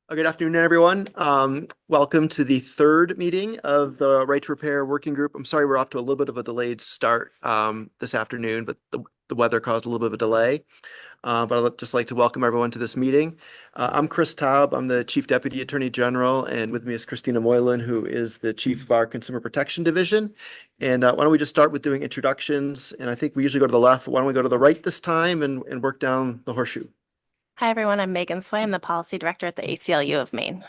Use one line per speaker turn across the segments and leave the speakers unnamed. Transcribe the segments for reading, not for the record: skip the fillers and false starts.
Good afternoon, everyone. Welcome to the third meeting of the Right to Repair Working Group. I'm sorry we're off to a little bit of a delayed start this afternoon, but the weather caused a little bit of a delay. But I'd just like to welcome everyone to this meeting. I'm Chris Taub. I'm the Chief Deputy Attorney General, and with me is Christina Moylan, who is the Chief of our Consumer Protection Division. And why don't we just start with doing introductions? And I think we usually go to the left, but why don't we go to the right this time and work down the horseshoe?
Hi, everyone. I'm Megan Sway. I'm the Policy Director at the ACLU of Maine.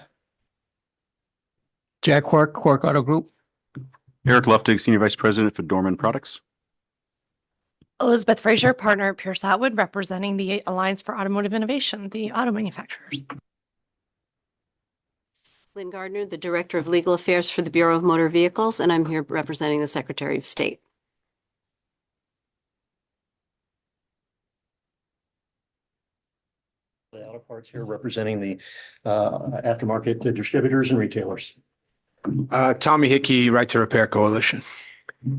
Jack Quirk, Quirk Auto Group.
Eric Luftig, Senior Vice President for Dorman Products.
Elizabeth Frazier, partner at Pierce Atwood, representing the Alliance for Automotive Innovation, the auto manufacturers.
Lynn Gardner, the Director of Legal Affairs for the Bureau of Motor Vehicles, and I'm here representing the Secretary of State.
The auto parts here representing the aftermarket distributors and retailers.
Tommy Hickey, Right to Repair Coalition.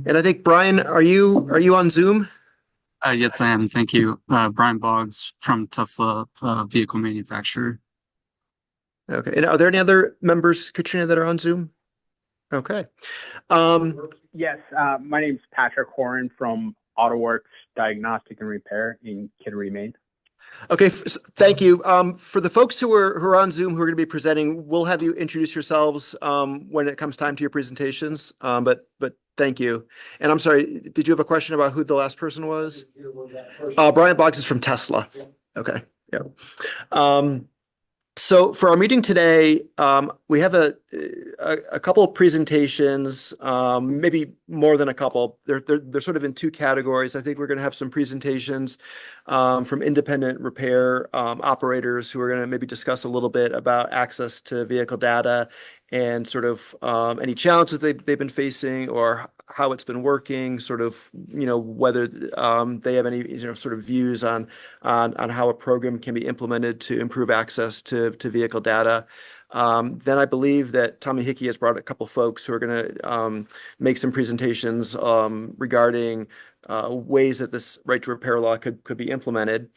And I think, Brian, are you on Zoom?
Yes, I am. Thank you. Brian Boggs from Tesla Vehicle Manufacturer.
Okay. And are there any other members, Katrina, that are on Zoom? Okay.
Yes, my name is Patrick Horan from AutoWorks Diagnostic and Repair in Kittery, Maine.
Okay. Thank you. For the folks who are on Zoom who are going to be presenting, we'll have you introduce yourselves when it comes time to your presentations. But thank you. And I'm sorry, did you have a question about who the last person was? Brian Boggs is from Tesla. Okay. Yeah. So for our meeting today, we have a couple of presentations, maybe more than a couple. They're sort of in two categories. I think we're going to have some presentations from independent repair operators who are going to maybe discuss a little bit about access to vehicle data and sort of any challenges they've been facing or how it's been working, sort of, whether they have any, sort of views on how a program can be implemented to improve access to vehicle data. Then I believe that Tommy Hickey has brought a couple folks who are going to make some presentations regarding ways that this right to repair law could be implemented.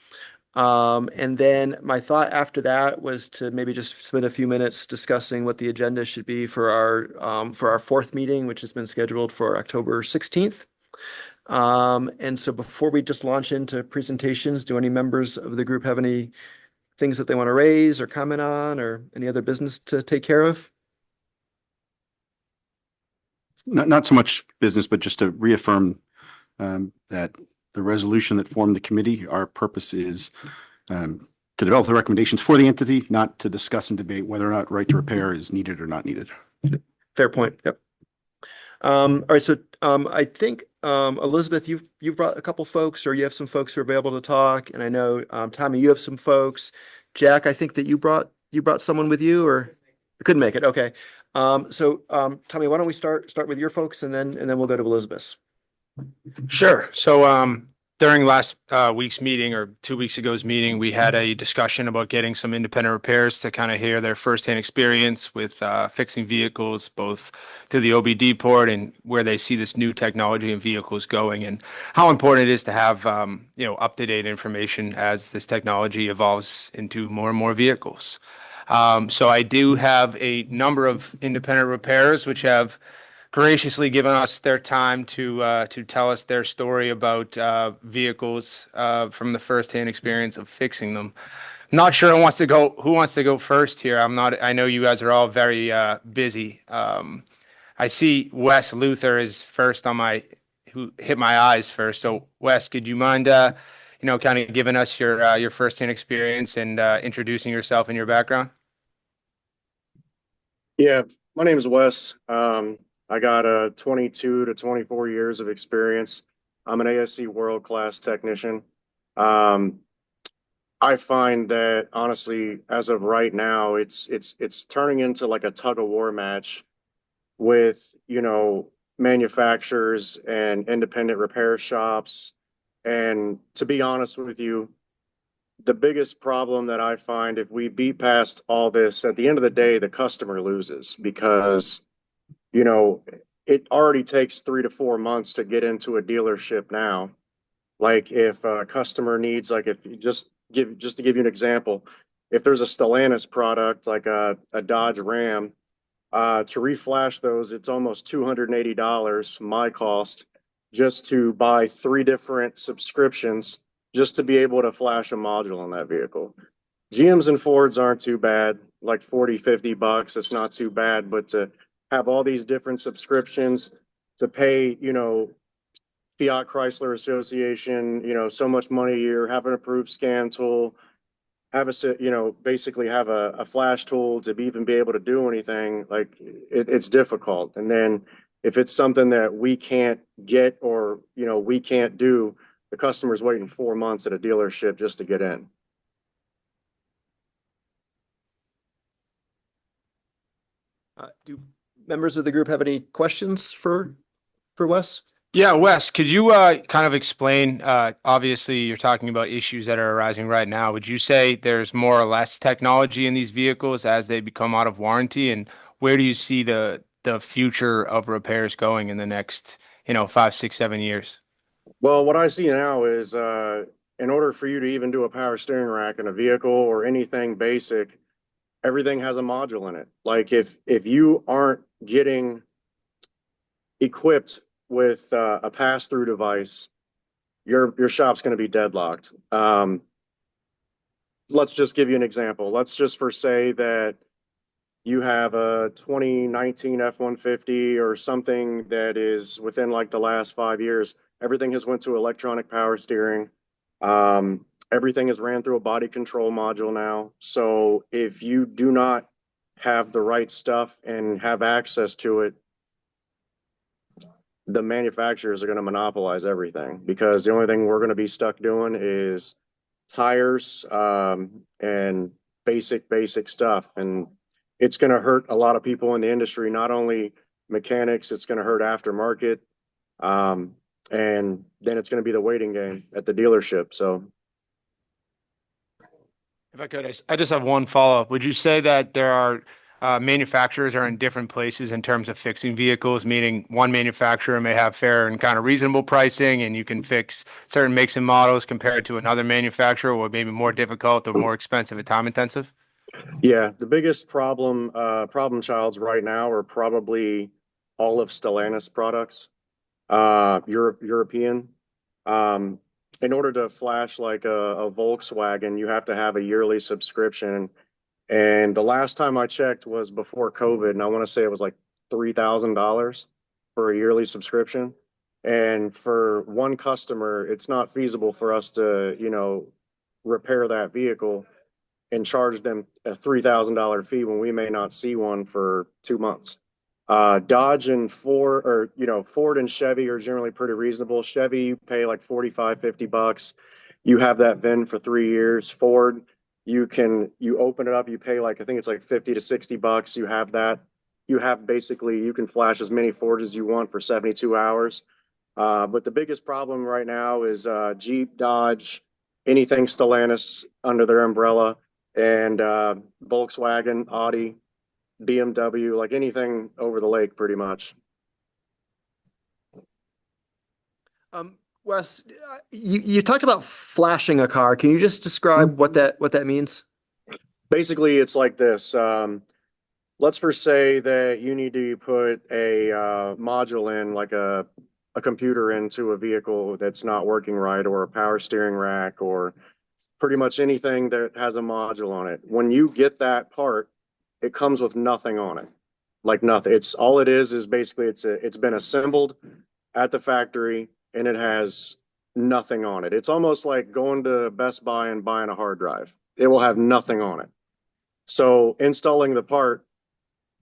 And then my thought after that was to maybe just spend a few minutes discussing what the agenda should be for our fourth meeting, which has been scheduled for October 16th. And so before we just launch into presentations, do any members of the group have any things that they want to raise or comment on or any other business to take care of?
Not so much business, but just to reaffirm that the resolution that formed the committee, our purpose is to develop the recommendations for the entity, not to discuss and debate whether or not right to repair is needed or not needed.
Fair point. Yep. All right. So I think Elizabeth, you've brought a couple folks, or you have some folks who are available to talk, and I know Tommy, you have some folks. Jack, I think that you brought someone with you, or you couldn't make it. Okay. So Tommy, why don't we start with your folks, and then we'll go to Elizabeth's.
Sure. So during last week's meeting or 2 weeks ago's meeting, we had a discussion about getting some independent repairs to kind of hear their firsthand experience with fixing vehicles, both to the OBD port and where they see this new technology in vehicles going, and how important it is to have up-to-date information as this technology evolves into more and more vehicles. So I do have a number of independent repairers which have graciously given us their time to tell us their story about vehicles from the firsthand experience of fixing them. Not sure who wants to go first here. I know you guys are all very busy. I see Wes Luther is first who hit my eyes first. So Wes, could you mind kind of giving us your firsthand experience and introducing yourself and your background?
Yeah, my name is Wes. I got 22 to 24 years of experience. I'm an ASC world-class technician. I find that honestly, as of right now, it's turning into like a tug-of-war match with, manufacturers and independent repair shops. And to be honest with you, the biggest problem that I find, if we beat past all this, at the end of the day, the customer loses because it already takes 3 to 4 months to get into a dealership now. Like if a customer needs, like if you just to give you an example, if there's a Stellantis product like a Dodge Ram, to reflash those, it's almost $280, my cost, just to buy 3 different subscriptions just to be able to flash a module on that vehicle. GMs and Fords aren't too bad, like 40, $50. It's not too bad, but to have all these different subscriptions to pay, Fiat Chrysler Association, so much money a year, have an approved scan tool, have basically have a flash tool to even be able to do anything, like it's difficult. And then if it's something that we can't get or, we can't do, the customer's waiting 4 months at a dealership just to get in.
Do members of the group have any questions for Wes?
Yeah, Wes, could you kind of explain, obviously you're talking about issues that are arising right now. Would you say there's more or less technology in these vehicles as they become out of warranty? And where do you see the future of repairs going in the next, 5, 6, 7 years?
Well, what I see now is in order for you to even do a power steering rack in a vehicle or anything basic, everything has a module in it. Like if you aren't getting equipped with a pass-through device, your shop's going to be deadlocked. Let's just give you an example. Let's just say that you have a 2019 F-150 or something that is within like the last 5 years. Everything has went to electronic power steering. Everything is ran through a body control module now. So if you do not have the right stuff and have access to it, the manufacturers are going to monopolize everything, because the only thing we're going to be stuck doing is tires and basic stuff. And it's going to hurt a lot of people in the industry, not only mechanics, it's going to hurt aftermarket. And then it's going to be the waiting game at the dealership. So
If I could, I just have one follow-up. Would you say that there are manufacturers are in different places in terms of fixing vehicles, meaning one manufacturer may have fair and kind of reasonable pricing and you can fix certain makes and models compared to another manufacturer, or maybe more difficult or more expensive and time intensive?
yeah, the biggest problem childs right now are probably all of Stellantis products, European. In order to flash like a Volkswagen, you have to have a yearly subscription. And the last time I checked was before COVID, and I want to say it was like $3,000 for a yearly subscription. And for one customer, it's not feasible for us to, repair that vehicle and charge them a $3,000 fee when we may not see one for 2 months. Dodge and Ford, or, Ford and Chevy are generally pretty reasonable. Chevy, you pay like $45, $50. You have that VIN for 3 years. Ford, you open it up, you pay like, I think it's like $50 to $60. You have that. You can flash as many Fords as you want for 72 hours. But the biggest problem right now is Jeep, Dodge, anything Stellantis under their umbrella, and Volkswagen, Audi, BMW, like anything over the lake, pretty much.
Wes, you talked about flashing a car. Can you just describe what that means?
Basically, it's like this. Let's first say that you need to put a module in, like a computer into a vehicle that's not working right, or a power steering rack, or pretty much anything that has a module on it. When you get that part, it comes with nothing on it, like nothing. It's all it is basically it's been assembled at the factory and it has nothing on it. It's almost like going to Best Buy and buying a hard drive. It will have nothing on it. So installing the part,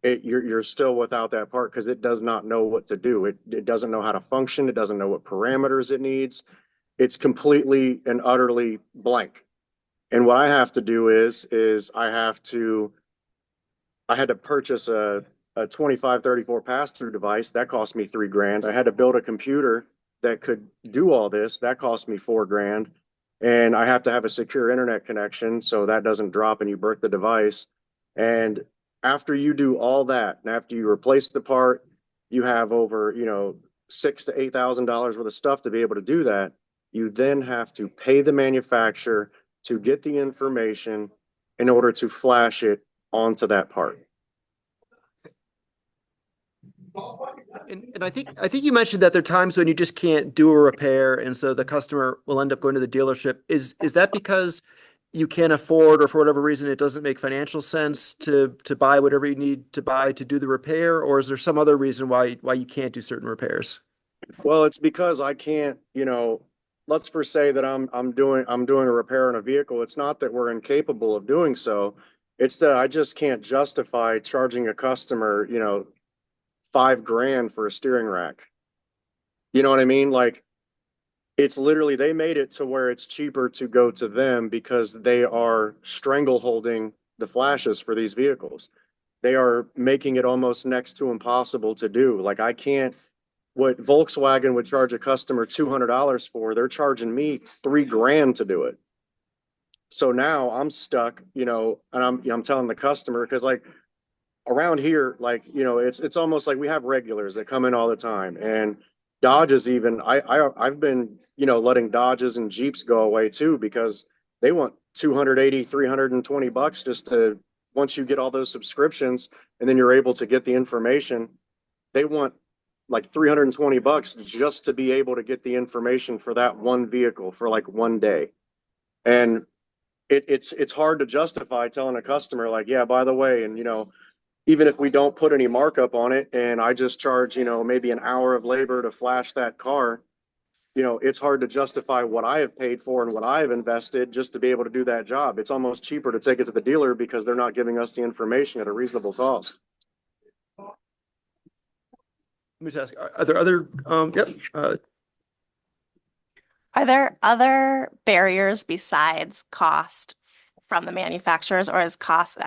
you're still without that part, because it does not know what to do. It doesn't know how to function. It doesn't know what parameters it needs. It's completely and utterly blank. And what I have to do is I had to purchase a 2534 pass-through device. That cost me $3,000. I had to build a computer that could do all this. That cost me $4,000. And I have to have a secure internet connection so that doesn't drop and you break the device. And after you do all that, and after you replace the part, you have over, $6,000 to $8,000 worth of stuff to be able to do that. You then have to pay the manufacturer to get the information in order to flash it onto that part.
And I think you mentioned that there are times when you just can't do a repair, and so the customer will end up going to the dealership. Is that because you can't afford, or for whatever reason it doesn't make financial sense to buy whatever you need to buy to do the repair, or is there some other reason why you can't do certain repairs?
Well, it's because I can't, let's for say that I'm doing a repair on a vehicle. It's not that we're incapable of doing so. It's that I just can't justify charging a customer, $5,000 for a steering rack. You know what I mean? Like, it's literally, they made it to where it's cheaper to go to them because they are strangleholding the flashes for these vehicles. They are making it almost next to impossible to do. Like, I can't, what Volkswagen would charge a customer $200 for, they're charging me $3,000 to do it. So now I'm stuck, and I'm telling the customer, because like around here, like, it's almost like we have regulars that come in all the time, and Dodges even, I've been, letting Dodges and Jeeps go away too, because they want 280, 320 bucks just to, once you get all those subscriptions and then you're able to get the information, they want like 320 bucks just to be able to get the information for that one vehicle for like one day. And it's hard to justify telling a customer like, yeah, by the way, and even if we don't put any markup on it and I just charge, maybe an hour of labor to flash that car, it's hard to justify what I have paid for and what I have invested just to be able to do that job. It's almost cheaper to take it to the dealer because they're not giving us the information at a reasonable cost.
Let me just ask, are there other,
Are there other barriers besides cost from the manufacturers, or is cost,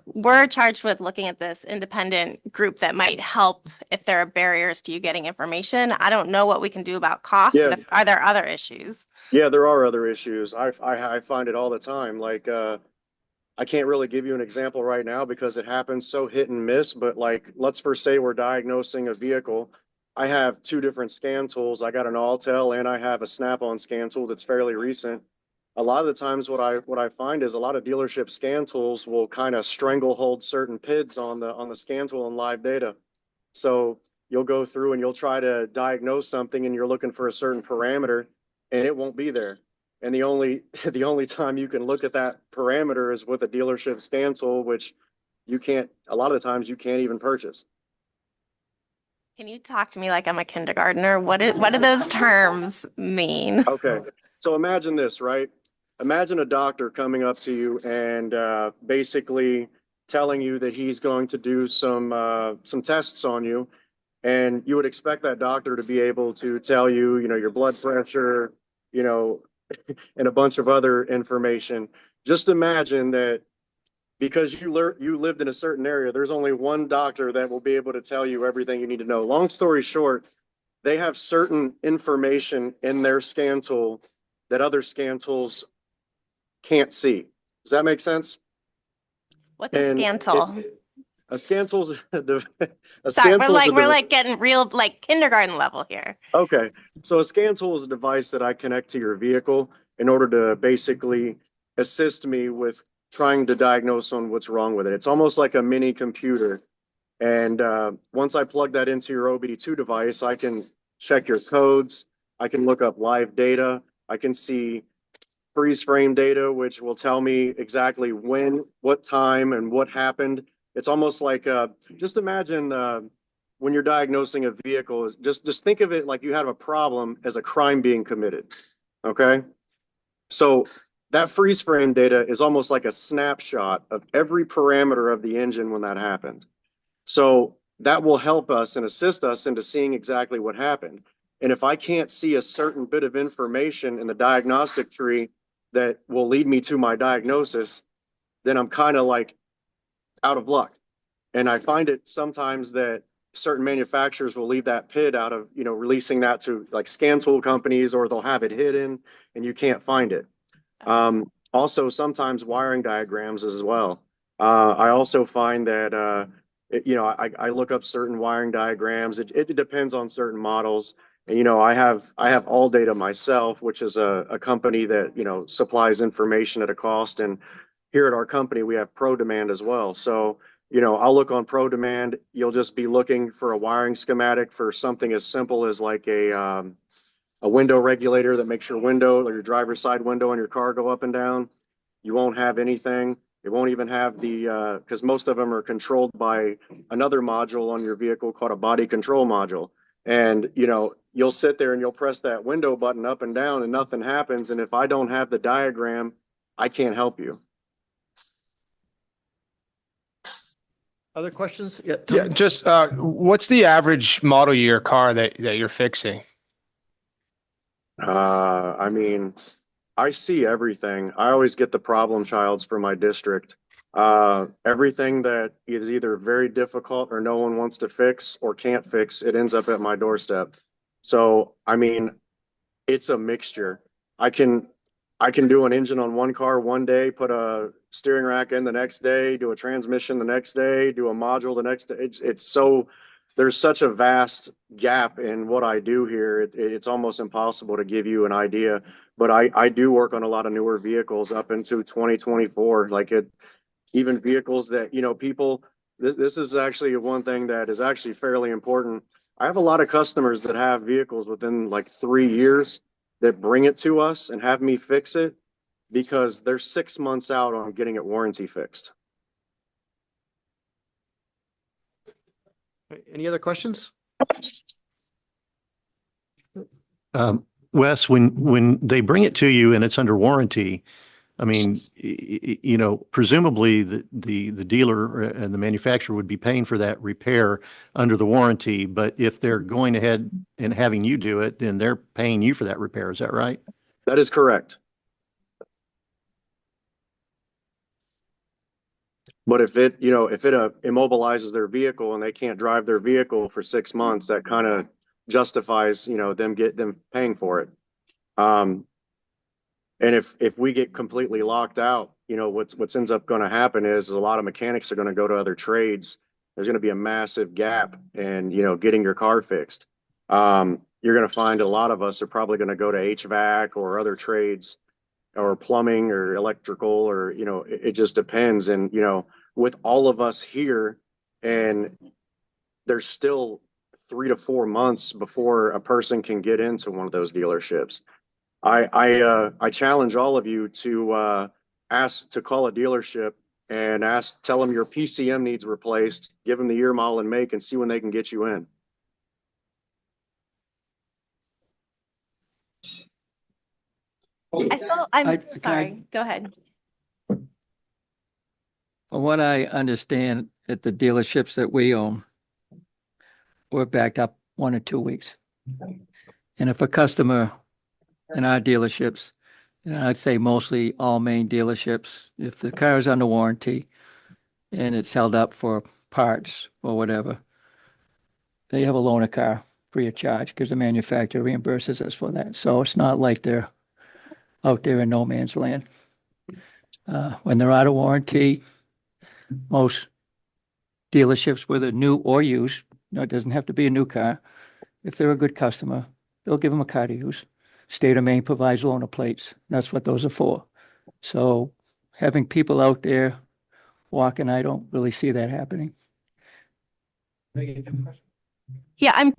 we're charged with looking at this independent group that might help if there are barriers to you getting information. I don't know what we can do about cost,
Yeah.
but are there other issues?
Yeah, there are other issues. I find it all the time. Like, I can't really give you an example right now because it happens so hit and miss, but like, let's first say we're diagnosing a vehicle. I have two different scan tools. I got an Autel and I have a Snap-on scan tool that's fairly recent. A lot of the times what I find is a lot of dealership scan tools will kind of stranglehold certain PIDs on the scan tool and live data. So you'll go through and you'll try to diagnose something and you're looking for a certain parameter and it won't be there. And the only time you can look at that parameter is with a dealership scan tool, which a lot of the times you can't even purchase.
Can you talk to me like I'm a kindergartner? What do those terms mean?
Okay. So imagine this, right? Imagine a doctor coming up to you and basically telling you that he's going to do some tests on you. And you would expect that doctor to be able to tell you, your blood pressure, and a bunch of other information. Just imagine that because you lived in a certain area, there's only one doctor that will be able to tell you everything you need to know. Long story short, they have certain information in their scan tool that other scan tools can't see. Does that make sense?
What's a scan tool?
A scan tool is
Sorry, we're like getting real like kindergarten level here.
Okay. So a scan tool is a device that I connect to your vehicle in order to basically assist me with trying to diagnose on what's wrong with it. It's almost like a mini computer. And once I plug that into your OBD2 device, I can check your codes. I can look up live data. I can see freeze frame data, which will tell me exactly when, what time, and what happened. It's almost like, just imagine when you're diagnosing a vehicle, just think of it like you have a problem as a crime being committed, okay? So that freeze frame data is almost like a snapshot of every parameter of the engine when that happened. So that will help us and assist us into seeing exactly what happened. And if I can't see a certain bit of information in the diagnostic tree that will lead me to my diagnosis, then I'm kind of like out of luck. And I find it sometimes that certain manufacturers will leave that PID out of, releasing that to like scan tool companies, or they'll have it hidden and you can't find it. Also, sometimes wiring diagrams as well. I also find that, I look up certain wiring diagrams. It depends on certain models. And, I have All Data myself, which is a company that, supplies information at a cost. And here at our company, we have Pro Demand as well. So, I'll look on Pro Demand. You'll just be looking for a wiring schematic for something as simple as like a window regulator that makes your window or your driver's side window in your car go up and down. You won't have anything. It won't even have because most of them are controlled by another module on your vehicle called a body control module. And, you'll sit there and you'll press that window button up and down and nothing happens. And if I don't have the diagram, I can't help you.
Other questions? Yeah.
Yeah,
Tony?
just, what's the average model year car that you're fixing?
I mean, I see everything. I always get the problem childs for my district. Everything that is either very difficult or no one wants to fix or can't fix, it ends up at my doorstep. So, I mean, it's a mixture. I can do an engine on one car one day, put a steering rack in the next day, do a transmission the next day, do a module the next day. There's such a vast gap in what I do here. It's almost impossible to give you an idea, but I do work on a lot of newer vehicles up into 2024, even vehicles that, people, this is actually one thing that is actually fairly important. I have a lot of customers that have vehicles within like 3 years that bring it to us and have me fix it because they're 6 months out on getting it warranty fixed.
Any other questions?
Wes, when they bring it to you and it's under warranty, I mean, presumably the dealer and the manufacturer would be paying for that repair under the warranty. But if they're going ahead and having you do it, then they're paying you for that repair. Is that right?
That is correct. But if it immobilizes their vehicle and they can't drive their vehicle for 6 months, that kind of justifies, them paying for it. And if we get completely locked out, what's ends up going to happen is a lot of mechanics are going to go to other trades. There's going to be a massive gap in, getting your car fixed. You're going to find a lot of us are probably going to go to HVAC or other trades or plumbing or electrical or, it just depends. And, with all of us here, and there's still 3 to 4 months before a person can get into one of those dealerships. I challenge all of you to ask to call a dealership and tell them your PCM needs replaced, give them the year, model, and make, and see when they can get you in.
I'm sorry, go ahead.
From what I understand, at the dealerships that we own, we're backed up 1 or 2 weeks. And if a customer in our dealerships, and I'd say mostly all main dealerships, if the car is under warranty and it's held up for parts or whatever, they have a loaner car free of charge because the manufacturer reimburses us for that. So it's not like they're out there in no man's land. When they're out of warranty, most dealerships, whether new or used, it doesn't have to be a new car. If they're a good customer, they'll give them a car to use. State of Maine provides loaner plates. That's what those are for. So having people out there walking, I don't really see that happening.
Yeah,
I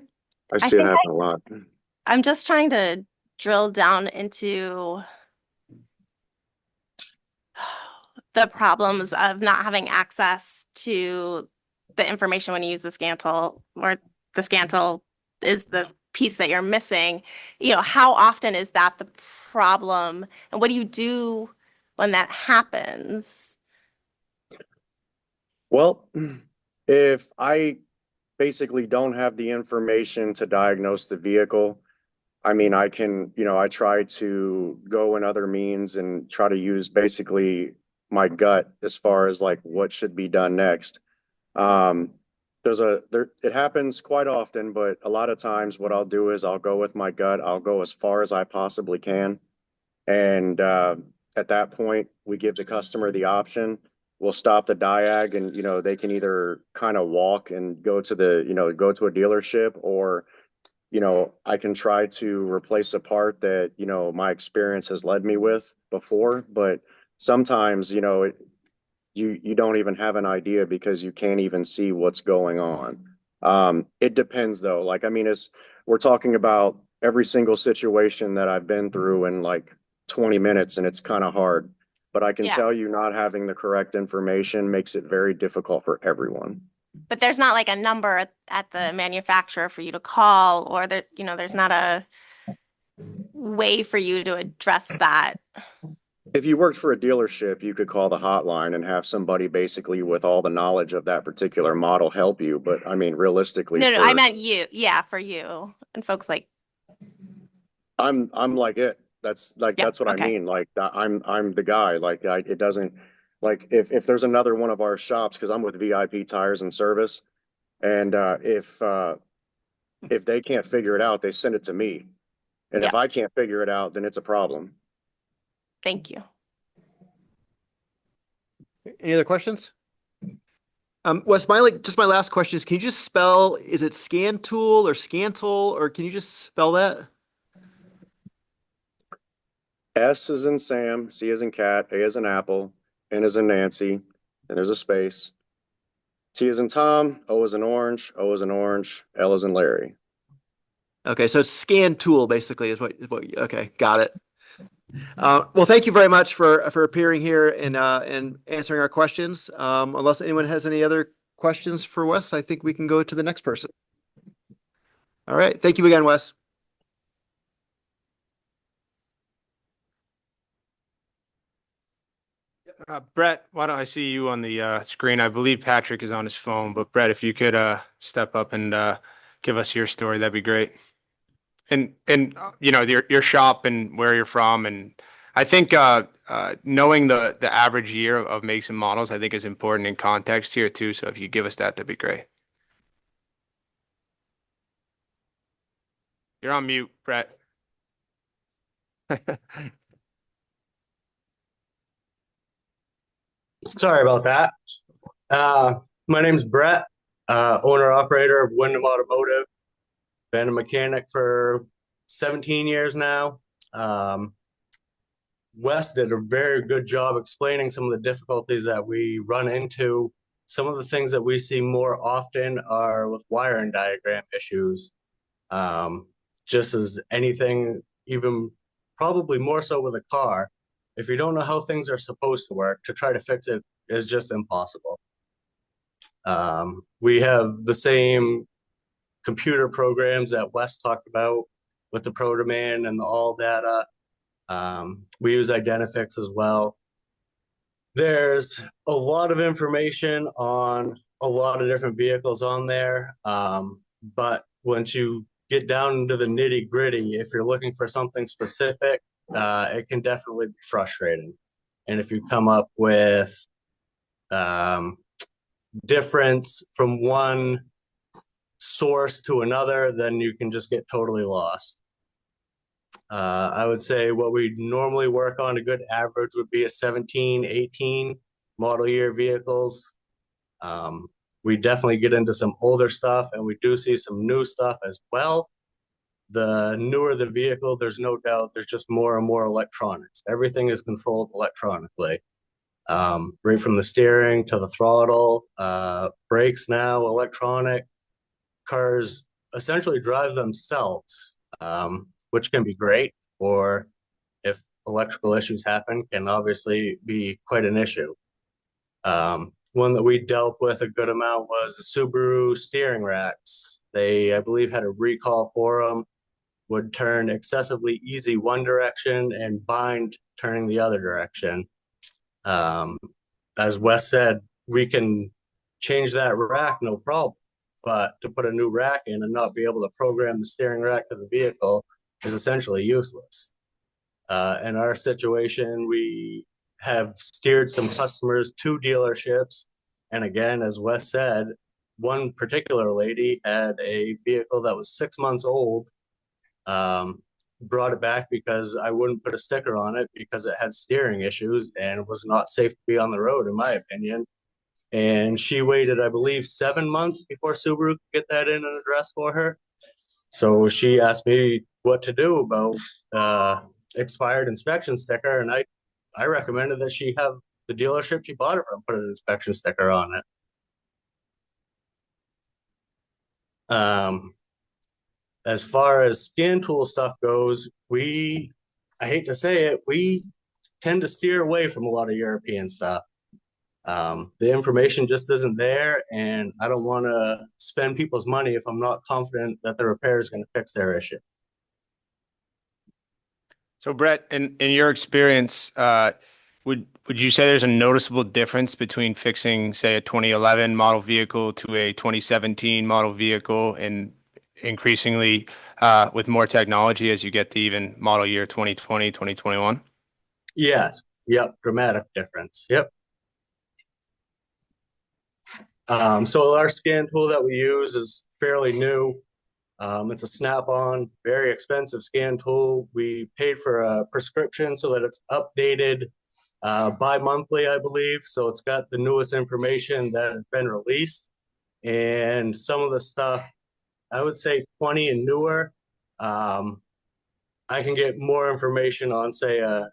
see it
think
happen a lot.
I'm just trying to drill down into the problems of not having access to the information when you use the Scantel, or the Scantel is the piece that you're missing. How often is that the problem? And what do you do when that happens?
Well, if I basically don't have the information to diagnose the vehicle, I mean, I can, I try to go in other means and try to use basically my gut as far as like what should be done next. It happens quite often, but a lot of times what I'll do is I'll go with my gut. I'll go as far as I possibly can. And at that point, we give the customer the option. We'll stop the diag and, they can either kind of walk and go to a dealership, or you know, I can try to replace a part that, you know, my experience has led me with before, but sometimes, you know, you don't even have an idea because you can't even see what's going on. It depends though. Like, I mean, we're talking about every single situation that I've been through in like 20 minutes, and it's kind of hard. But I can
Yeah.
tell you not having the correct information makes it very difficult for everyone.
But there's not like a number at the manufacturer for you to call, or there, you know, there's not a way for you to address that.
If you worked for a dealership, you could call the hotline and have somebody basically with all the knowledge of that particular model help you. But I mean, realistically,
No, I meant you. Yeah, for you and folks like,
I'm like it. That's like
yeah,
that's what
okay.
I mean. Like I'm the guy. Like it doesn't like if there's another one of our shops, because I'm with VIP Tires and Service, and if they can't figure it out, they send it to me, and if
Yeah.
I can't figure it out, then it's a problem.
Thank you.
Any other questions? Wes, just my last question is, can you just spell, is it Scantool or Scantle, or can you just spell that?
S is in Sam, C is in cat, A is in apple, N is in Nancy, and there's a space. T is in Tom, O is in orange, O is in orange, L is in Larry.
Okay, so it's Scantool basically is what, okay, got it. Well, thank you very much for appearing here and answering our questions. Unless anyone has any other questions for Wes, I think we can go to the next person. All right, thank you again, Wes.
Brett, why don't I see you on the screen? I believe Patrick is on his phone, but Brett, if you could step up and give us your story, that'd be great. And you know, your shop and where you're from, and I think knowing the average year of makes and models, I think is important in context here too. So if you give us that, that'd be great. You're on mute, Brett.
Sorry about that. My name's Brett, owner operator of Wyndham Automotive. Been a mechanic for 17 years now. Wes did a very good job explaining some of the difficulties that we run into. Some of the things that we see more often are with wiring diagram issues. Just as anything, even probably more so with a car. If you don't know how things are supposed to work, to try to fix it is just impossible. We have the same computer programs that Wes talked about with the ProDemand and the AllData. We use Identifix as well. There's a lot of information on a lot of different vehicles on there. But once you get down into the nitty gritty, if you're looking for something specific, it can definitely be frustrating. And if you come up with difference from one source to another, then you can just get totally lost. I would say what we normally work on, a good average would be a 17, 18 model year vehicles. We definitely get into some older stuff, and we do see some new stuff as well. The newer the vehicle, there's no doubt there's just more and more electronics. Everything is controlled electronically. Right from the steering to the throttle, brakes now, electronic. Cars essentially drive themselves, which can be great, or if electrical issues happen, can obviously be quite an issue. One that we dealt with a good amount was the Subaru steering racks. They, I believe, had a recall for them, would turn excessively easy one direction and bind turning the other direction. As Wes said, we can change that rack, no problem. But to put a new rack in and not be able to program the steering rack to the vehicle is essentially useless. In our situation, we have steered some customers to dealerships. And again, as Wes said, one particular lady had a vehicle that was 6 months old, brought it back because I wouldn't put a sticker on it because it had steering issues and was not safe to be on the road, in my opinion. And she waited, I believe, 7 months before Subaru could get that in and address for her. So she asked me what to do about expired inspection sticker, and I recommended that she have the dealership she bought it from put an inspection sticker on it. As far as scan tool stuff goes, I hate to say it, we tend to steer away from a lot of European stuff. The information just isn't there, and I don't want to spend people's money if I'm not confident that the repair is going to fix their issue.
So Brett, in your experience, would you say there's a noticeable difference between fixing, say, a 2011 model vehicle to a 2017 model vehicle, and increasingly with more technology as you get to even model year 2020, 2021?
Yes. Yep. Dramatic difference. Yep. So our scan tool that we use is fairly new. It's a Snap-on, very expensive scan tool. We paid for a prescription so that it's updated bi-monthly, I believe. So it's got the newest information that has been released. And some of the stuff, I would say 20 and newer, I can get more information on, say, a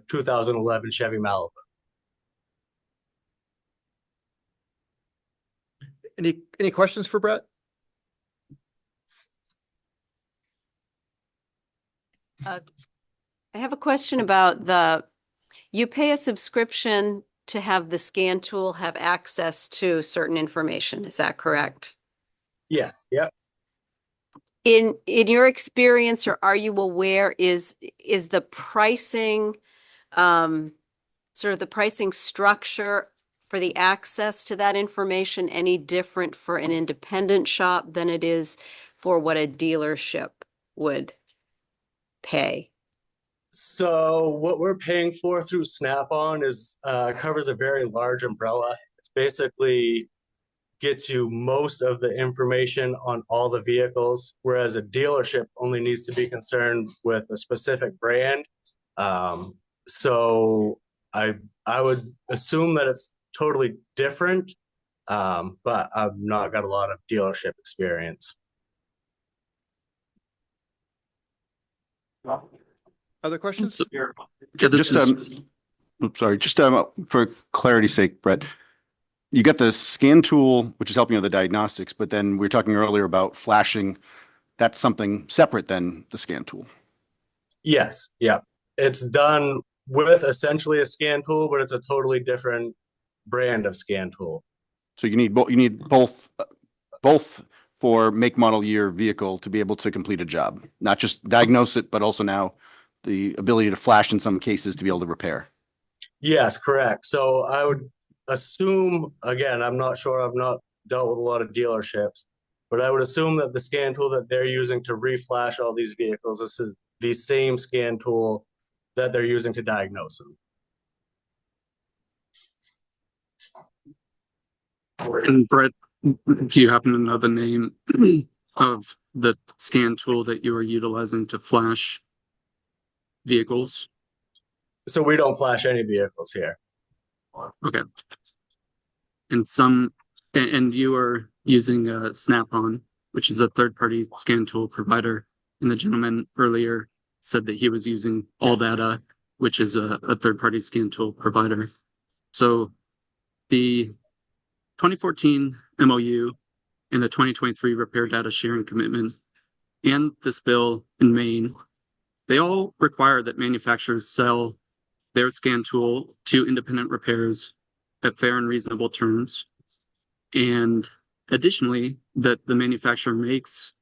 2011 Chevy Malibu.
Any questions for Brett?
I have a question about you pay a subscription to have the scan tool have access to certain information. Is that correct?
Yes. Yep.
In your experience, or are you aware, is the pricing, sort of the pricing structure for the access to that information any different for an independent shop than it is for what a dealership would pay?
So what we're paying for through Snap-on is covers a very large umbrella. It's basically gets you most of the information on all the vehicles, whereas a dealership only needs to be concerned with a specific brand. So I would assume that it's totally different, but I've not got a lot of dealership experience.
Other questions?
Just for clarity's sake, Brett, you got the scan tool, which is helping with the diagnostics, but then we were talking earlier about flashing. That's something separate than the scan tool.
Yes. Yeah. It's done with essentially a scan tool, but it's a totally different brand of scan tool.
So you need both for make, model, year vehicle to be able to complete a job, not just diagnose it, but also now the ability to flash in some cases to be able to repair.
Yes, correct. So I would assume, again, I'm not sure, I've not dealt with a lot of dealerships, but I would assume that the scan tool that they're using to reflash all these vehicles is the same scan tool that they're using to diagnose them.
And Brett, do you happen to know the name of the scan tool that you are utilizing to flash vehicles?
So we don't flash any vehicles here.
Okay. And you are using Snap-on, which is a third-party scan tool provider. And the gentleman earlier said that he was using AllData, which is a third-party scan tool provider. So the 2014 MOU and the 2023 repair data sharing commitment and this bill in Maine, they all require that manufacturers sell their scan tool to independent repairers at fair and reasonable terms. And additionally, that the manufacturer makes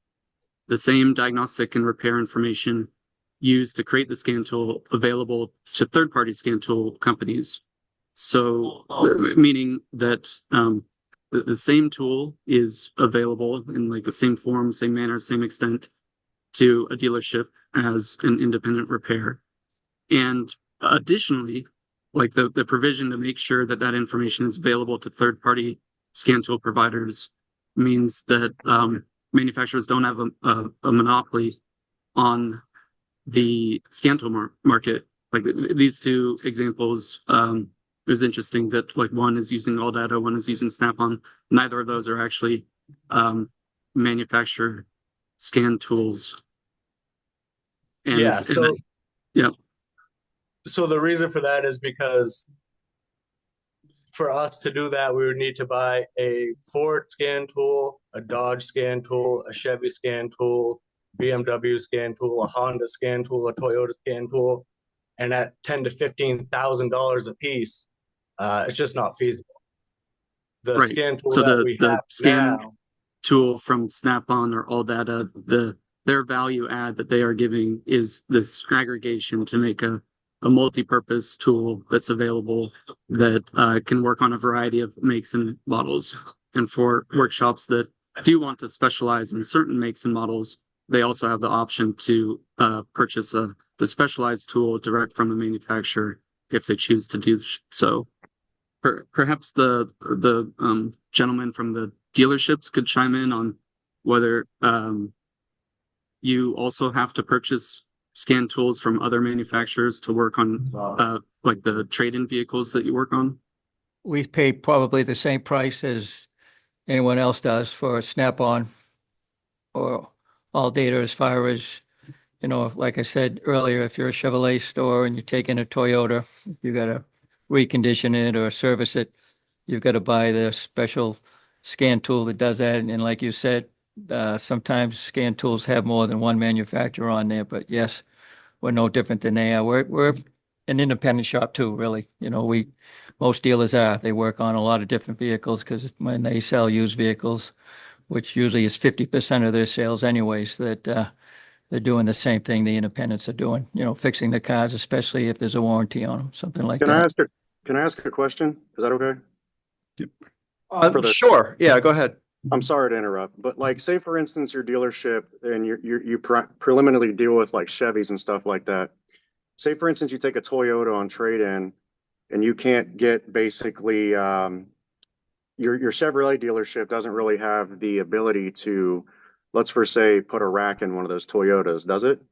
the same diagnostic and repair information used to create the scan tool available to third-party scan tool companies. So, meaning that the same tool is available in like the same form, same manner, same extent to a dealership as an independent repair. And additionally, like the provision to make sure that that information is available to third-party scan tool providers means that manufacturers don't have a monopoly on the scan tool market. Like these two examples, it was interesting that like one is using AllData, one is using Snap-on. Neither of those are actually manufacturer scan tools. And,
Yeah,
and
so
yeah,
so the reason for that is because for us to do that, we would need to buy a Ford scan tool, a Dodge scan tool, a Chevy scan tool, BMW scan tool, a Honda scan tool, a Toyota scan tool, and at $10,000 to $15,000 a piece, it's just not feasible. The
right.
scan tool
So
that we
the
have
scan
now,
tool from Snap-on or ALLDATA, their value add that they are giving is this aggregation to make a multi-purpose tool that's available that can work on a variety of makes and models. And for workshops that do want to specialize in certain makes and models, they also have the option to purchase the specialized tool direct from the manufacturer if they choose to do so. Perhaps the gentleman from the dealerships could chime in on whether you also have to purchase scan tools from other manufacturers to work on like the trade-in vehicles that you work on.
We pay probably the same price as anyone else does for Snap-on or ALLDATA as far as, you know, like I said earlier, if you're a Chevrolet store and you're taking a Toyota, you got to recondition it or service it, you've got to buy the special scan tool that does that. And like you said, sometimes scan tools have more than one manufacturer on there, but yes, we're no different than they are. We're an independent shop too, really. You know, most dealers are. They work on a lot of different vehicles because when they sell used vehicles, which usually is 50% of their sales anyways, that they're doing the same thing the independents are doing, you know, fixing the cars, especially if there's a warranty on them, something like that.
Can I ask a question? Is that okay?
Sure. Yeah, go ahead.
I'm sorry to interrupt, but like, say for instance, your dealership and you preliminarily deal with like Chevys and stuff like that. Say for instance, you take a Toyota on trade-in and you can't get basically, your Chevrolet dealership doesn't really have the ability to, let's first say, put a rack in one of those Toyotas, does it?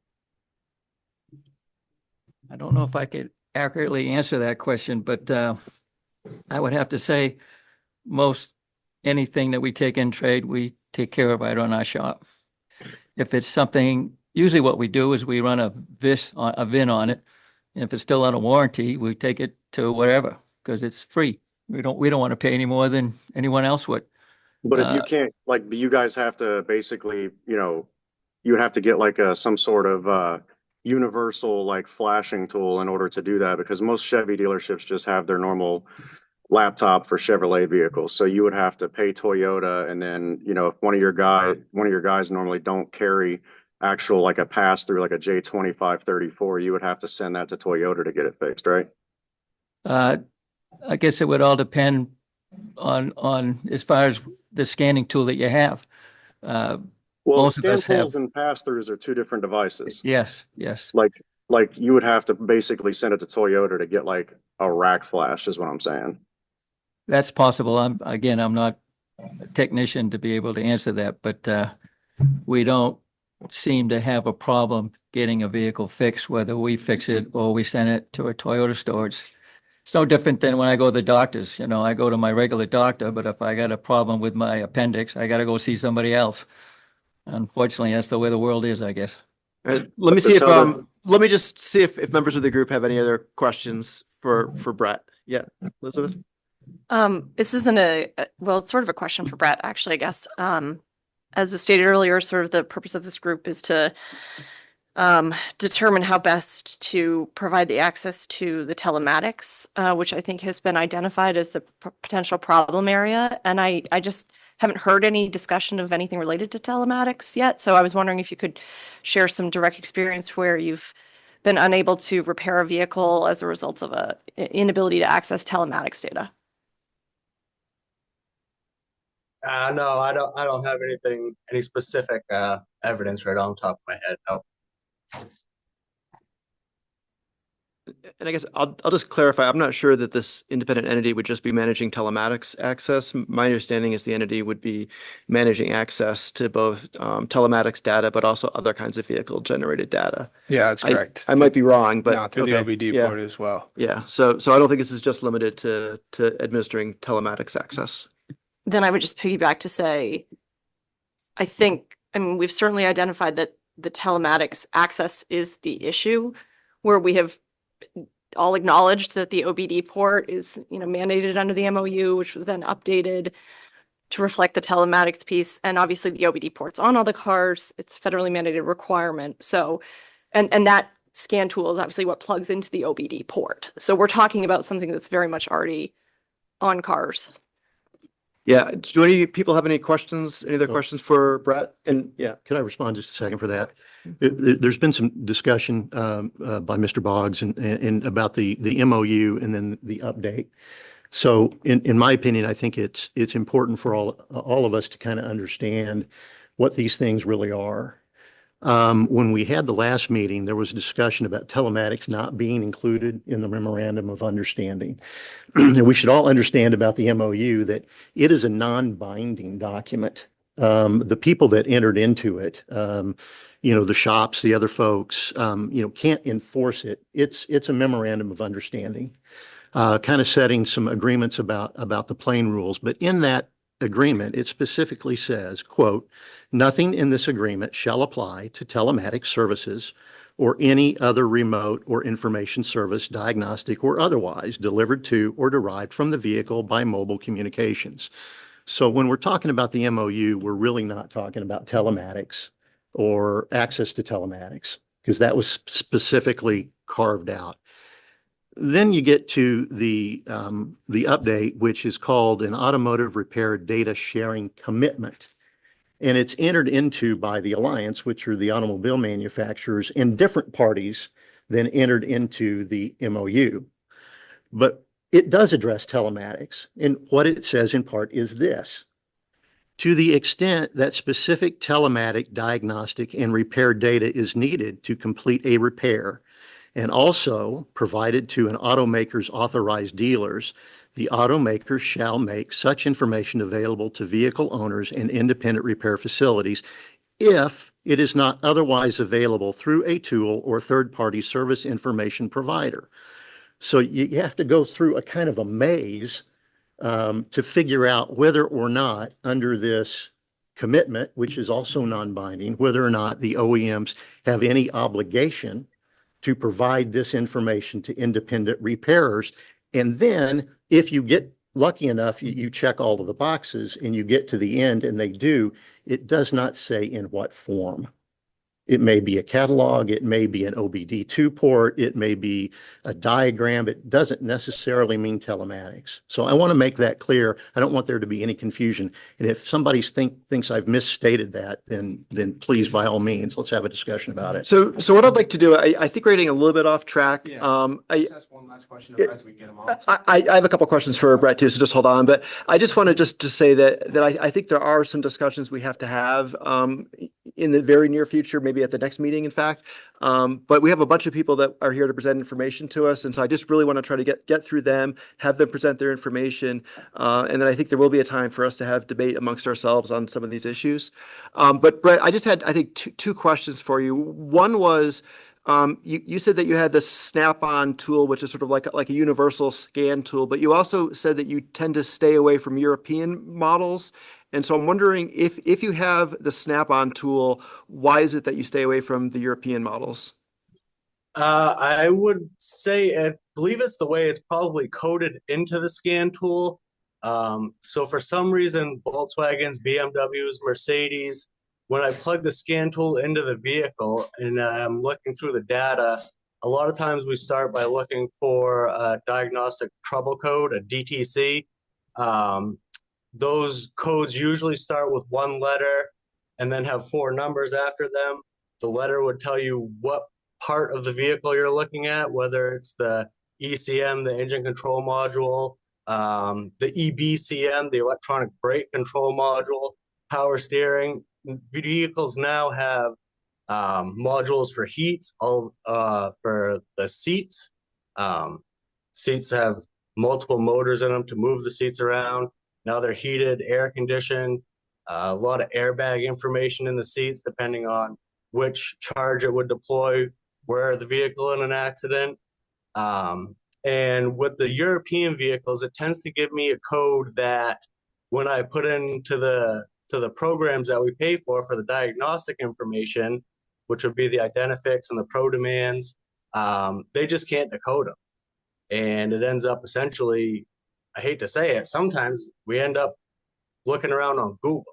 I don't know if I could accurately answer that question, but I would have to say most anything that we take in trade, we take care of right on our shop. If it's something, usually what we do is we run a VIN on it. And if it's still out of warranty, we take it to whatever because it's free. We don't want to pay any more than anyone else would.
But if you can't, like, you guys have to basically, you know, you would have to get like some sort of universal like flashing tool in order to do that, because most Chevy dealerships just have their normal laptop for Chevrolet vehicles. So you would have to pay Toyota, and then, you know, if one of your guys normally don't carry actual like a pass through like a J2534, you would have to send that to Toyota to get it fixed, right?
I guess it would all depend on as far as the scanning tool that you have.
Well,
most of
scan
us have.
tools and pass-throughs are two different devices.
Yes.
Like you would have to basically send it to Toyota to get like a rack flash, is what I'm saying.
That's possible. I'm not a technician to be able to answer that, but we don't seem to have a problem getting a vehicle fixed, whether we fix it or we send it to a Toyota store. It's no different than when I go to the doctors. You know, I go to my regular doctor, but if I got a problem with my appendix, I got to go see somebody else. Unfortunately, that's the way the world is, I guess.
All right, let me just see if members of the group have any other questions for Brett. Yeah, Elizabeth.
This isn't it's sort of a question for Brett, actually, I guess. As was stated earlier, sort of the purpose of this group is to determine how best to provide the access to the telematics, which I think has been identified as the potential problem area. And I just haven't heard any discussion of anything related to telematics yet. So I was wondering if you could share some direct experience where you've been unable to repair a vehicle as a result of an inability to access telematics data.
No, I don't have any specific evidence right on top of my head. No.
And I guess I'll just clarify. I'm not sure that this independent entity would just be managing telematics access. My understanding is the entity would be managing access to both telematics data, but also other kinds of vehicle generated data.
Yeah, that's correct.
I might be wrong, but
No, through the OBD
yeah.
board as well.
Yeah. So I don't think this is just limited to administering telematics access.
Then I would just piggyback to say, I think I mean, we've certainly identified that the telematics access is the issue, where we have all acknowledged that the OBD port is, mandated under the MOU, which was then updated to reflect the telematics piece. And obviously the OBD port's on all the cars. It's a federally mandated requirement. So, and that scan tool is obviously what plugs into the OBD port. So we're talking about something that's very much already on cars.
Yeah, do any people have any questions, any other
Oh.
questions for Brett? And yeah,
Can I respond just a second for that? There's been some discussion by Mr. Boggs and about the MOU and then the update. So in my opinion, I think it's important for all of us to kind of understand what these things really are. When we had the last meeting, there was a discussion about telematics not being included in the memorandum of understanding. And we should all understand about the MOU that it is a non-binding document. The people that entered into it, the shops, the other folks, can't enforce it. It's a memorandum of understanding, kind of setting some agreements about the plane rules. But in that agreement, it specifically says, quote, "Nothing in this agreement shall apply to telematics services or any other remote or information service, diagnostic or otherwise, delivered to or derived from the vehicle by mobile communications." So when we're talking about the MOU, we're really not talking about telematics or access to telematics, because that was specifically carved out. Then you get to the update, which is called an automotive repair data sharing commitment. And it's entered into by the Alliance, which are the automobile manufacturers, and different parties than entered into the MOU. But it does address telematics. And what it says in part is this: to the extent that specific telematic diagnostic and repair data is needed to complete a repair, and also provided to an automaker's authorized dealers, the automaker shall make such information available to vehicle owners and independent repair facilities if it is not otherwise available through a tool or third-party service information provider. So you have to go through a kind of a maze to figure out whether or not under this commitment, which is also non-binding, whether or not the OEMs have any obligation to provide this information to independent repairers. And then if you get lucky enough, you check all of the boxes and you get to the end and they do, it does not say in what form. It may be a catalog, it may be an OBD2 port, it may be a diagram. It doesn't necessarily mean telematics. So I want to make that clear. I don't want there to be any confusion. And if somebody thinks I've misstated that, then please, by all means, let's have a discussion about it.
so what I'd like to do, I think we're getting a little bit off track.
Just one last question as we get them off.
I have a couple questions for Brett too, so just hold on. But I just wanted to say that I think there are some discussions we have to have in the very near future, maybe at the next meeting, in fact. But we have a bunch of people that are here to present information to us. And so I just really want to try to get through them, have them present their information. And then I think there will be a time for us to have debate amongst ourselves on some of these issues. But Brett, I just had, I think, two questions for you. One was, you said that you had this Snap-on tool, which is sort of like a universal scan tool, but you also said that you tend to stay away from European models. And so I'm wondering if you have the Snap-on tool, why is it that you stay away from the European models?
I would say, I believe it's the way it's probably coded into the scan tool. So for some reason, Volkswagens, BMWs, Mercedes, when I plug the scan tool into the vehicle and I'm looking through the data, a lot of times we start by looking for a diagnostic trouble code, a DTC. Those codes usually start with one letter and then have 4 numbers after them. The letter would tell you what part of the vehicle you're looking at, whether it's the ECM, the engine control module, the EBCM, the electronic brake control module, power steering. Vehicles now have modules for heats, for the seats. Seats have multiple motors in them to move the seats around. Now they're heated, air conditioned, a lot of airbag information in the seats, depending on which charge it would deploy, where the vehicle in an accident. And with the European vehicles, it tends to give me a code that when I put into the to the programs that we pay for the diagnostic information, which would be the Identifix and the ProDemands, they just can't decode them. And it ends up essentially, I hate to say it, sometimes we end up looking around on Google,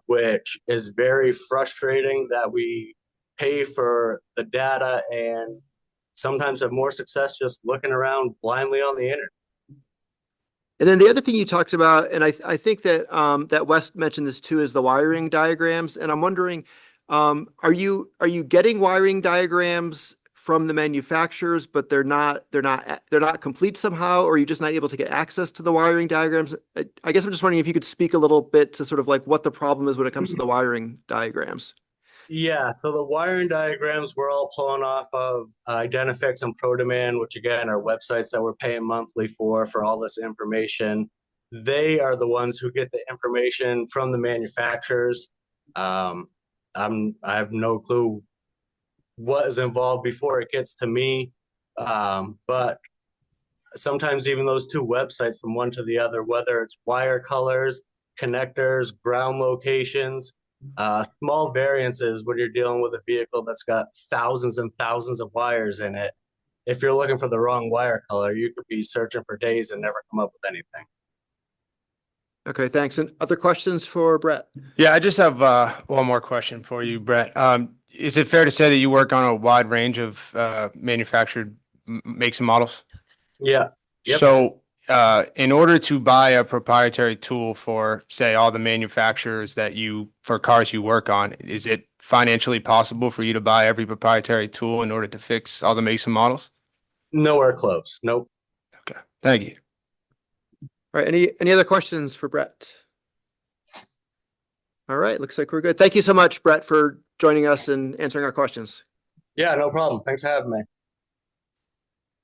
which is very frustrating that we pay for the data and sometimes have more success just looking around blindly on the internet.
And then the other thing you talked about, and I think that that Wes mentioned this too, is the wiring diagrams. And I'm wondering, are you getting wiring diagrams from the manufacturers, but they're not complete somehow, or are you just not able to get access to the wiring diagrams? I guess I'm just wondering if you could speak a little bit to sort of like what the problem is when it comes to the wiring diagrams.
Yeah, so the wiring diagrams we're all pulling off of Identifix and ProDemand, which again are websites that we're paying monthly for all this information. They are the ones who get the information from the manufacturers. I have no clue what is involved before it gets to me, but sometimes even those two websites from one to the other, whether it's wire colors, connectors, ground locations, small variances when you're dealing with a vehicle that's got thousands and thousands of wires in it. If you're looking for the wrong wire color, you could be searching for days and never come up with anything.
Okay, thanks. And other questions for Brett?
Yeah, I just have one more question for you, Brett. Is it fair to say that you work on a wide range of manufactured makes and models?
Yeah. Yep.
So in order to buy a proprietary tool for, say, all the manufacturers for cars you work on, is it financially possible for you to buy every proprietary tool in order to fix all the makes and models?
Nowhere close. Nope.
Okay. Thank you.
All right, any other questions for Brett? All right, looks like we're good. Thank you so much, Brett, for joining us and answering our questions.
Yeah, no problem. Thanks for having me.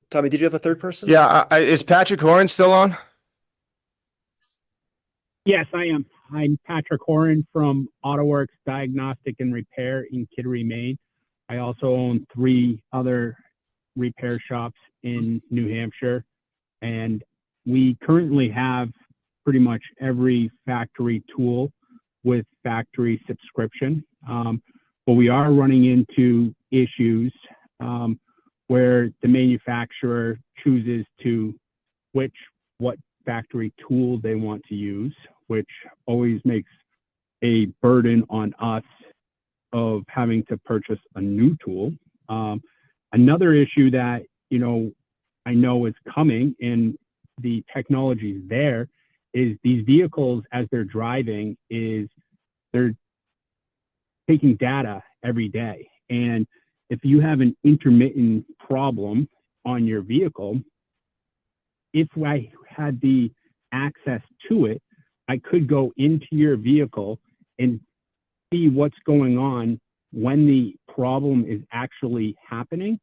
Tommy, did you have a third person?
Yeah, is Patrick Horan still on?
Yes, I am. I'm Patrick Horan from AutoWorks Diagnostic and Repair in Kittery, Maine. I also own 3 other repair shops in New Hampshire, and we currently have pretty much every factory tool with factory subscription. But we are running into issues where the manufacturer chooses to switch what factory tool they want to use, which always makes a burden on us of having to purchase a new tool. Another issue that, I know is coming and the technology is there is these vehicles, as they're driving, they're taking data every day. And if you have an intermittent problem on your vehicle, if I had the access to it, I could go into your vehicle and see what's going on when the problem is actually happening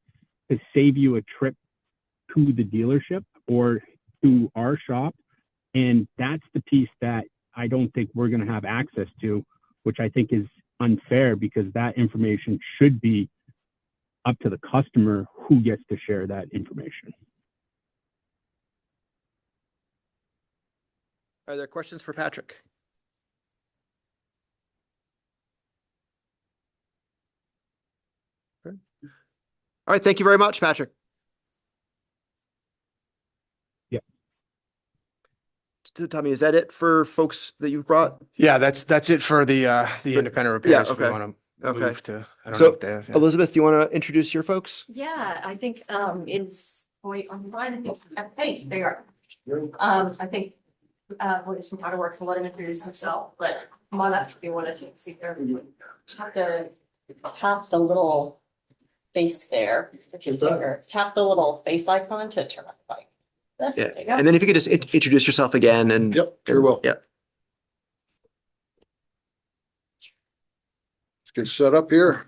to save you a trip to the dealership or to our shop. And that's the piece that I don't think we're going to have access to, which I think is unfair because that information should be up to the customer who gets to share that information.
Are there questions for Patrick? Okay. All right, thank you very much, Patrick.
Yeah.
So, Tommy, is that it for folks that you brought?
Yeah, that's it for the independent repairs. If we
okay.
want to
Okay.
move to, I don't
So,
know if they have. Yeah.
Elizabeth, do you want to introduce your folks?
Yeah, I think it's, I'm trying to, hey, there you are. I think Williams from AutoWorks, and let him introduce himself, but come on up if you want to take a seat there. Tap the little face there with your finger. Tap the little face icon to turn on the bike.
Yeah.
There you go.
And then if you could just introduce yourself again and.
Yep, sure will.
Yeah.
Let's get set up here.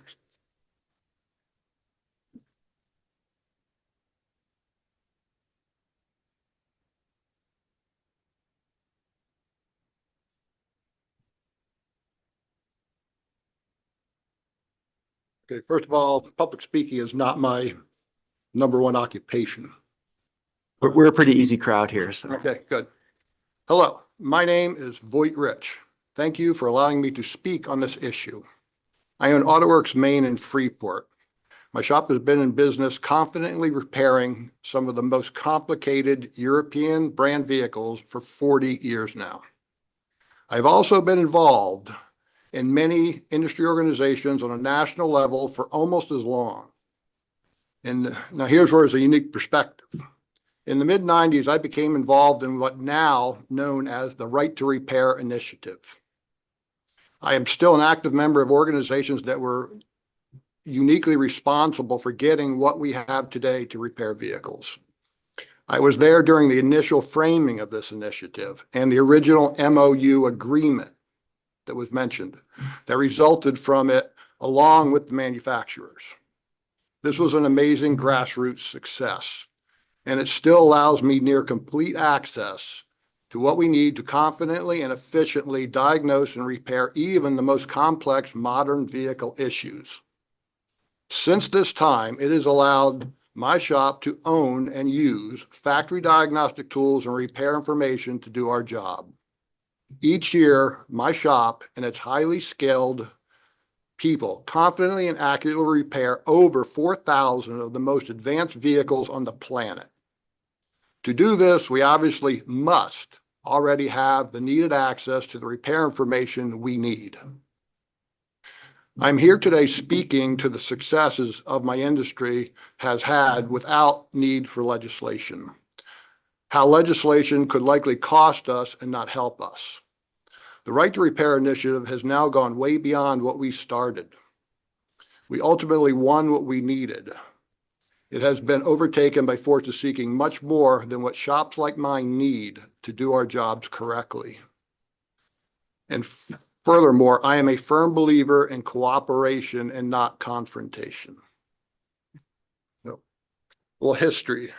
Okay, first of all, public speaking is not my number one occupation.
We're a pretty easy crowd here, so.
Okay, good. Hello, my name is Voight Rich. Thank you for allowing me to speak on this issue. I own AutoWorks Maine in Freeport. My shop has been in business confidently repairing some of the most complicated European brand vehicles for 40 years now. I've also been involved in many industry organizations on a national level for almost as long. And now here's where it's a unique perspective. In the mid-90s, I became involved in what now known as the Right to Repair Initiative. I am still an active member of organizations that were uniquely responsible for getting what we have today to repair vehicles. I was there during the initial framing of this initiative and the original MOU agreement that was mentioned that resulted from it along with the manufacturers. This was an amazing grassroots success, and it still allows me near complete access to what we need to confidently and efficiently diagnose and repair even the most complex modern vehicle issues. Since this time, it has allowed my shop to own and use factory diagnostic tools and repair information to do our job. Each year, my shop and its highly skilled people confidently and accurately repair over 4,000 of the most advanced vehicles on the planet. To do this, we obviously must already have the needed access to the repair information we need. I'm here today speaking to the successes of my industry has had without need for legislation. How legislation could likely cost us and not help us. The Right to Repair initiative has now gone way beyond what we started. We ultimately won what we needed. It has been overtaken by forces seeking much more than what shops like mine need to do our jobs correctly. And furthermore, I am a firm believer in cooperation and not confrontation. Well, history.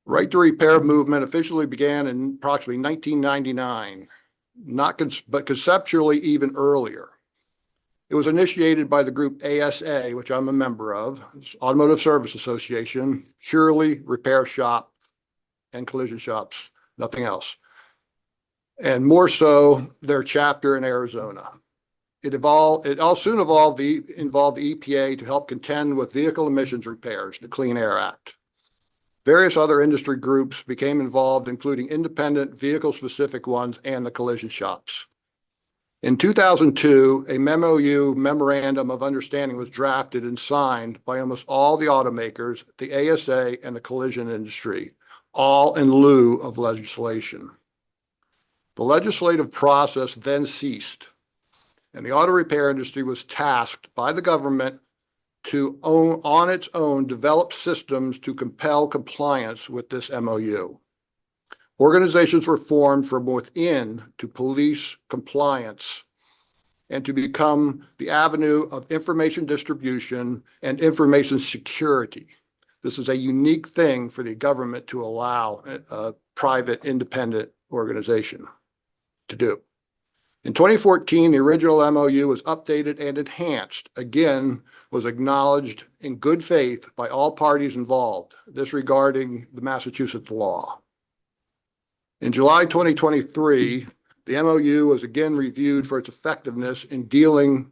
Right to Repair movement officially began in approximately 1999, but conceptually even earlier. It was initiated by the group ASA, which I'm a member of, Automotive Service Association, purely repair shop and collision shops, nothing else. And more so, their chapter in Arizona. It all soon involved the EPA to help contend with vehicle emissions repairs, the Clean Air Act. Various other industry groups became involved, including independent vehicle-specific ones and the collision shops. In 2002, a memorandum of understanding was drafted and signed by almost all the automakers, the ASA, and the collision industry, all in lieu of legislation. The legislative process then ceased, and the auto repair industry was tasked by the government to on its own develop systems to compel compliance with this MOU. Organizations were formed from within to police compliance and to become the avenue of information distribution and information security. This is a unique thing for the government to allow a private independent organization to do. In 2014, the original MOU was updated and enhanced, again, was acknowledged in good faith by all parties involved, this regarding the Massachusetts law. In July 2023, the MOU was again reviewed for its effectiveness in dealing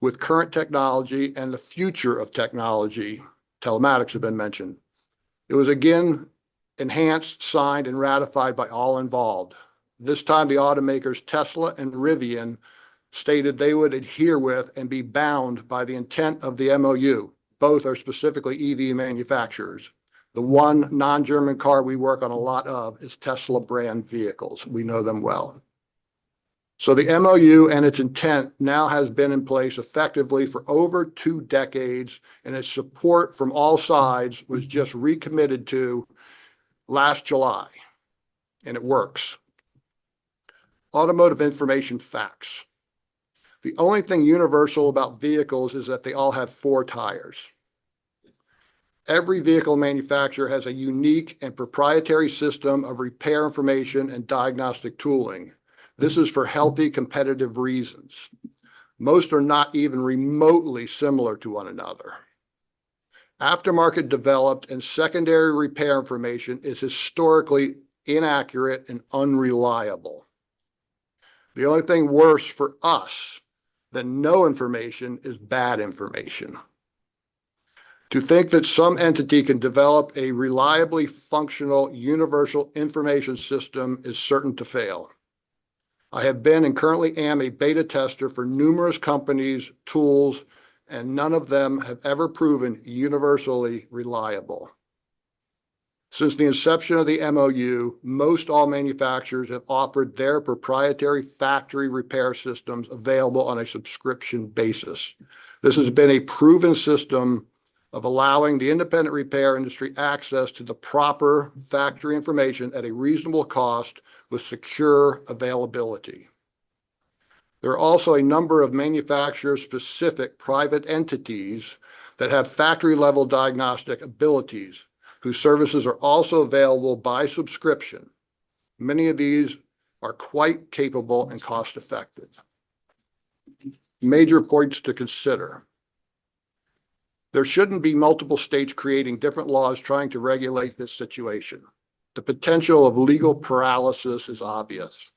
with current technology and the future of technology. Telematics have been mentioned. It was again enhanced, signed, and ratified by all involved. This time, the automakers Tesla and Rivian stated they would adhere with and be bound by the intent of the MOU. Both are specifically EV manufacturers. The one non-German car we work on a lot of is Tesla brand vehicles. We know them well. So the MOU and its intent now has been in place effectively for over 2 decades, and its support from all sides was just recommitted to last July, and it works. Automotive information facts. The only thing universal about vehicles is that they all have 4 tires. Every vehicle manufacturer has a unique and proprietary system of repair information and diagnostic tooling. This is for healthy, competitive reasons. Most are not even remotely similar to one another. Aftermarket developed and secondary repair information is historically inaccurate and unreliable. The only thing worse for us than no information is bad information. To think that some entity can develop a reliably functional universal information system is certain to fail. I have been and currently am a beta tester for numerous companies, tools, and none of them have ever proven universally reliable. Since the inception of the MOU, most all manufacturers have offered their proprietary factory repair systems available on a subscription basis. This has been a proven system of allowing the independent repair industry access to the proper factory information at a reasonable cost with secure availability. There are also a number of manufacturer-specific private entities that have factory-level diagnostic abilities, whose services are also available by subscription. Many of these are quite capable and cost-effective. Major points to consider. There shouldn't be multiple states creating different laws trying to regulate this situation. The potential of legal paralysis is obvious.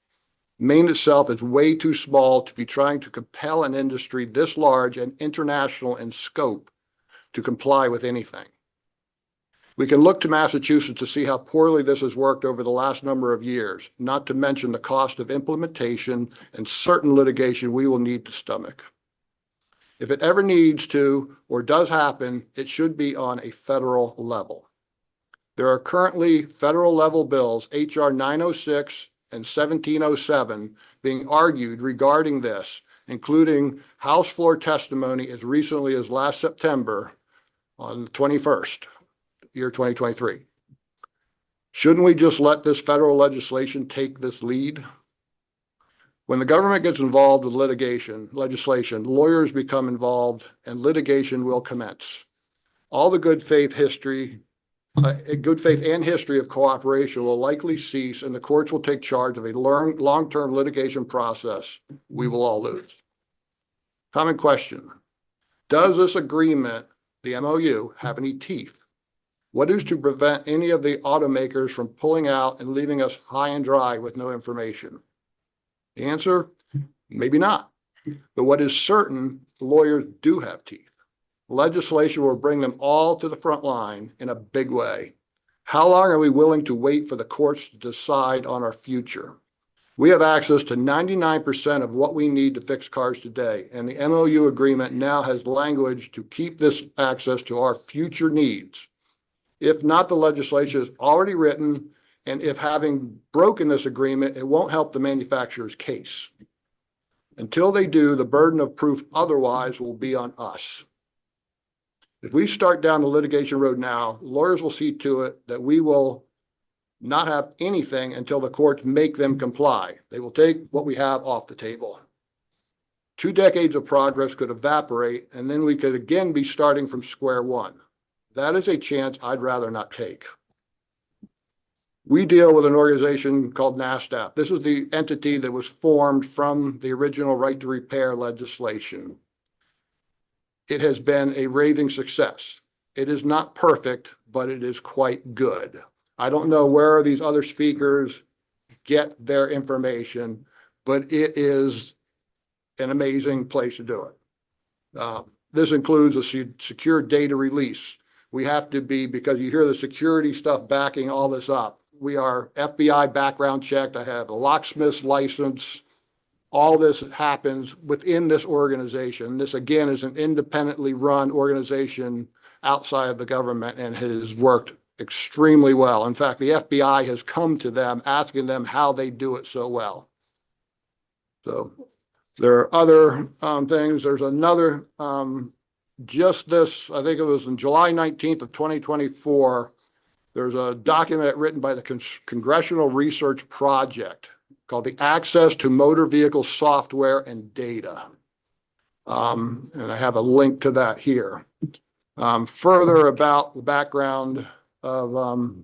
Maine itself is way too small to be trying to compel an industry this large and international in scope to comply with anything. We can look to Massachusetts to see how poorly this has worked over the last number of years, not to mention the cost of implementation and certain litigation we will need to stomach. If it ever needs to or does happen, it should be on a federal level. There are currently federal level bills, HR 906 and 1707, being argued regarding this, including House floor testimony as recently as last September on the 21st, year 2023. Shouldn't we just let this federal legislation take this lead? When the government gets involved with legislation, lawyers become involved and litigation will commence. All the good faith and history of cooperation will likely cease and the courts will take charge of a long-term litigation process we will all lose. Common question. Does this agreement, the MOU, have any teeth? What is to prevent any of the automakers from pulling out and leaving us high and dry with no information? The answer, maybe not. But what is certain, the lawyers do have teeth. Legislation will bring them all to the front line in a big way. How long are we willing to wait for the courts to decide on our future? We have access to 99% of what we need to fix cars today, and the MOU agreement now has language to keep this access to our future needs. If not, the legislation is already written, and if having broken this agreement, it won't help the manufacturer's case. Until they do, the burden of proof otherwise will be on us. If we start down the litigation road now, lawyers will see to it that we will not have anything until the courts make them comply. They will take what we have off the table. 2 decades of progress could evaporate, and then we could again be starting from square one. That is a chance I'd rather not take. We deal with an organization called NASDAP. This is the entity that was formed from the original right to repair legislation. It has been a raving success. It is not perfect, but it is quite good. I don't know where these other speakers get their information, but it is an amazing place to do it. This includes a secure data release. We have to be, because you hear the security stuff backing all this up. We are FBI background checked. I have a locksmith's license. All this happens within this organization. This, again, is an independently run organization outside of the government and has worked extremely well. In fact, the FBI has come to them asking them how they do it so well. So there are other things. There's another, just this, I think it was on July 19th of 2024, there's a document written by the Congressional Research Project called the Access to Motor Vehicle Software and Data. And I have a link to that here. Further about the background of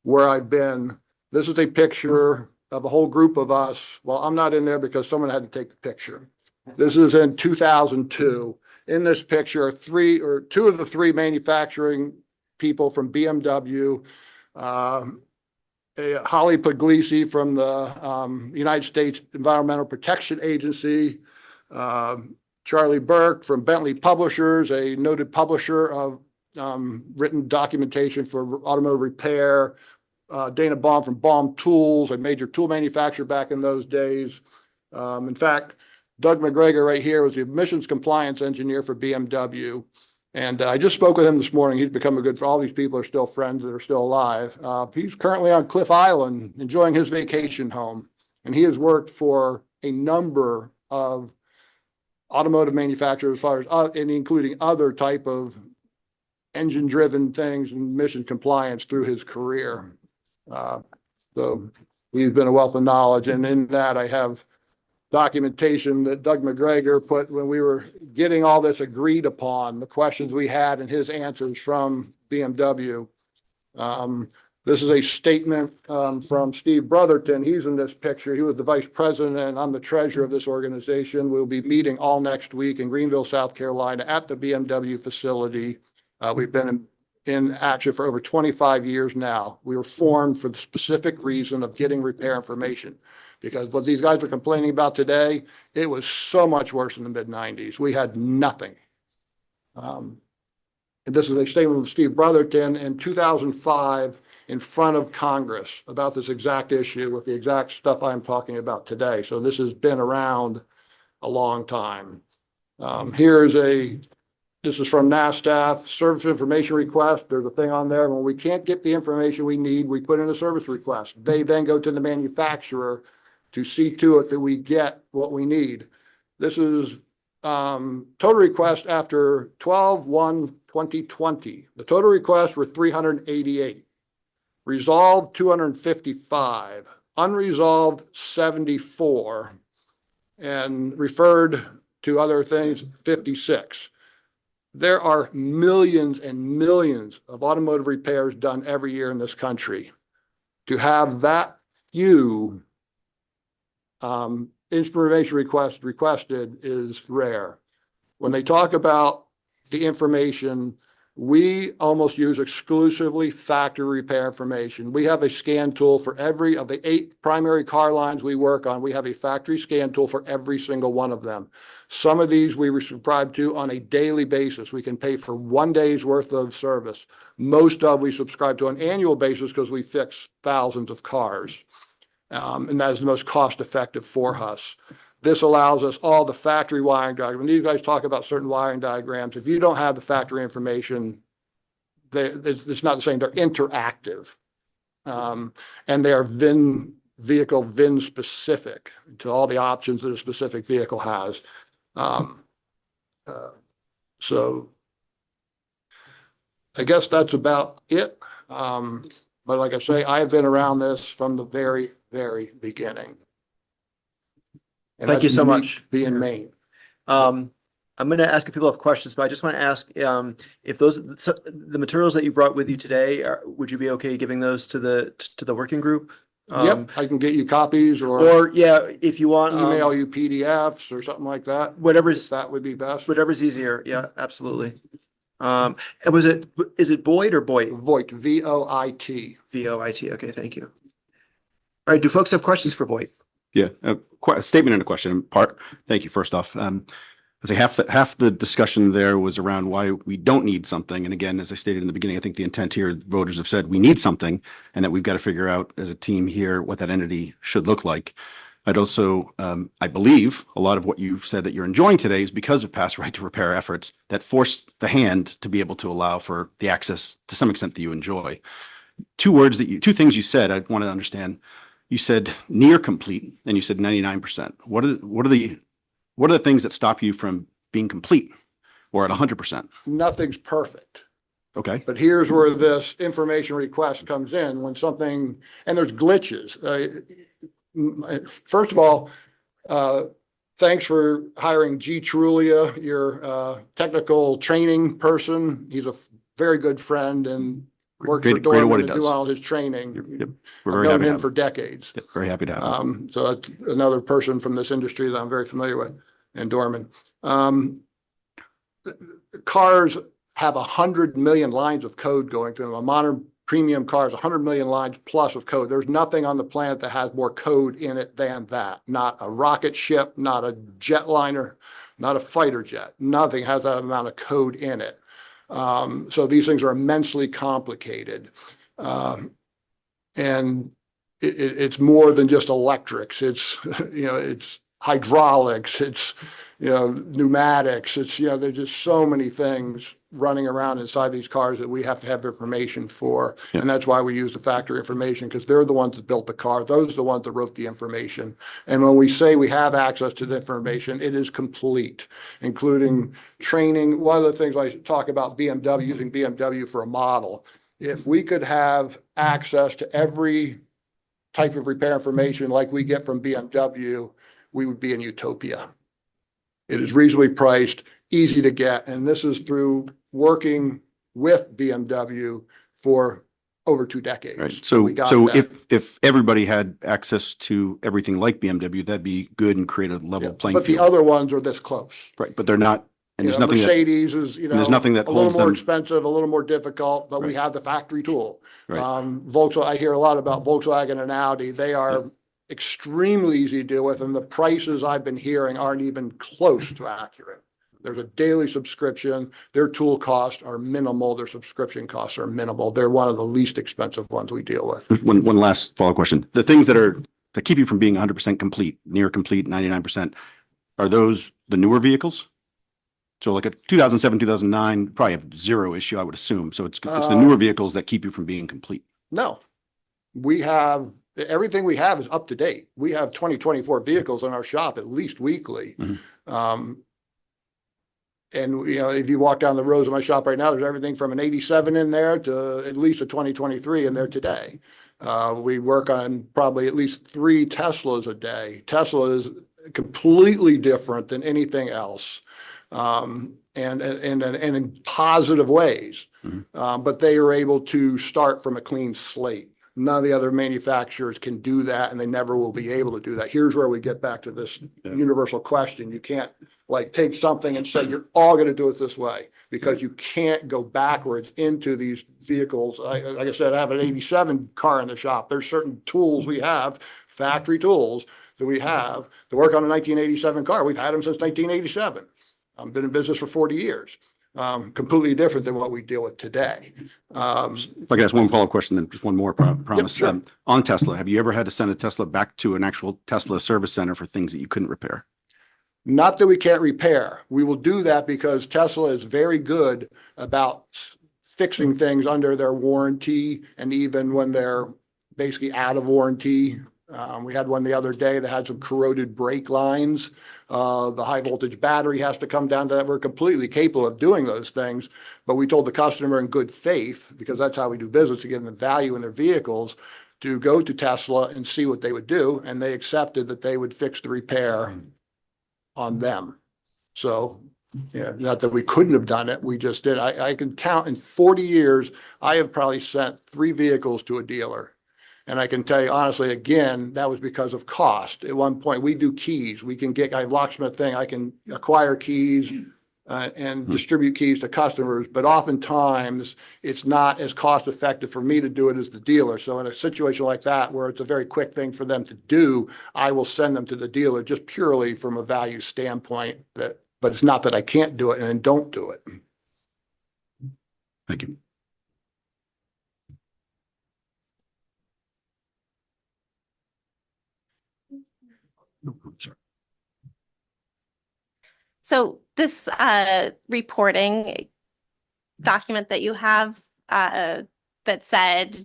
where I've been. This is a picture of a whole group of us. Well, I'm not in there because someone had to take the picture. This is in 2002. In this picture are 2 of the 3 manufacturing people from BMW. Holly Puglisi from the United States Environmental Protection Agency, Charlie Burke from Bentley Publishers, a noted publisher of written documentation for automotive repair, Dana Baum from Baum Tools, a major tool manufacturer back in those days. In fact, Doug McGregor right here was the emissions compliance engineer for BMW. And I just spoke with him this morning. He's become a good, all these people are still friends that are still alive. He's currently on Cliff Island enjoying his vacation home. And he has worked for a number of automotive manufacturers as far as, and including other type of engine driven things and emission compliance through his career. So he's been a wealth of knowledge. And in that I have documentation that Doug McGregor put when we were getting all this agreed upon, the questions we had and his answers from BMW. This is a statement from Steve Brotherton. He's in this picture. He was the vice president and I'm the treasurer of this organization. We'll be meeting all next week in Greenville, South Carolina at the BMW facility. We've been in action for over 25 years now. We were formed for the specific reason of getting repair information. Because what these guys are complaining about today, it was so much worse in the mid-90s. We had nothing. And this is a statement from Steve Brotherton in 2005 in front of Congress about this exact issue with the exact stuff I'm talking about today. So this has been around a long time. This is from NASTAF, service information request. There's a thing on there. When we can't get the information we need, we put in a service request. They then go to the manufacturer to see to it that we get what we need. This is total request after 12/1/2020. The total requests were 388. Resolved 255. Unresolved 74. And referred to other things 56. There are millions and millions of automotive repairs done every year in this country. To have that few information requested is rare. When they talk about the information, we almost use exclusively factory repair information. We have a scan tool for every of the 8 primary car lines we work on. We have a factory scan tool for every single one of them. Some of these we subscribe to on a daily basis. We can pay for 1 day's worth of service. Most of we subscribe to an annual basis because we fix thousands of cars. And that is the most cost effective for us. This allows us all the factory wiring diagrams. When these guys talk about certain wiring diagrams, if you don't have the factory information, it's not the same. They're interactive. And they are vehicle VIN specific to all the options that a specific vehicle has. So I guess that's about it. But like I say, I've been around this from the very, very beginning. And
Thank you
that's
so
unique
much.
Being Maine.
I'm going to ask if people have questions, but I just want to ask if the materials that you brought with you today, would you be okay giving those to the working group?
Yep, I can get you copies
Or yeah, if you want,
email you PDFs or something like that. That would be best.
Whatever's easier. Yeah, absolutely. And is it Boyd or Boyd?
Voigt, V-O-I-T.
V-O-I-T. Okay, thank you. All right, do folks have questions for Boyd?
Yeah, a statement and a question. Thank you. First off, I say half the discussion there was around why we don't need something. And again, as I stated in the beginning, I think the intent here, voters have said we need something, and that we've got to figure out as a team here what that entity should look like. I'd also, I believe a lot of what you've said that you're enjoying today is because of past right to repair efforts that forced the hand to be able to allow for the access to some extent that you enjoy. Two things you said I want to understand. You said near complete, and you said 99%. What are the things that stop you from being complete or at 100%?
Nothing's perfect.
Okay.
But here's where this information request comes in when something, and there's glitches. First of all, thanks for hiring G. Trulia, your technical training person. He's a very good friend and worked for Dorman and do all his training.
Yep. We're very
I've
happy
known
to
him
have
for decades.
Yep, very happy to have him.
So that's another person from this industry that I'm very familiar with, and Dorman. Cars have 100 million lines of code going through them. A modern premium cars, 100 million lines plus of code. There's nothing on the planet that has more code in it than that. Not a rocket ship, not a jetliner, not a fighter jet. Nothing has that amount of code in it. So these things are immensely complicated. And it's more than just electrics. It's, it's hydraulics, it's, pneumatics, it's, there's just so many things running around inside these cars that we have to have information for.
Yeah.
And that's why we use the factory information, because they're the ones that built the car. Those are the ones that wrote the information. And when we say we have access to the information, it is complete, including training. One of the things I talk about BMW, using BMW for a model. If we could have access to every type of repair information like we get from BMW, we would be in utopia. It is reasonably priced, easy to get, and this is through working with BMW for over 2 decades.
Right. So,
We got that.
if everybody had access to everything like BMW, that'd be good and create a level playing
But the
field.
other ones are this close.
Right, but they're not, and there's nothing that,
Mercedes is,
there's nothing that
a little
holds
more
them.
expensive, a little more difficult, but we
Right.
have the factory tool.
Right.
Volkswagen, I hear a lot about Volkswagen and Audi. They are extremely easy to deal with, and the prices I've been hearing aren't even close to accurate. There's a daily subscription. Their tool costs are minimal. Their subscription costs are minimal. They're one of the least expensive ones we deal with.
One last follow-up question. The things that keep you from being 100% complete, near complete, 99%, are those the newer vehicles? So like a 2007, 2009, probably have zero issue, I would assume. So it's the newer vehicles that keep you from being complete.
No, we have, everything we have is up to date. We have 2024 vehicles in our shop at least weekly.
Mhm.
And if you walk down the rows of my shop right now, there's everything from an 87 in there to at least a 2023 in there today. We work on probably at least 3 Teslas a day. Tesla is completely different than anything else. And in positive ways. But they are able to start from a clean slate. None of the other manufacturers can do that, and they never will be able to do that. Here's where we get back to this universal question. You can't take something and say, you're all going to do it this way, because you can't go backwards into these vehicles. Like I said, I have an 87 car in the shop. There's certain tools we have, factory tools that we have to work on a 1987 car. We've had them since 1987. I've been in business for 40 years. Completely different than what we deal with today.
If I could ask one follow-up question, then just one more, promise.
sure.
On Tesla, have you ever had to send a Tesla back to an actual Tesla service center for things that you couldn't repair?
Not that we can't repair. We will do that because Tesla is very good about fixing things under their warranty, and even when they're basically out of warranty. We had one the other day that had some corroded brake lines. The high voltage battery has to come down to that. We're completely capable of doing those things, but we told the customer in good faith, because that's how we do business, to give them value in their vehicles, to go to Tesla and see what they would do. And they accepted that they would fix the repair on them. So, not that we couldn't have done it. We just did. I can count in 40 years, I have probably sent 3 vehicles to a dealer. And I can tell you honestly, again, that was because of cost. At one point, we do keys. We can get, I have locksmith thing, I can acquire keys and distribute keys to customers, but oftentimes it's not as cost effective for me to do it as the dealer. So in a situation like that, where it's a very quick thing for them to do, I will send them to the dealer just purely from a value standpoint. But it's not that I can't do it and don't do it.
Thank you. Sorry.
So this reporting document that you have that said,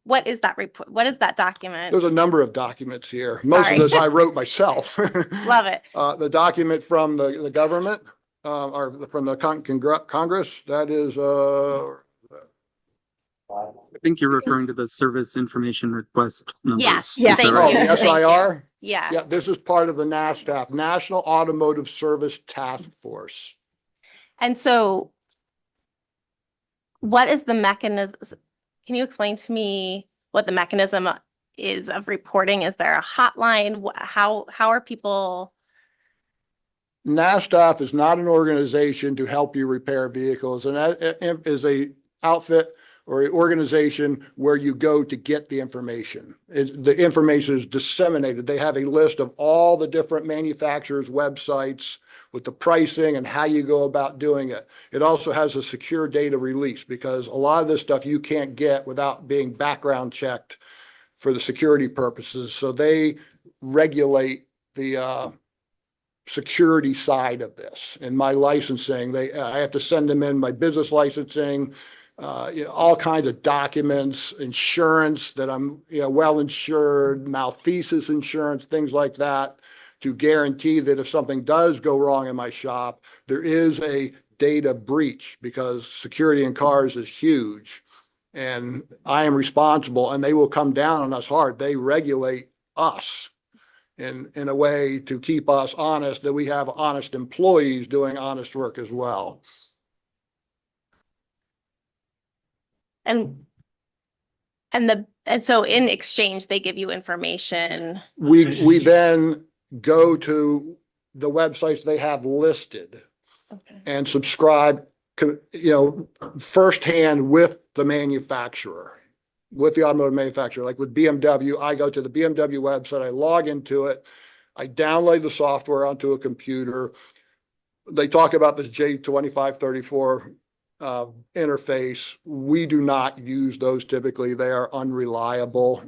what is that report? What is that document?
There's a number of documents here. Most
Sorry.
of this I wrote myself.
Love it.
The document from the government or from the Congress, that is
I think you're referring to the service information request numbers.
Yes.
Is that
Thank
right?
you.
the SIR.
Yeah.
Yeah, this is part of the NASTAF, National Automotive Service Task Force.
And so what is the mechanism? Can you explain to me what the mechanism is of reporting? Is there a hotline? How are people?
NASTAF is not an organization to help you repair vehicles, and that is a outfit or an organization where you go to get the information. The information is disseminated. They have a list of all the different manufacturers' websites with the pricing and how you go about doing it. It also has a secure data release because a lot of this stuff you can't get without being background checked for the security purposes. So they regulate the security side of this. And my licensing, I have to send them in my business licensing, all kinds of documents, insurance that I'm, well insured, malfeasance insurance, things like that, to guarantee that if something does go wrong in my shop, there is a data breach, because security in cars is huge. And I am responsible, and they will come down on us hard. They regulate us in a way to keep us honest, that we have honest employees doing honest work as well.
And so in exchange, they give you information.
We then go to the websites they have listed and subscribe, firsthand with the manufacturer, with the automotive manufacturer. Like with BMW, I go to the BMW website, I log into it, I download the software onto a computer. They talk about this J2534 interface. We do not use those typically. They are unreliable.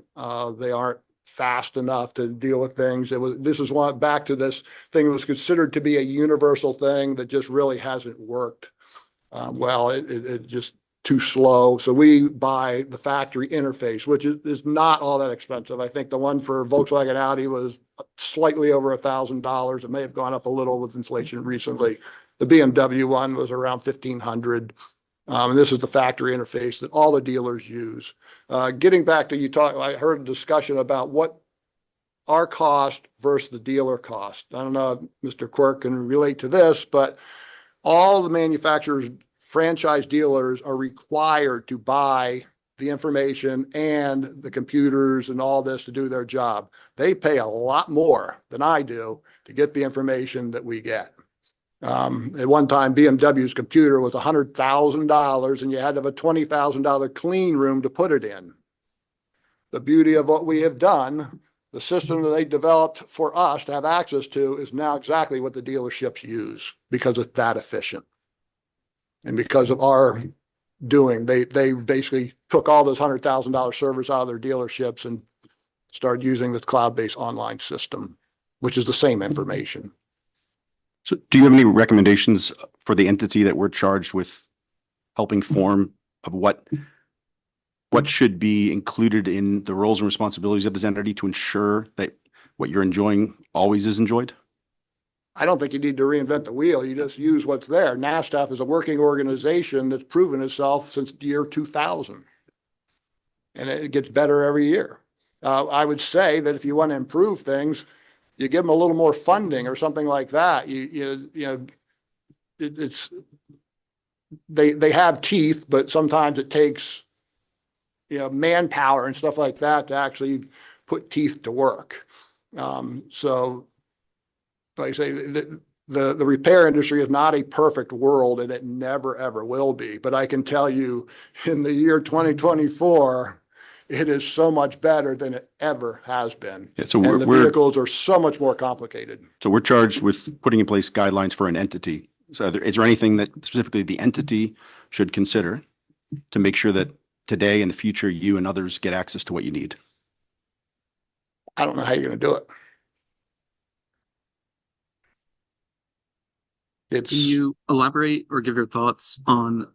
They aren't fast enough to deal with things. This is back to this thing that was considered to be a universal thing that just really hasn't worked. It just too slow. So we buy the factory interface, which is not all that expensive. I think the one for Volkswagen Audi was slightly over $1,000. It may have gone up a little with inflation recently. The BMW one was around $1,500. And this is the factory interface that all the dealers use. Getting back to I heard a discussion about what our cost versus the dealer cost. I don't know if Mr. Quirk can relate to this, but all the manufacturers, franchise dealers are required to buy the information and the computers and all this to do their job. They pay a lot more than I do to get the information that we get. At one time, BMW's computer was $100,000 and you had to have a $20,000 clean room to put it in. The beauty of what we have done, the system that they developed for us to have access to, is now exactly what the dealerships use, because it's that efficient. And because of our doing, they basically took all those $100,000 servers out of their dealerships and started using this cloud-based online system, which is the same information.
So do you have any recommendations for the entity that we're charged with helping form of what should be included in the roles and responsibilities of this entity to ensure that what you're enjoying always is enjoyed?
I don't think you need to reinvent the wheel. You just use what's there. NASTAF is a working organization that's proven itself since the year 2000. And it gets better every year. I would say that if you want to improve things, you give them a little more funding or something like that. They have teeth, but sometimes it takes, manpower and stuff like that to actually put teeth to work. So like I say, the repair industry is not a perfect world, and it never, ever will be. But I can tell you, in the year 2024, it is so much better than it ever has been.
Yeah, so
and the vehicles are so much more complicated.
So we're charged with putting in place guidelines for an entity. So is there anything that specifically the entity should consider to make sure that today and the future, you and others get access to what you need?
I don't know how you're going to do it.
Can you elaborate or give your thoughts on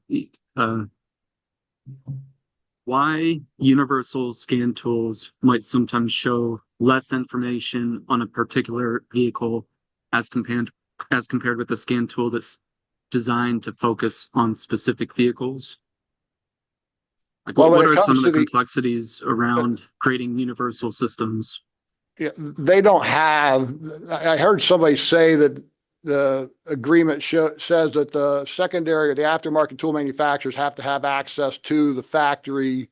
why universal scan tools might sometimes show less information on a particular vehicle as compared with a scan tool that's designed to focus on specific vehicles? Like, what are some of the complexities around creating universal systems?
Yeah, they don't have. I heard somebody say that the agreement says that the secondary or the aftermarket tool manufacturers have to have access to the factory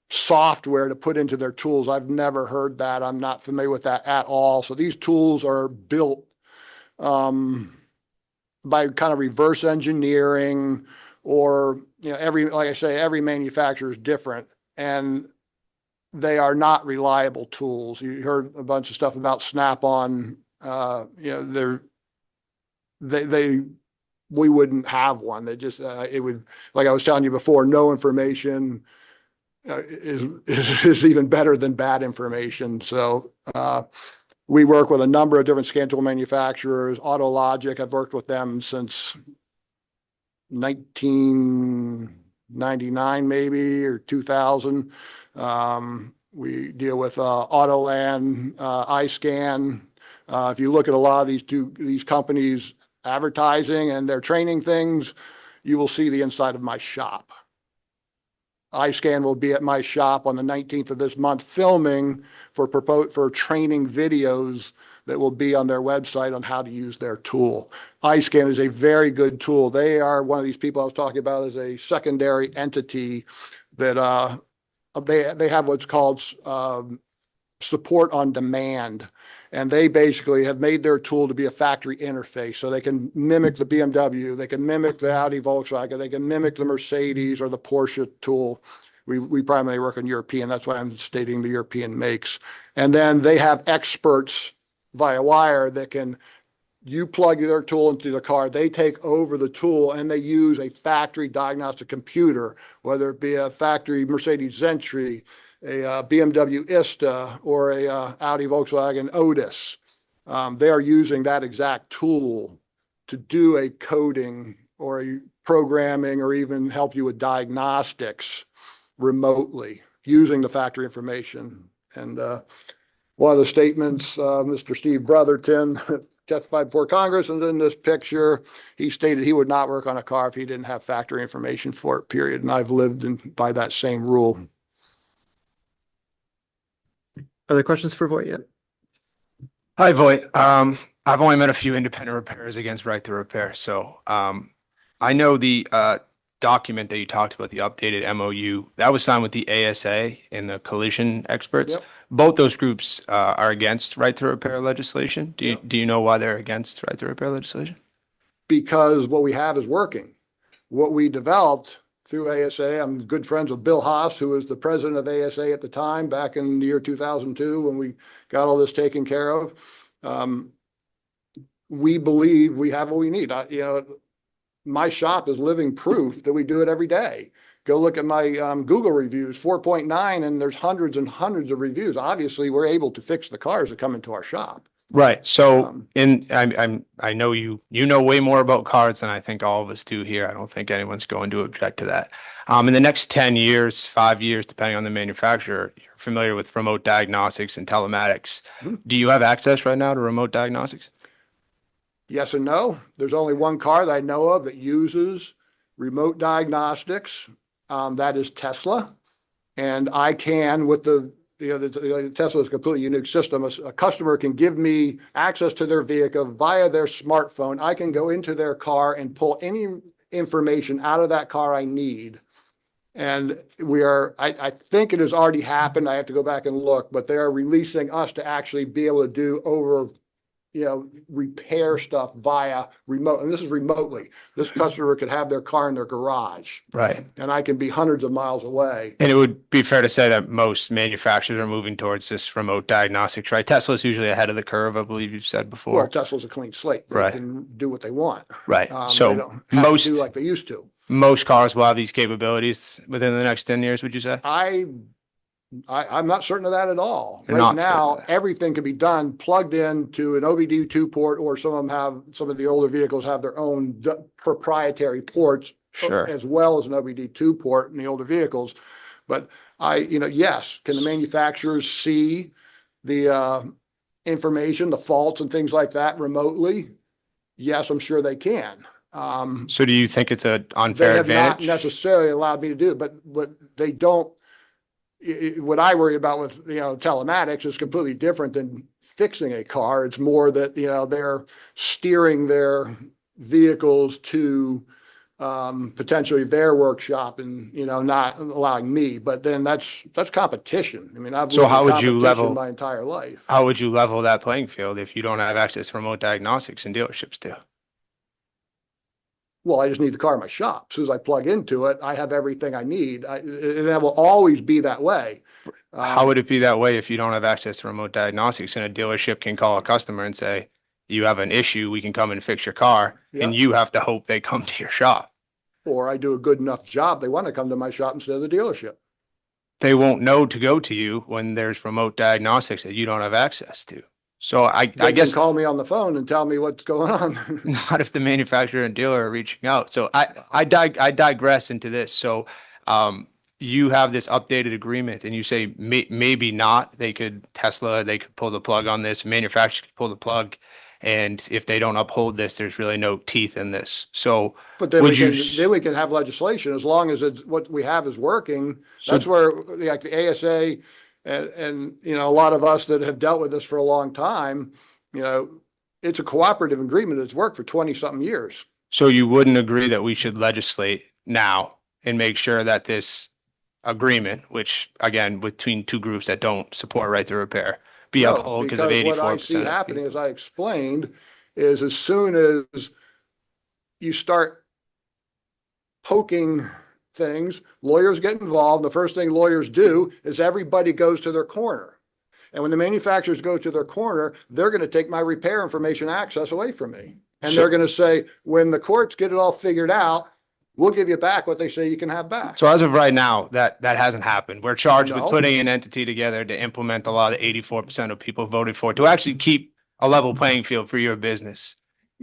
software to put into their tools. I've never heard that. I'm not familiar with that at all. So these tools are built by kind of reverse engineering or, like I say, every manufacturer is different, and they are not reliable tools. You heard a bunch of stuff about Snap-on. We wouldn't have one. They just, it would, like I was telling you before, no information is even better than bad information. So, we work with a number of different scan tool manufacturers. AutoLogic, I've worked with them since 1999 maybe, or 2000. We deal with Autoland, iScan. If you look at a lot of these companies advertising and their training things, you will see the inside of my shop. iScan will be at my shop on the 19th of this month filming for training videos that will be on their website on how to use their tool. iScan is a very good tool. They are one of these people I was talking about as a secondary entity that they have what's called support on demand. And they basically have made their tool to be a factory interface. So they can mimic the BMW, they can mimic the Audi Volkswagen, they can mimic the Mercedes or the Porsche tool. We primarily work on European. That's why I'm stating the European makes. And then they have experts via wire that you plug their tool into the car, they take over the tool, and they use a factory diagnostic computer, whether it be a factory Mercedes Entry, a BMW Ista, or a Audi Volkswagen Otis. They are using that exact tool to do a coding or a programming or even help you with diagnostics remotely using the factory information. And one of the statements, Mr. Steve Brotherton testified before Congress, and in this picture, he stated he would not work on a car if he didn't have factory information for it, period. And I've lived by that same rule.
Other questions for Voight yet?
Hi, Voight. I've only met a few independent repairers against Right to Repair. So I know the document that you talked about, the updated MOU, that was signed with the ASA and the collision experts.
Yep.
Both those groups are against Right to Repair legislation. Do you know why they're against Right to Repair legislation?
Because what we have is working. What we developed through ASA, I'm good friends with Bill Haas, who was the president of ASA at the time, back in the year 2002, when we got all this taken care of. We believe we have what we need. My shop is living proof that we do it every day. Go look at my Google reviews, 4.9, and there's hundreds and hundreds of reviews. Obviously, we're able to fix the cars that come into our shop.
Right. So I know you know way more about cars than I think all of us do here. I don't think anyone's going to object to that. In the next 10 years, 5 years, depending on the manufacturer, you're familiar with remote diagnostics and telematics.
Mm-hmm.
Do you have access right now to remote diagnostics?
Yes and no. There's only one car that I know of that uses remote diagnostics. That is Tesla. And I can, with the Tesla is a completely unique system. A customer can give me access to their vehicle via their smartphone. I can go into their car and pull any information out of that car I need. And I think it has already happened. I have to go back and look, but they are releasing us to actually be able to do repair stuff via remote. And this is remotely. This customer could have their car in their garage.
Right.
And I can be hundreds of miles away.
And it would be fair to say that most manufacturers are moving towards this remote diagnostics, right? Tesla's usually ahead of the curve, I believe you've said before.
Well, Tesla's a clean slate. They
Right.
can do what they want.
Right.
They
So
don't have to
most
do like they used to.
most cars will have these capabilities within the next 10 years, would you say?
I'm not certain of that at all.
You're
Right
not certain
now,
of that.
everything can be done plugged into an OBD2 port, or some of the older vehicles have their own proprietary ports,
Sure.
as well as an OBD2 port in the older vehicles. But yes, can the manufacturers see the information, the faults and things like that remotely? Yes, I'm sure they can.
So do you think it's an
They
unfair
have not
advantage?
necessarily allowed me to do it, but they don't. What I worry about with telematics is completely different than fixing a car. It's more that they're steering their vehicles to potentially their workshop and not allowing me. But then that's competition. I mean, I've
So
lived
how
in
would you
competition
level-
my entire life?
How would you level that playing field if you don't have access to remote diagnostics and dealerships do?
Well, I just need the car in my shop. As soon as I plug into it, I have everything I need. And it will always be that way.
How would it be that way if you don't have access to remote diagnostics and a dealership can call a customer and say, you have an issue, we can come and fix your car, and
Yeah.
you have to hope they come to your shop?
Or I do a good enough job, they want to come to my shop instead of the dealership.
They won't know to go to you when there's remote diagnostics that you don't have access to. So I
They can
guess
call me on the phone and tell me what's going on.
not if the manufacturer and dealer are reaching out. So I digress into this. So you have this updated agreement and you say maybe not. Tesla, they could pull the plug on this, manufacturer could pull the plug. And if they don't uphold this, there's really no teeth in this. So
But then we
would you?
then we can have legislation as long as it's what we have is working.
So-
That's where like the ASA and, you know, a lot of us that have dealt with this for a long time, you know, it's a cooperative agreement that's worked for 20 something years.
So you wouldn't agree that we should legislate now and make sure that this agreement, which again, between two groups that don't support right to repair, be
No,
upheld because of
What I see
84%.
happening, as I explained, is as soon as you start poking things, lawyers get involved. The first thing lawyers do is everybody goes to their corner. And when the manufacturers go to their corner, they're going to take my repair information access away from me. And
So-
they're going to say, when the courts get it all figured out, we'll give you back what they say you can have back.
So as of right now, that hasn't happened. We're charged with
No.
putting an entity together to implement the law that 84% of people voted for, to actually keep a level playing field for your business.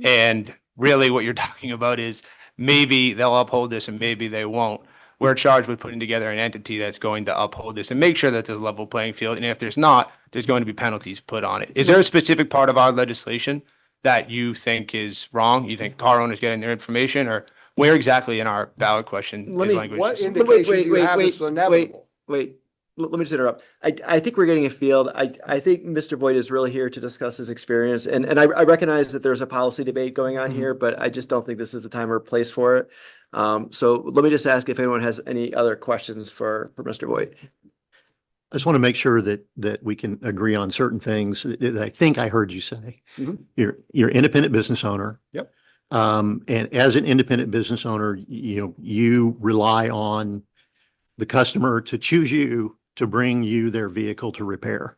And really what you're talking about is maybe they'll uphold this and maybe they won't. We're charged with putting together an entity that's going to uphold this and make sure that there's a level playing field. And if there's not, there's going to be penalties put on it. Is there a specific part of our legislation that you think is wrong? You think car owners getting their information, or where exactly in our ballot question
Let
is
me-
language?
What
is-
indication do you have it's inevitable?
Wait, let me just interrupt. I think we're getting afield. I think Mr. Voigt is really here to discuss his experience. And I recognize that there's a policy debate going on here, but I just don't think this is the time or place for it. So let me just ask if anyone has any other questions for Mr. Voigt.
I just want to make sure that we can agree on certain things that I think I heard you say.
Mhm.
You're independent business owner.
Yep.
And as an independent business owner, you know, you rely on the customer to choose you to bring you their vehicle to repair,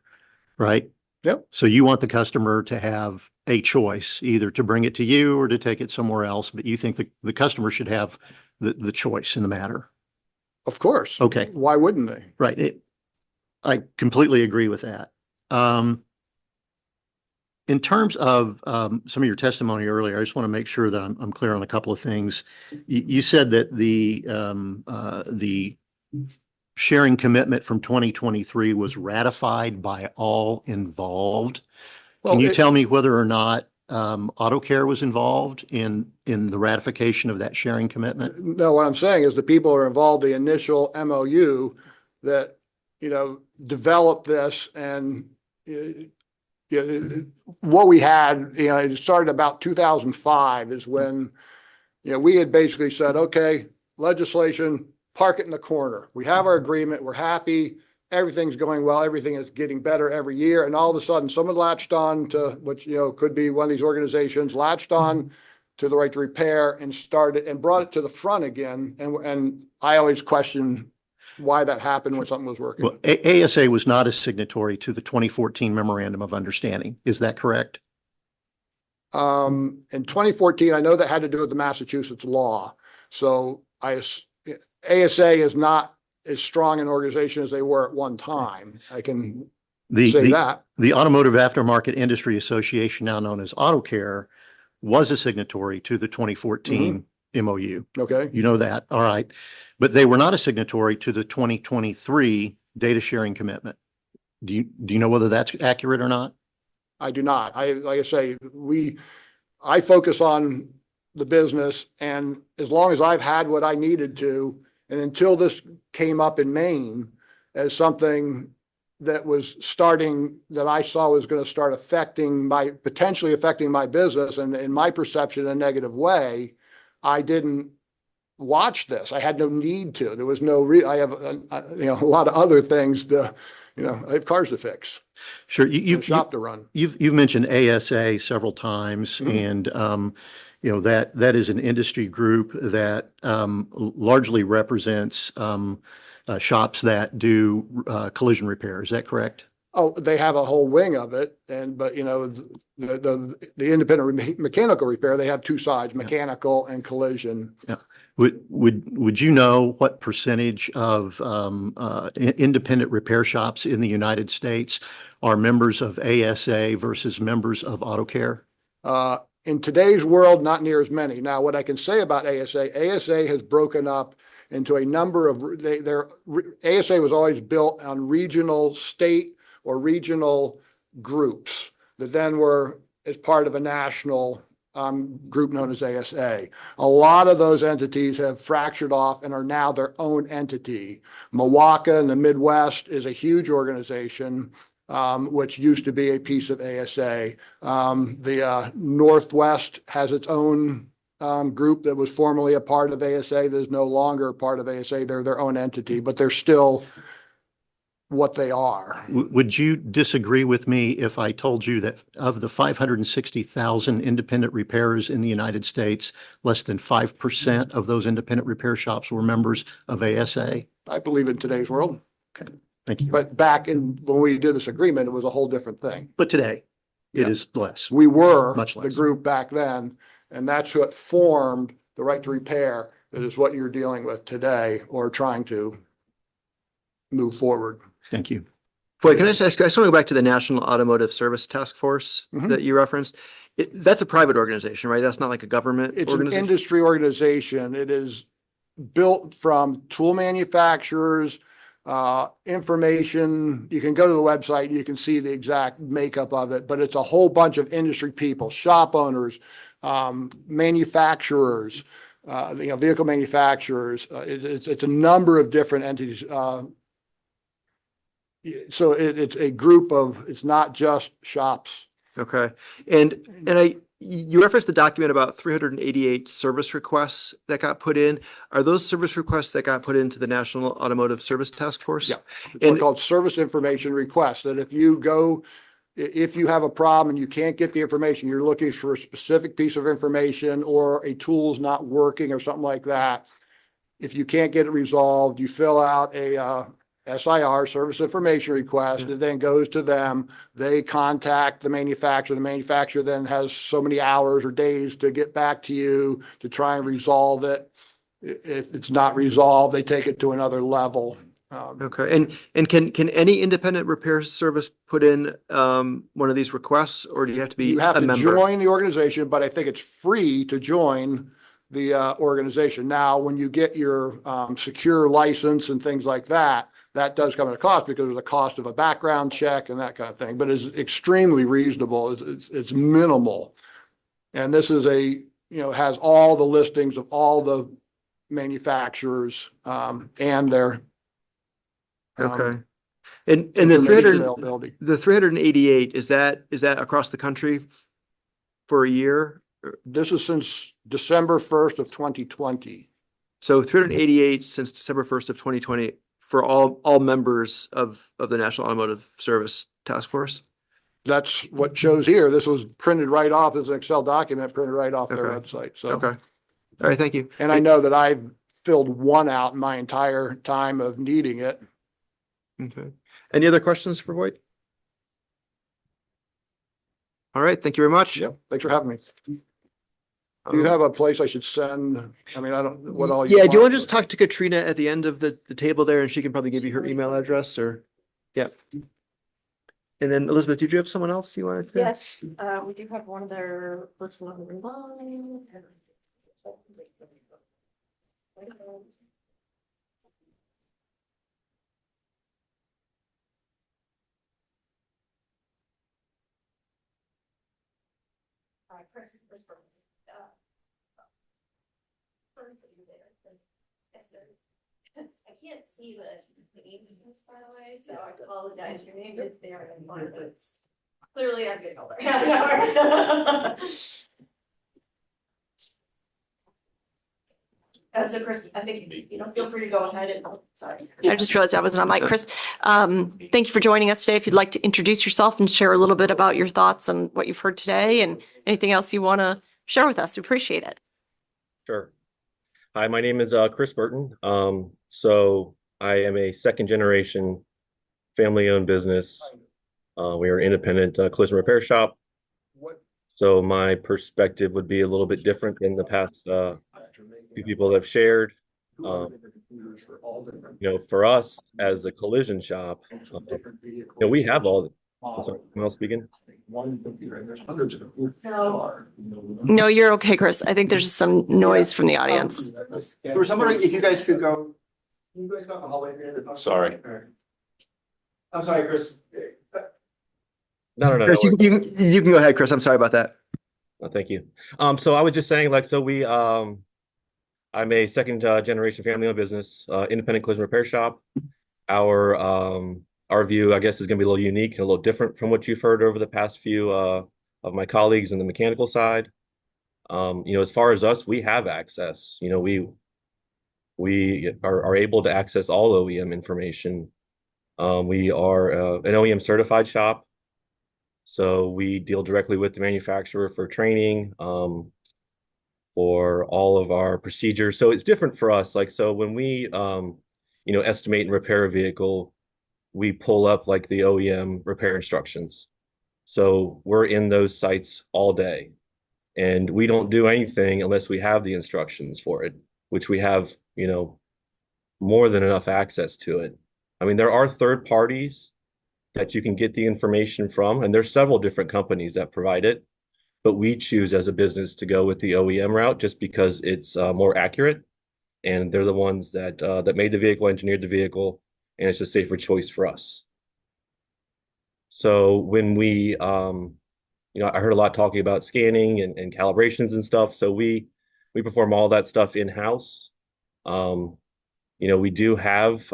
right?
Yep.
So you want the customer to have a choice, either to bring it to you or to take it somewhere else, but you think the customer should have the choice in the matter.
Of course.
Okay.
Why wouldn't they?
Right. I completely agree with that. In terms of some of your testimony earlier, I just want to make sure that I'm clear on a couple of things. You said that the sharing commitment from 2023 was ratified by all involved. Can you tell me whether or not Auto Care was involved in the ratification of that sharing commitment?
No, what I'm saying is the people who are involved, the initial MOU that, you know, developed this and what we had, you know, it started about 2005 is when, you know, we had basically said, okay, legislation, park it in the corner. We have our agreement. We're happy. Everything's going well. Everything is getting better every year. And all of a sudden someone latched on to, which, you know, could be one of these organizations, latched on to the right to repair and started and brought it to the front again. And I always question why that happened when something was working.
Well, ASA was not a signatory to the 2014 Memorandum of Understanding. Is that correct?
In 2014, I know that had to do with the Massachusetts law. So ASA is not as strong an organization as they were at one time. I can say that.
The Automotive Aftermarket Industry Association, now known as Auto Care, was a signatory to the 2014 MOU.
Okay.
You know that. All right. But they were not a signatory to the 2023 data sharing commitment. Do you know whether that's accurate or not?
I do not. Like I say, I focus on the business, and as long as I've had what I needed to, and until this came up in Maine as something that was starting, that I saw was going to start potentially affecting my business and in my perception in a negative way, I didn't watch this. I had no need to. There was no I have a lot of other things to, I have cars to fix.
Sure.
A shop to run.
You've mentioned ASA several times, and that is an industry group that largely represents shops that do collision repair. Is that correct?
Oh, they have a whole wing of it, but the independent mechanical repair, they have two sides, mechanical and collision.
Yeah. Would you know what percentage of independent repair shops in the United States are members of ASA versus members of AutoCare?
In today's world, not near as many. Now, what I can say about ASA has broken up into a number of, ASA was always built on regional, state, or regional groups that then were as part of a national group known as ASA. A lot of those entities have fractured off and are now their own entity. Milwaukee in the Midwest is a huge organization, which used to be a piece of ASA. The Northwest has its own group that was formerly a part of ASA that is no longer part of ASA. They're their own entity, but they're still what they are.
Would you disagree with me if I told you that of the 560,000 independent repairers in the United States, less than 5% of those independent repair shops were members of ASA?
I believe in today's world.
Okay, thank you.
But back when we did this agreement, it was a whole different thing.
But today, it
Yeah.
is less.
We were
Much
the
less.
group back then, and that's what formed the right to repair. That is what you're dealing with today or trying to move forward.
Thank you.
Boy, can I just ask, I just want to go back to the National Automotive Service Task Force
Mhm.
that you referenced. That's a private organization, right? That's not like a government
It's an
organization?
industry organization. It is built from tool manufacturers, information. You can go to the website, you can see the exact makeup of it, but it's a whole bunch of industry people, shop owners, manufacturers, vehicle manufacturers. It's a number of different entities. So it's a group of, it's not just shops.
Okay. You referenced the document about 388 service requests that got put in. Are those service requests that got put into the National Automotive Service Task Force?
Yeah. It's called service information requests, that if you have a problem and you can't get the information, you're looking for a specific piece of information or a tool's not working or something like that. If you can't get it resolved, you fill out a SIR, service information request. It then goes to them. They contact the manufacturer. The manufacturer then has so many hours or days to get back to you to try and resolve it. If it's not resolved, they take it to another level.
Okay. And can any independent repair service put in one of these requests, or do you have to be
You have
a
to
member?
join the organization, but I think it's free to join the organization. Now, when you get your secure license and things like that, that does come at a cost because there's a cost of a background check and that kind of thing, but it's extremely reasonable. It's minimal. And this is has all the listings of all the manufacturers and their
Okay. And the
information
300,
availability.
the 388, is that across the country for a year?
This is since December 1st of 2020.
So 388 since December 1st of 2020 for all members of the National Automotive Service Task Force?
That's what shows here. This was printed right off as an Excel document, printed right off their
Okay.
website. So,
Okay. All right, thank you.
and I know that I've filled one out in my entire time of needing it.
Okay. Any other questions for Voight? All right, thank you very much.
Yep. Thanks for having me. Do you have a place I should send? I mean, I don't, what all?
Yeah, do you want to just talk to Katrina at the end of the table there, and she can probably give you her email address, or, yeah. And then Elizabeth, did you have someone else you wanted to?
Yes, we do have one of their person on the line. Chris is first I can't see the name by the way, so I apologize. Your name is there in one, but it's clearly I'm getting older. So Chris, I think, feel free to go ahead and, sorry. I just realized I wasn't on mic. Chris, thank you for joining us today. If you'd like to introduce yourself and share a little bit about your thoughts on what you've heard today and anything else you want to share with us. We appreciate it.
Sure. Hi, my name is Chris Burton. So I am a second generation family-owned business. We are an independent collision repair shop. So my perspective would be a little bit different than the past few people have shared. For us as a collision shop, we have all. I'm sorry, am I speaking?
No, you're okay, Chris. I think there's just some noise from the audience.
Chris, I'm wondering if you guys could go. You guys got the hallway here.
Sorry.
I'm sorry, Chris.
No.
Chris, you can go ahead, Chris. I'm sorry about that.
Thank you. So I was just saying, I'm a second generation family-owned business, independent collision repair shop. Our view, I guess, is going to be a little unique and a little different from what you've heard over the past few of my colleagues in the mechanical side. As far as us, we have access. We are able to access all OEM information. We are an OEM certified shop, so we deal directly with the manufacturer for training, for all of our procedures. So it's different for us. So when we estimate and repair a vehicle, we pull up the OEM repair instructions. So we're in those sites all day, and we don't do anything unless we have the instructions for it, which we have, more than enough access to it. I mean, there are third parties that you can get the information from, and there's several different companies that provide it, but we choose as a business to go with the OEM route just because it's more accurate, and they're the ones that made the vehicle, engineered the vehicle, and it's a safer choice for us. So when we, I heard a lot talking about scanning and calibrations and stuff. So we perform all that stuff in-house. We do have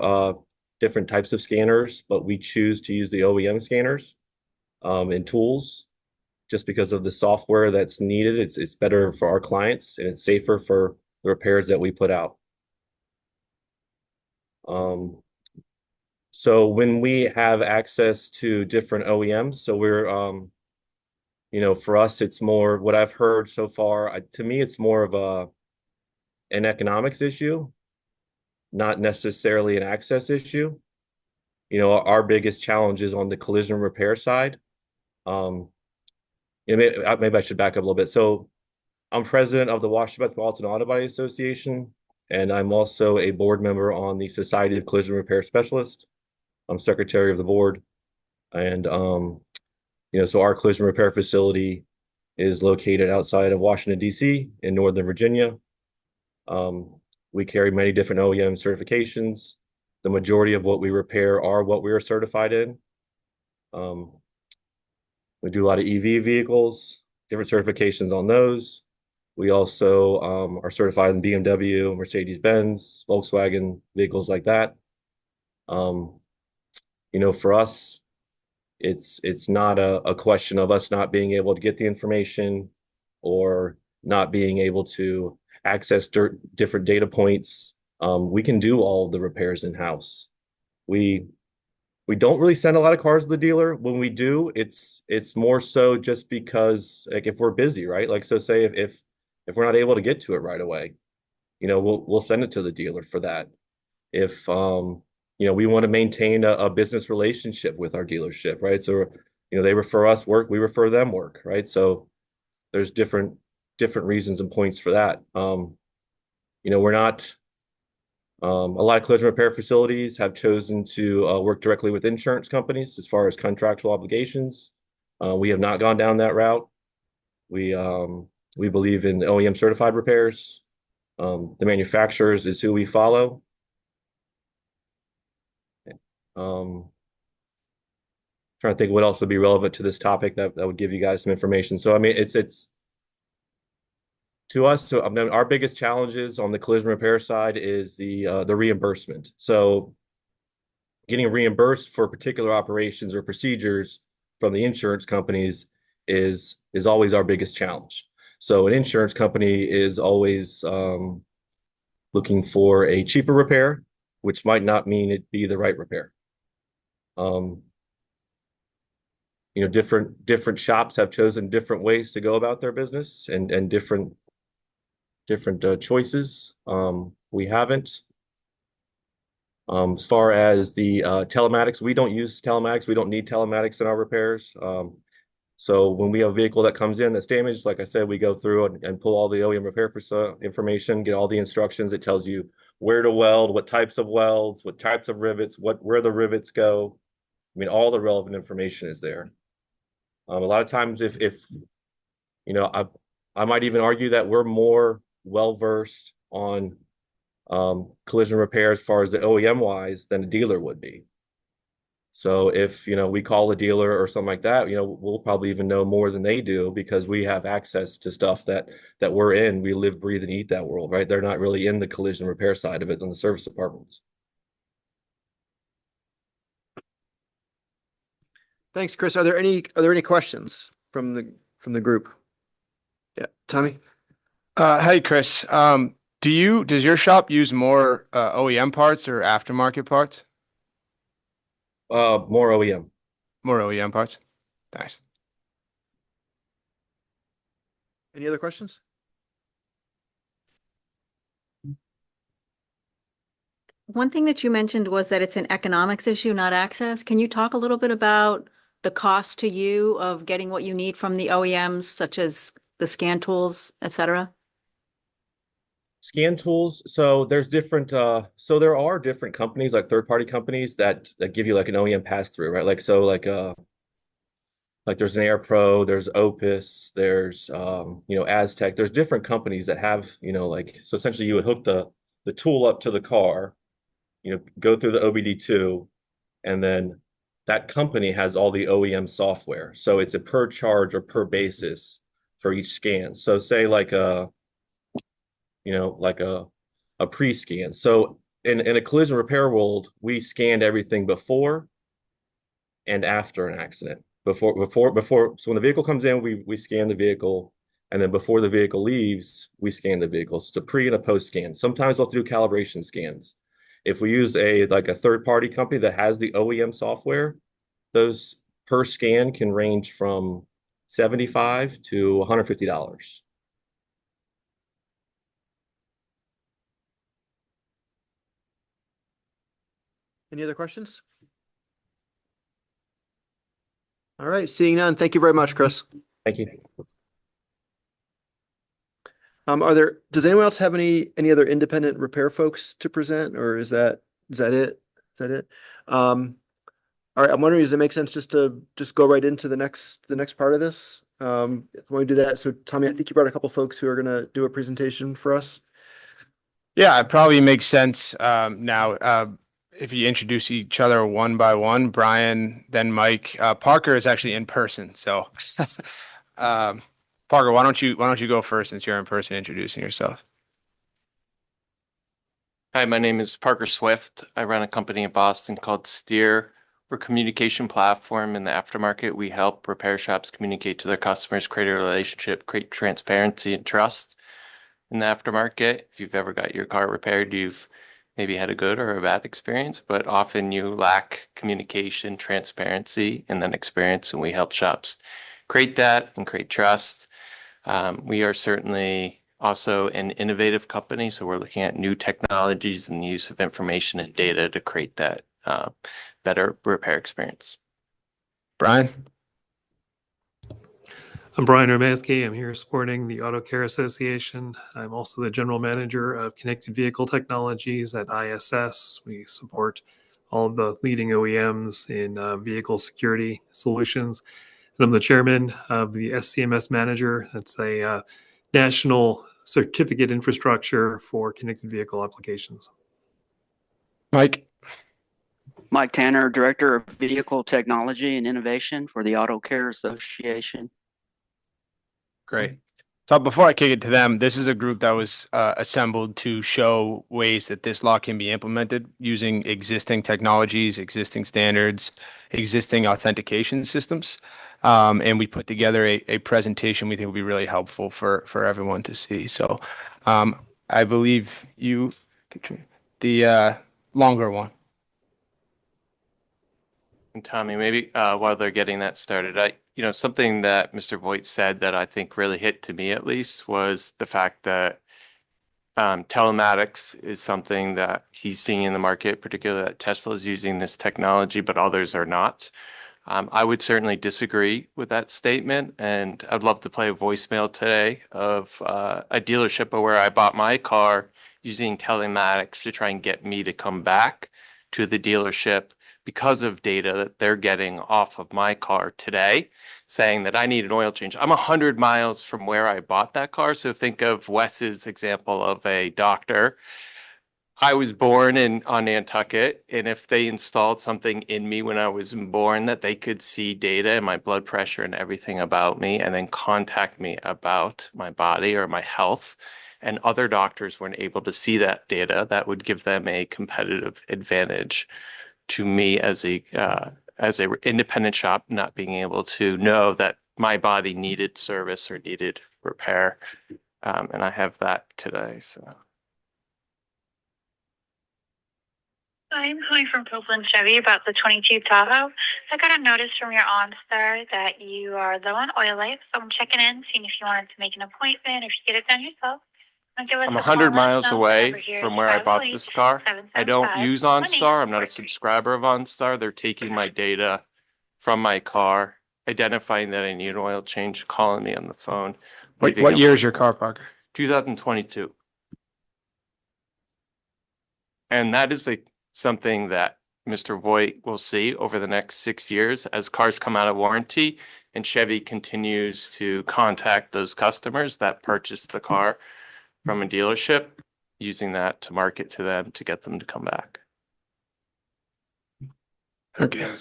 different types of scanners, but we choose to use the OEM scanners and tools just because of the software that's needed. It's better for our clients, and it's safer for the repairs that we put out. So when we have access to different OEMs, so we're, for us, it's more what I've heard so far. To me, it's more of an economics issue, not necessarily an access issue. Our biggest challenge is on the collision repair side. Maybe I should back up a little bit. So I'm president of the Washington Metropolitan Auto Body Association, and I'm also a board member on the Society of Collision Repair Specialists. I'm secretary of the board, and so our collision repair facility is located outside of Washington, D.C. in Northern Virginia. We carry many different OEM certifications. The majority of what we repair are what we are certified in. We do a lot of EV vehicles, different certifications on those. We also are certified in BMW, Mercedes-Benz, Volkswagen, vehicles like that. For us, it's not a question of us not being able to get the information or not being able to access different data points. We can do all of the repairs in-house. We don't really send a lot of cars to the dealer. When we do, it's more so just because if we're busy, right? So say if we're not able to get to it right away, we'll send it to the dealer for that. If we want to maintain a business relationship with our dealership, right? So they refer us work, we refer them work, right? So there's different reasons and points for that. We're not a lot of collision repair facilities have chosen to work directly with insurance companies as far as contractual obligations. We have not gone down that route. We believe in OEM certified repairs. The manufacturers is who we follow. Trying to think what else would be relevant to this topic that would give you guys some information. So I mean, it's to us. So I mean, our biggest challenges on the collision repair side is the reimbursement. So getting reimbursed for particular operations or procedures from the insurance companies is always our biggest challenge. So an insurance company is always looking for a cheaper repair, which might not mean it be the right repair. different shops have chosen different ways to go about their business and different choices. We haven't. As far as the telematics, we don't use telematics. We don't need telematics in our repairs. So when we have a vehicle that comes in that's damaged, like I said, we go through and pull all the OEM repair information, get all the instructions. It tells you where to weld, what types of welds, what types of rivets, where the rivets go. I mean, all the relevant information is there. A lot of times, if I might even argue that we're more well-versed on collision repair as far as the OEM wise than a dealer would be. So if, we call a dealer or something like that, we'll probably even know more than they do because we have access to stuff that we're in. We live, breathe, and eat that world, right? They're not really in the collision repair side of it in the service departments.
Thanks, Chris. Are there any questions from the group? Yeah, Tommy?
Hey, Chris. Does your shop use more OEM parts or aftermarket parts?
More OEM.
More OEM parts. Nice.
Any other questions?
One thing that you mentioned was that it's an economics issue, not access. Can you talk a little bit about the cost to you of getting what you need from the OEMs, such as the scan tools, et cetera?
Scan tools. So there's different, so there are different companies, like third-party companies that give you like an OEM pass-through, right? Like there's an AirPro, there's Opus, there's Aztec. There's different companies that have, so essentially you would hook the tool up to the car, go through the OBD2, and then that company has all the OEM software. So it's a per charge or per basis for each scan. So say like a pre-scan. So in a collision repair world, we scanned everything before and after an accident. So when the vehicle comes in, we scan the vehicle, and then before the vehicle leaves, we scan the vehicle. So it's a pre and a post scan. Sometimes we'll have to do calibration scans. If we use a third-party company that has the OEM software, those per scan can range from $75 to $150.
Any other questions? All right, seeing none. Thank you very much, Chris.
Thank you.
Does anyone else have any other independent repair folks to present, or is that it? All right, I'm wondering, does it make sense just to go right into the next part of this? When we do that, so Tommy, I think you brought a couple folks who are going to do a presentation for us.
Yeah, it probably makes sense now. If you introduce each other one by one, Brian, then Mike. Parker is actually in person, so Parker, why don't you go first since you're in person introducing yourself?
Hi, my name is Parker Swift. I run a company in Boston called Steer. We're a communication platform in the aftermarket. We help repair shops communicate to their customers, create a relationship, create transparency and trust in the aftermarket. If you've ever got your car repaired, you've maybe had a good or a bad experience, but often you lack communication, transparency, and then experience, and we help shops create that and create trust. We are certainly also an innovative company, so we're looking at new technologies and the use of information and data to create that better repair experience.
Brian?
I'm Brian Romanski. I'm here supporting the Auto Care Association. I'm also the general manager of Connected Vehicle Technologies at ISS. We support all of the leading OEMs in vehicle security solutions. And I'm the chairman of the SCMS Manager. That's a national certificate infrastructure for connected vehicle applications.
Mike?
Mike Tanner, Director of Vehicle Technology and Innovation for the Auto Care Association.
Great. So before I kick it to them, this is a group that was assembled to show ways that this law can be implemented using existing technologies, existing standards, existing authentication systems. And we put together a presentation we think will be really helpful for everyone to see. So I believe the longer one.
And Tommy, maybe while they're getting that started, something that Mr. Voigt said that I think really hit to me at least was the fact that telematics is something that he's seeing in the market, particularly that Tesla is using this technology, but others are not. I would certainly disagree with that statement, and I'd love to play a voicemail today of a dealership where I bought my car using telematics to try and get me to come back to the dealership because of data that they're getting off of my car today, saying that I need an oil change. I'm 100 miles from where I bought that car, so think of Wes's example of a doctor. I was born on Nantucket, and if they installed something in me when I was born that they could see data and my blood pressure and everything about me, and then contact me about my body or my health, and other doctors weren't able to see that data, that would give them a competitive advantage to me as a independent shop, not being able to know that my body needed service or needed repair, and I have that today. So.
I'm calling from Copeland Chevy about the 22 Tahoe. I got a notice from your OnStar that you are low on oil life, so I'm checking in, seeing if you wanted to make an appointment or if you get it done yourself.
I'm 100 miles away from where I bought this car. I don't use OnStar. I'm not a subscriber of OnStar. They're taking my data from my car, identifying that I need an oil change, calling me on the phone.
What year is your car, Parker?
2022. And that is something that Mr. Voigt will see over the next 6 years as cars come out of warranty and Chevy continues to contact those customers that purchased the car from a dealership, using that to market to them to get them to come back.
Okay.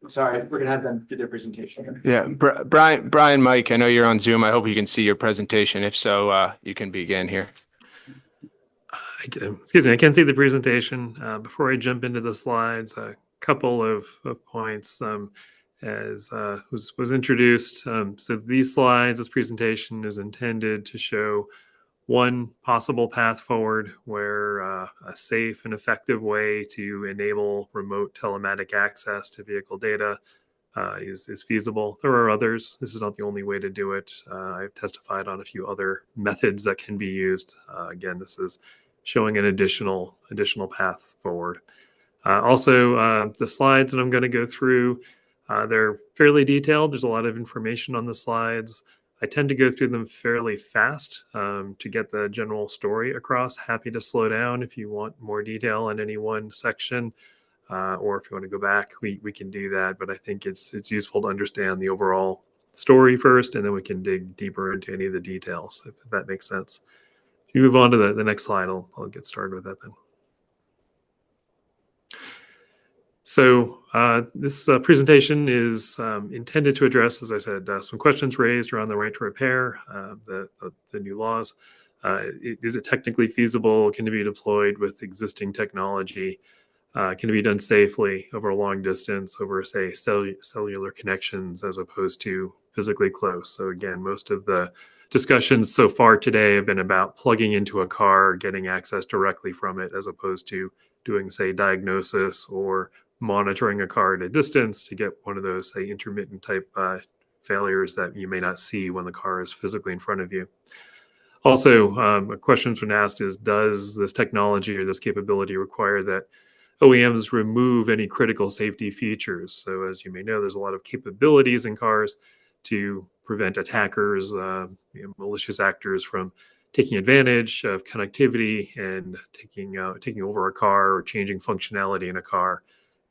Sorry, we're gonna have them do their presentation.
Yeah, Brian, Mike, I know you're on Zoom. I hope you can see your presentation. If so, you can begin here.
Excuse me, I can see the presentation. Before I jump into the slides, a couple of points as was introduced. So these slides, this presentation is intended to show one possible path forward where a safe and effective way to enable remote telematic access to vehicle data is feasible. There are others. This is not the only way to do it. I've testified on a few other methods that can be used. Again, this is showing an additional path forward. Also, the slides that I'm going to go through, they're fairly detailed. There's a lot of information on the slides. I tend to go through them fairly fast to get the general story across. Happy to slow down if you want more detail in any one section, or if you want to go back, we can do that. But I think it's useful to understand the overall story first, and then we can dig deeper into any of the details, if that makes sense. If you move on to the next slide, I'll get started with that then. So this presentation is intended to address, as I said, some questions raised around the right to repair, the new laws. Is it technically feasible? Can it be deployed with existing technology? Can it be done safely over a long distance, over, say, cellular connections as opposed to physically close? So again, most of the discussions so far today have been about plugging into a car, getting access directly from it, as opposed to doing, say, diagnosis or monitoring a car at a distance to get one of those, say, intermittent type failures that you may not see when the car is physically in front of you. Also, a question that's been asked is, does this technology or this capability require that OEMs remove any critical safety features? So as you may know, there's a lot of capabilities in cars to prevent attackers, malicious actors from taking advantage of connectivity and taking over a car or changing functionality in a car.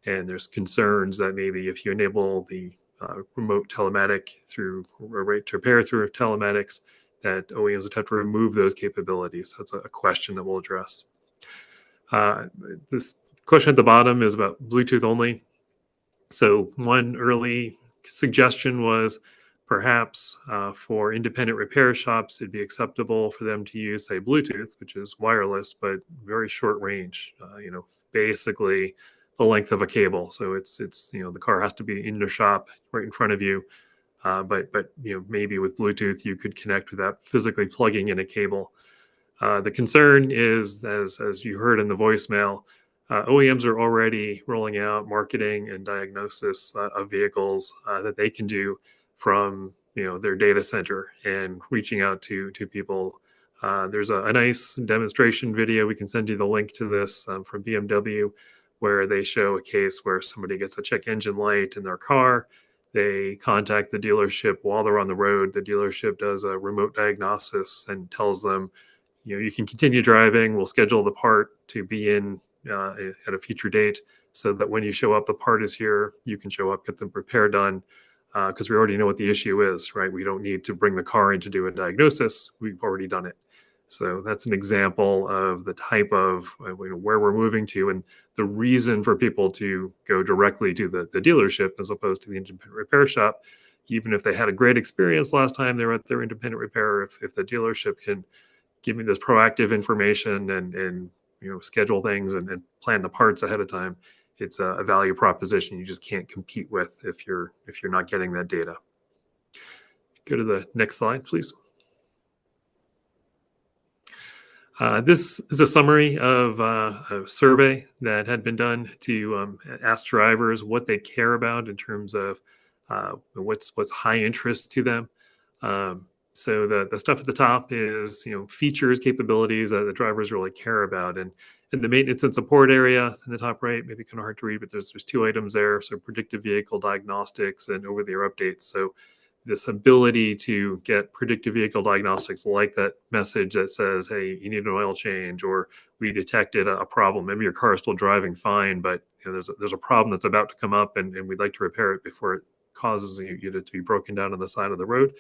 And there's concerns that maybe if you enable the remote telematic through or right to repair through telematics, that OEMs would have to remove those capabilities. So that's a question that we'll address. This question at the bottom is about Bluetooth only. So one early suggestion was perhaps for independent repair shops, it'd be acceptable for them to use, say, Bluetooth, which is wireless, but very short range, basically the length of a cable. So it's the car has to be in the shop right in front of you. But maybe with Bluetooth, you could connect without physically plugging in a cable. The concern is, as you heard in the voicemail, OEMs are already rolling out marketing and diagnosis of vehicles that they can do from their data center and reaching out to people. There's a nice demonstration video. We can send you the link to this from BMW, where they show a case where somebody gets a check engine light in their car. They contact the dealership while they're on the road. The dealership does a remote diagnosis and tells them, you can continue driving. We'll schedule the part to be in at a future date, so that when you show up, the part is here. You can show up, get the repair done, because we already know what the issue is, right? We don't need to bring the car in to do a diagnosis. We've already done it. So that's an example of the type of where we're moving to, and the reason for people to go directly to the dealership as opposed to the independent repair shop. Even if they had a great experience last time they were at their independent repair, if the dealership can give me this proactive information and schedule things and plan the parts ahead of time, it's a value proposition you just can't compete with if you're not getting that data. Go to the next slide, please. This is a summary of a survey that had been done to ask drivers what they care about in terms of what's high interest to them. So the stuff at the top is features, capabilities that the drivers really care about, and in the maintenance and support area in the top right, maybe kind of hard to read, but there's 2 items there. So predictive vehicle diagnostics and over-the-air updates. So this ability to get predictive vehicle diagnostics, like that message that says, hey, you need an oil change, or we detected a problem. Maybe your car is still driving fine, but there's a problem that's about to come up, and we'd like to repair it before it causes you to be broken down on the side of the road.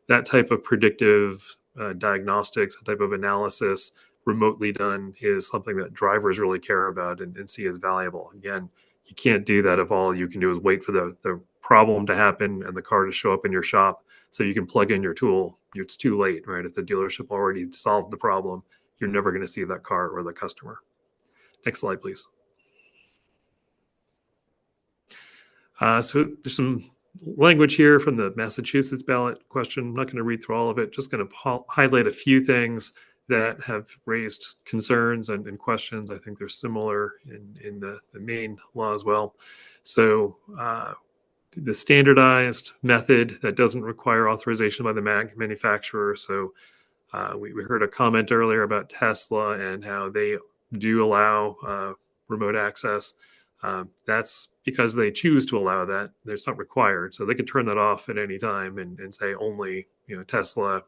That type of predictive diagnostics, that type of analysis remotely done, is something that drivers really care about and see as valuable. Again, you can't do that if all you can do is wait for the problem to happen and the car to show up in your shop so you can plug in your tool. It's too late, right? If the dealership already solved the problem, you're never going to see that car or the customer. Next slide, please. So there's some language here from the Massachusetts ballot question. I'm not going to read through all of it, just going to highlight a few things that have raised concerns and questions. I think they're similar in the main law as well. So the standardized method that doesn't require authorization by the manufacturer. So we heard a comment earlier about Tesla and how they do allow remote access. That's because they choose to allow that. It's not required. So they could turn that off at any time and say only Tesla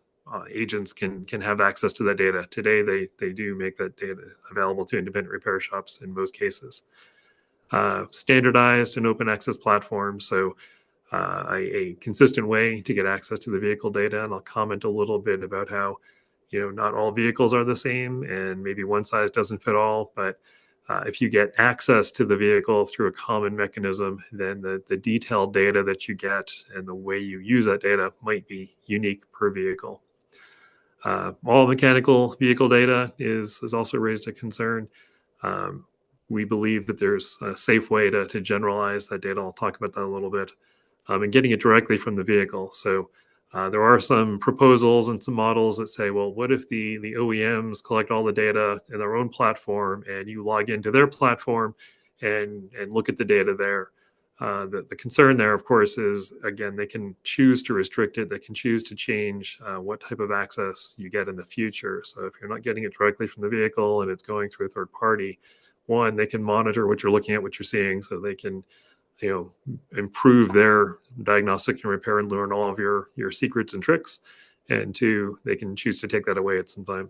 agents can have access to that data. Today, they do make that data available to independent repair shops in most cases. Standardized and open access platform. So a consistent way to get access to the vehicle data. And I'll comment a little bit about how, not all vehicles are the same and maybe one size doesn't fit all, but if you get access to the vehicle through a common mechanism, then the detailed data that you get and the way you use that data might be unique per vehicle. All mechanical vehicle data is also raised a concern. We believe that there's a safe way to generalize that data. I'll talk about that a little bit. And getting it directly from the vehicle. So there are some proposals and some models that say, well, what if the OEMs collect all the data in their own platform and you log into their platform and look at the data there? The concern there, of course, is, again, they can choose to restrict it. They can choose to change what type of access you get in the future. So if you're not getting it directly from the vehicle and it's going through a third party, one, they can monitor what you're looking at, what you're seeing, so they can improve their diagnostic and repair and learn all of your secrets and tricks. And 2, they can choose to take that away at some time.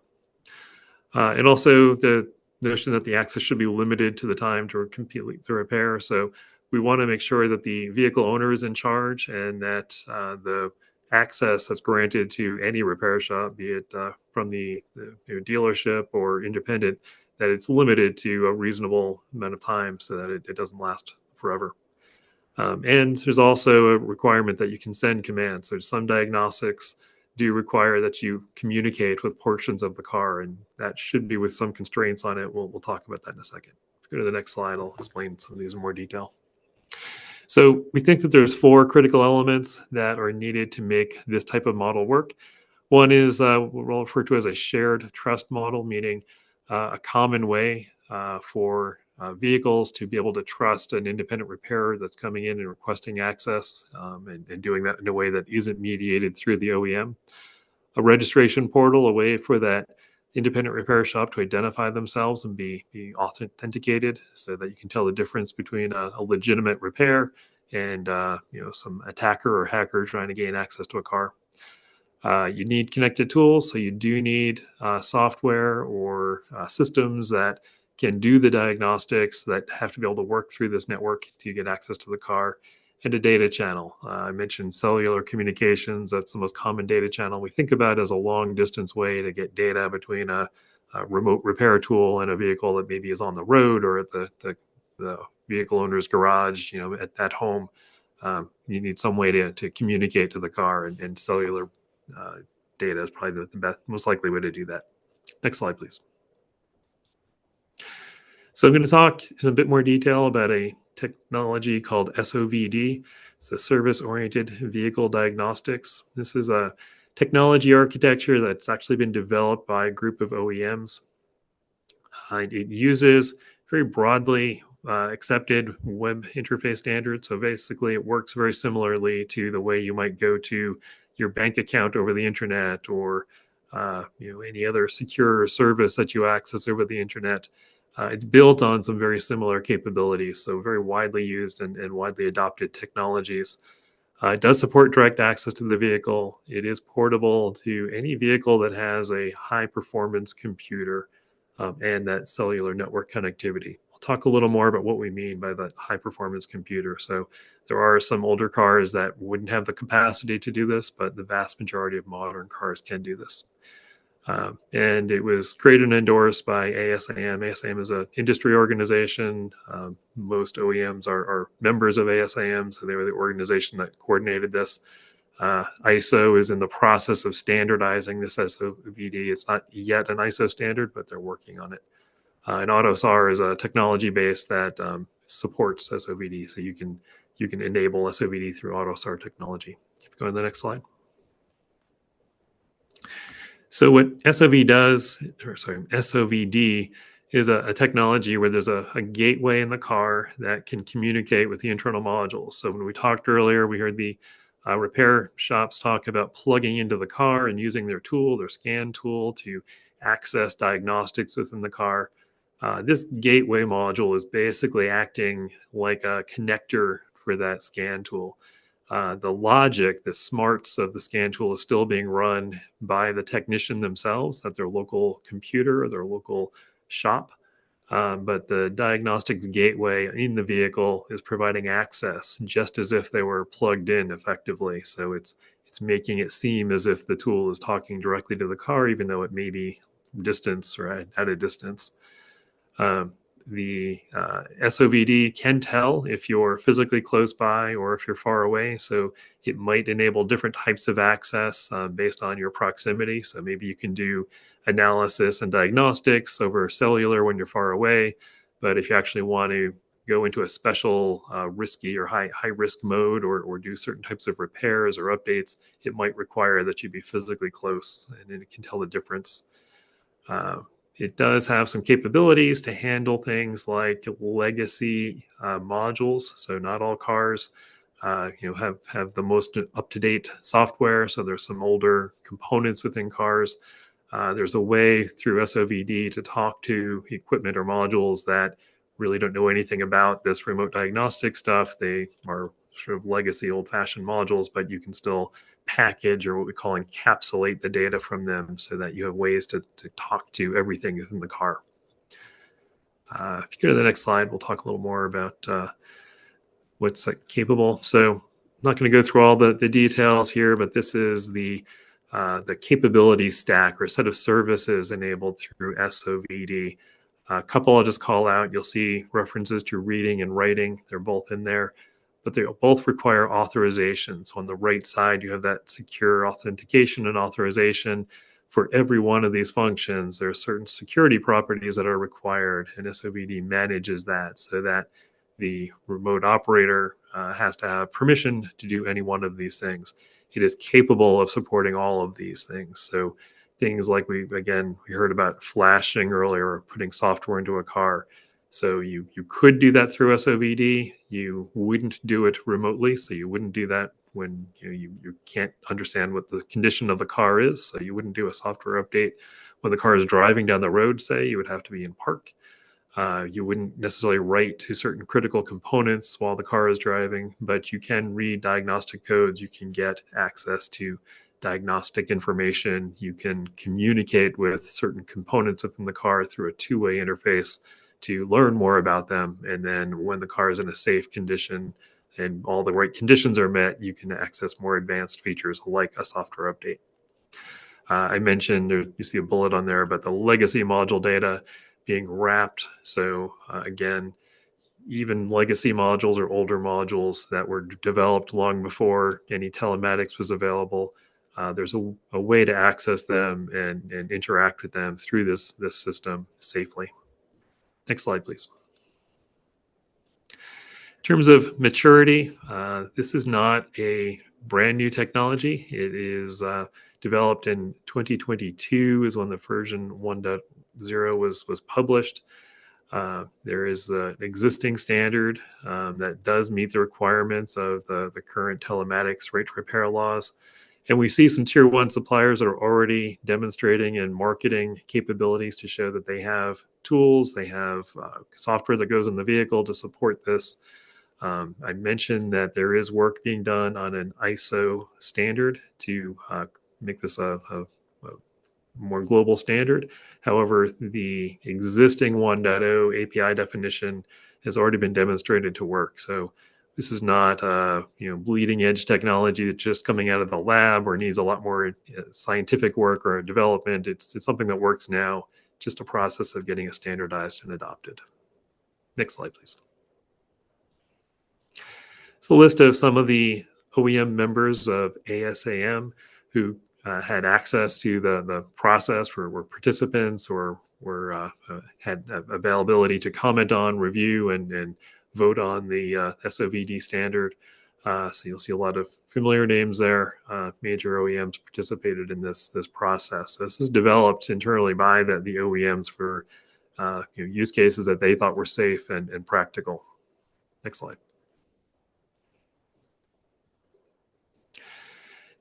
And also the notion that the access should be limited to the time to complete the repair. So we want to make sure that the vehicle owner is in charge and that the access that's granted to any repair shop, be it from the dealership or independent, that it's limited to a reasonable amount of time so that it doesn't last forever. And there's also a requirement that you can send commands. So some diagnostics do require that you communicate with portions of the car, and that should be with some constraints on it. We'll talk about that in a second. If you go to the next slide, I'll explain some of these in more detail. So we think that there's 4 critical elements that are needed to make this type of model work. One is what we'll refer to as a shared trust model, meaning a common way for vehicles to be able to trust an independent repairer that's coming in and requesting access, and doing that in a way that isn't mediated through the OEM. A registration portal, a way for that independent repair shop to identify themselves and be authenticated so that you can tell the difference between a legitimate repair and some attacker or hacker trying to gain access to a car. You need connected tools, so you do need software or systems that can do the diagnostics, that have to be able to work through this network to get access to the car, and a data channel. I mentioned cellular communications. That's the most common data channel we think about as a long distance way to get data between a remote repair tool and a vehicle that maybe is on the road or at the vehicle owner's garage, at home. You need some way to communicate to the car, and cellular data is probably the best, most likely way to do that. Next slide, please. So I'm going to talk in a bit more detail about a technology called SOVD. It's a Service-Oriented Vehicle Diagnostics. This is a technology architecture that's actually been developed by a group of OEMs. It uses very broadly accepted web interface standards. So basically, it works very similarly to the way you might go to your bank account over the internet, or any other secure service that you access over the internet. It's built on some very similar capabilities, so very widely used and widely adopted technologies. It does support direct access to the vehicle. It is portable to any vehicle that has a high-performance computer and that cellular network connectivity. We'll talk a little more about what we mean by that high-performance computer. So there are some older cars that wouldn't have the capacity to do this, but the vast majority of modern cars can do this. And it was created and endorsed by ASAM. ASAM is an industry organization. Most OEMs are members of ASAM, so they were the organization that coordinated this. ISO is in the process of standardizing this SOVD. It's not yet an ISO standard, but they're working on it. And AUTOSAR is a technology base that supports SOVD, so you can enable SOVD through AUTOSAR technology. If you go to the next slide. So what SOVD is a technology where there's a gateway in the car that can communicate with the internal modules. So when we talked earlier, we heard the repair shops talk about plugging into the car and using their tool, their scan tool, to access diagnostics within the car. This gateway module is basically acting like a connector for that scan tool. The logic, the smarts of the scan tool is still being run by the technician themselves at their local computer or their local shop. But the diagnostics gateway in the vehicle is providing access just as if they were plugged in effectively. So it's making it seem as if the tool is talking directly to the car, even though it may be distance or at a distance. The SOVD can tell if you're physically close by or if you're far away. So it might enable different types of access based on your proximity. So maybe you can do analysis and diagnostics over cellular when you're far away. But if you actually want to go into a special risky or high risk mode, or do certain types of repairs or updates, it might require that you be physically close, and it can tell the difference. It does have some capabilities to handle things like legacy modules. So not all cars have the most up-to-date software. So there's some older components within cars. There's a way through SOVD to talk to equipment or modules that really don't know anything about this remote diagnostic stuff. They are sort of legacy old-fashioned modules, but you can still package, or what we call encapsulate, the data from them so that you have ways to talk to everything within the car. If you go to the next slide, we'll talk a little more about what's capable. So I'm not going to go through all the details here, but this is the capability stack or set of services enabled through SOVD. A couple I'll just call out. You'll see references to reading and writing. They're both in there, but they both require authorization. So on the right side, you have that secure authentication and authorization. For every one of these functions, there are certain security properties that are required, and SOVD manages that so that the remote operator has to have permission to do any one of these things. It is capable of supporting all of these things. So things like we heard about flashing earlier, or putting software into a car. So you could do that through SOVD. You wouldn't do it remotely. So you wouldn't do that when you can't understand what the condition of the car is. So you wouldn't do a software update when the car is driving down the road, say. You would have to be in park. You wouldn't necessarily write to certain critical components while the car is driving, but you can read diagnostic codes. You can get access to diagnostic information. You can communicate with certain components within the car through a two-way interface to learn more about them. And then when the car is in a safe condition and all the right conditions are met, you can access more advanced features like a software update. I mentioned, you see a bullet on there about the legacy module data being wrapped. So again, even legacy modules or older modules that were developed long before any telematics was available, there's a way to access them and interact with them through this system safely. Next slide, please. In terms of maturity, this is not a brand new technology. It is developed in 2022 is when the version 1.0 was published. There is an existing standard that does meet the requirements of the current telematics rate repair laws. And we see some tier one suppliers that are already demonstrating and marketing capabilities to show that they have tools, they have software that goes in the vehicle to support this. I mentioned that there is work being done on an ISO standard to make this a more global standard. However, the existing 1.0 API definition has already been demonstrated to work. So this is not bleeding edge technology that's just coming out of the lab or needs a lot more scientific work or development. It's something that works now, just a process of getting it standardized and adopted. Next slide, please. It's a list of some of the OEM members of ASAM who had access to the process, were participants or had availability to comment on, review, and vote on the SOVD standard. So you'll see a lot of familiar names there. Major OEMs participated in this process. So this is developed internally by the OEMs for use cases that they thought were safe and practical. Next slide.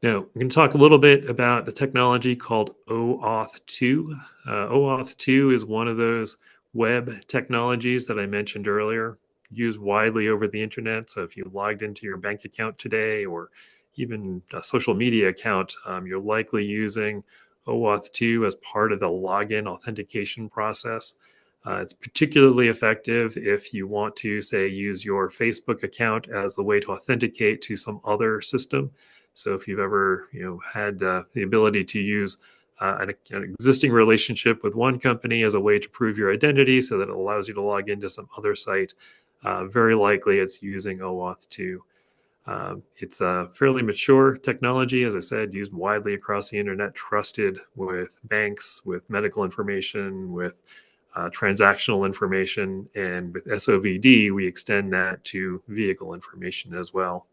Now, we're going to talk a little bit about a technology called OAuth 2. OAuth 2 is one of those web technologies that I mentioned earlier, used widely over the internet. So if you logged into your bank account today or even a social media account, you're likely using OAuth 2 as part of the login authentication process. It's particularly effective if you want to, say, use your Facebook account as the way to authenticate to some other system. So if you've ever had the ability to use an existing relationship with one company as a way to prove your identity so that it allows you to log into some other site, very likely it's using OAuth 2. It's a fairly mature technology, as I said, used widely across the internet, trusted with banks, with medical information, with transactional information, and with SOVD, we extend that to vehicle information as well.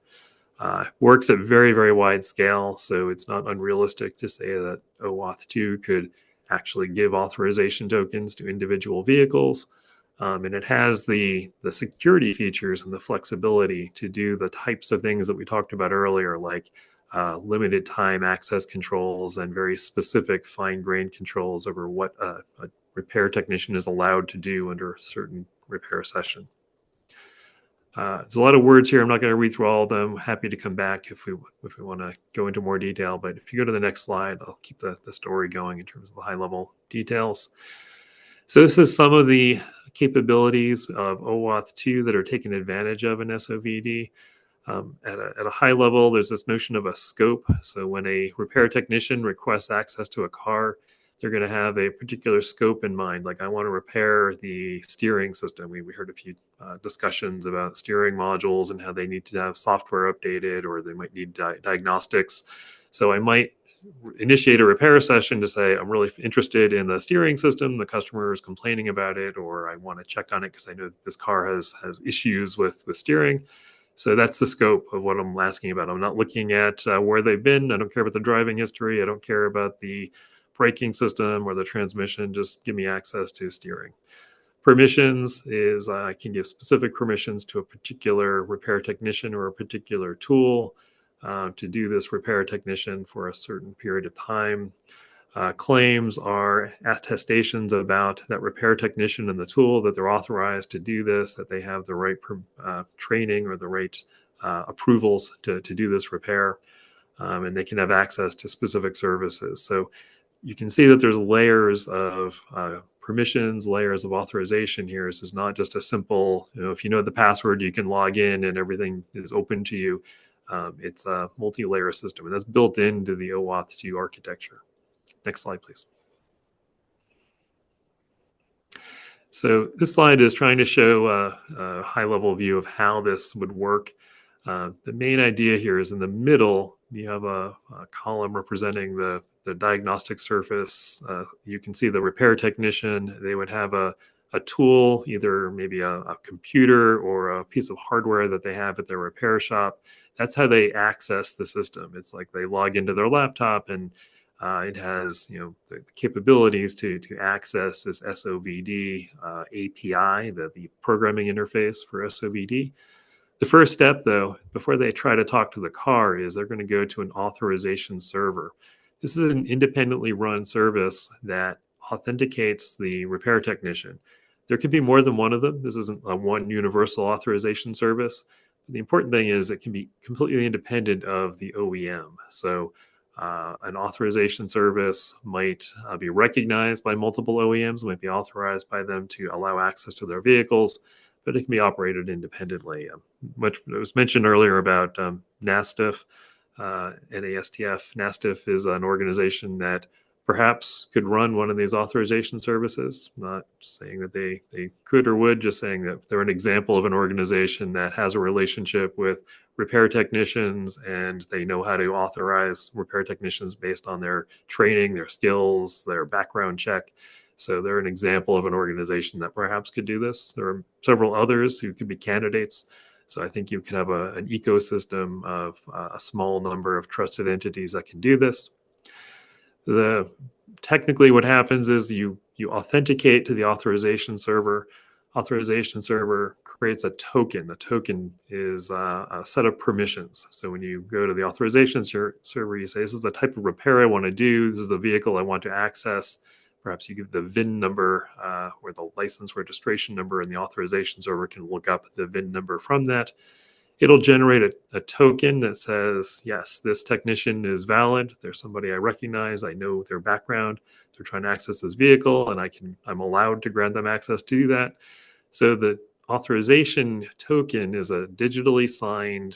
Works at very, very wide scale, so it's not unrealistic to say that OAuth 2 could actually give authorization tokens to individual vehicles. And it has the security features and the flexibility to do the types of things that we talked about earlier, like limited time access controls and very specific fine-grained controls over what a repair technician is allowed to do under a certain repair session. There's a lot of words here. I'm not going to read through all of them. Happy to come back if we want to go into more detail. But if you go to the next slide, I'll keep the story going in terms of the high-level details. So this is some of the capabilities of OAuth 2 that are taken advantage of in SOVD. At a high level, there's this notion of a scope. So when a repair technician requests access to a car, they're going to have a particular scope in mind. Like, I want to repair the steering system. We heard a few discussions about steering modules and how they need to have software updated, or they might need diagnostics. So I might initiate a repair session to say, I'm really interested in the steering system. The customer is complaining about it, or I want to check on it because I know that this car has issues with steering. So that's the scope of what I'm asking about. I'm not looking at where they've been. I don't care about the driving history. I don't care about the braking system or the transmission. Just give me access to steering. Permissions is I can give specific permissions to a particular repair technician or a particular tool to do this repair technician for a certain period of time. Claims are attestations about that repair technician and the tool, that they're authorized to do this, that they have the right training or the right approvals to do this repair, and they can have access to specific services. So you can see that there's layers of permissions, layers of authorization here. This is not just a simple, if you know the password, you can log in and everything is open to you. It's a multi-layer system, and that's built into the OAuth 2 architecture. Next slide, please. So this slide is trying to show a high-level view of how this would work. The main idea here is in the middle, you have a column representing the diagnostic surface. You can see the repair technician. They would have a tool, either maybe a computer or a piece of hardware that they have at their repair shop. That's how they access the system. It's like they log into their laptop, and it has, the capabilities to access this SOVD API, the programming interface for SOVD. The first step, though, before they try to talk to the car, is they're going to go to an authorization server. This is an independently run service that authenticates the repair technician. There could be more than one of them. This isn't a one universal authorization service. But the important thing is it can be completely independent of the OEM. So an authorization service might be recognized by multiple OEMs, might be authorized by them to allow access to their vehicles, but it can be operated independently. It was mentioned earlier about NASTF, NASTF. NASTF is an organization that perhaps could run one of these authorization services. Not saying that they could or would, just saying that they're an example of an organization that has a relationship with repair technicians, and they know how to authorize repair technicians based on their training, their skills, their background check. So they're an example of an organization that perhaps could do this. There are several others who could be candidates. So I think you can have an ecosystem of a small number of trusted entities that can do this. Technically what happens is you authenticate to the authorization server. Authorization server creates a token. The token is a set of permissions. So when you go to the authorization server, you say, this is the type of repair I want to do. This is the vehicle I want to access. Perhaps you give the VIN number or the license registration number, and the authorization server can look up the VIN number from that. It'll generate a token that says, yes, this technician is valid. There's somebody I recognize. I know their background. They're trying to access this vehicle, and I'm allowed to grant them access to do that. So the authorization token is a digitally signed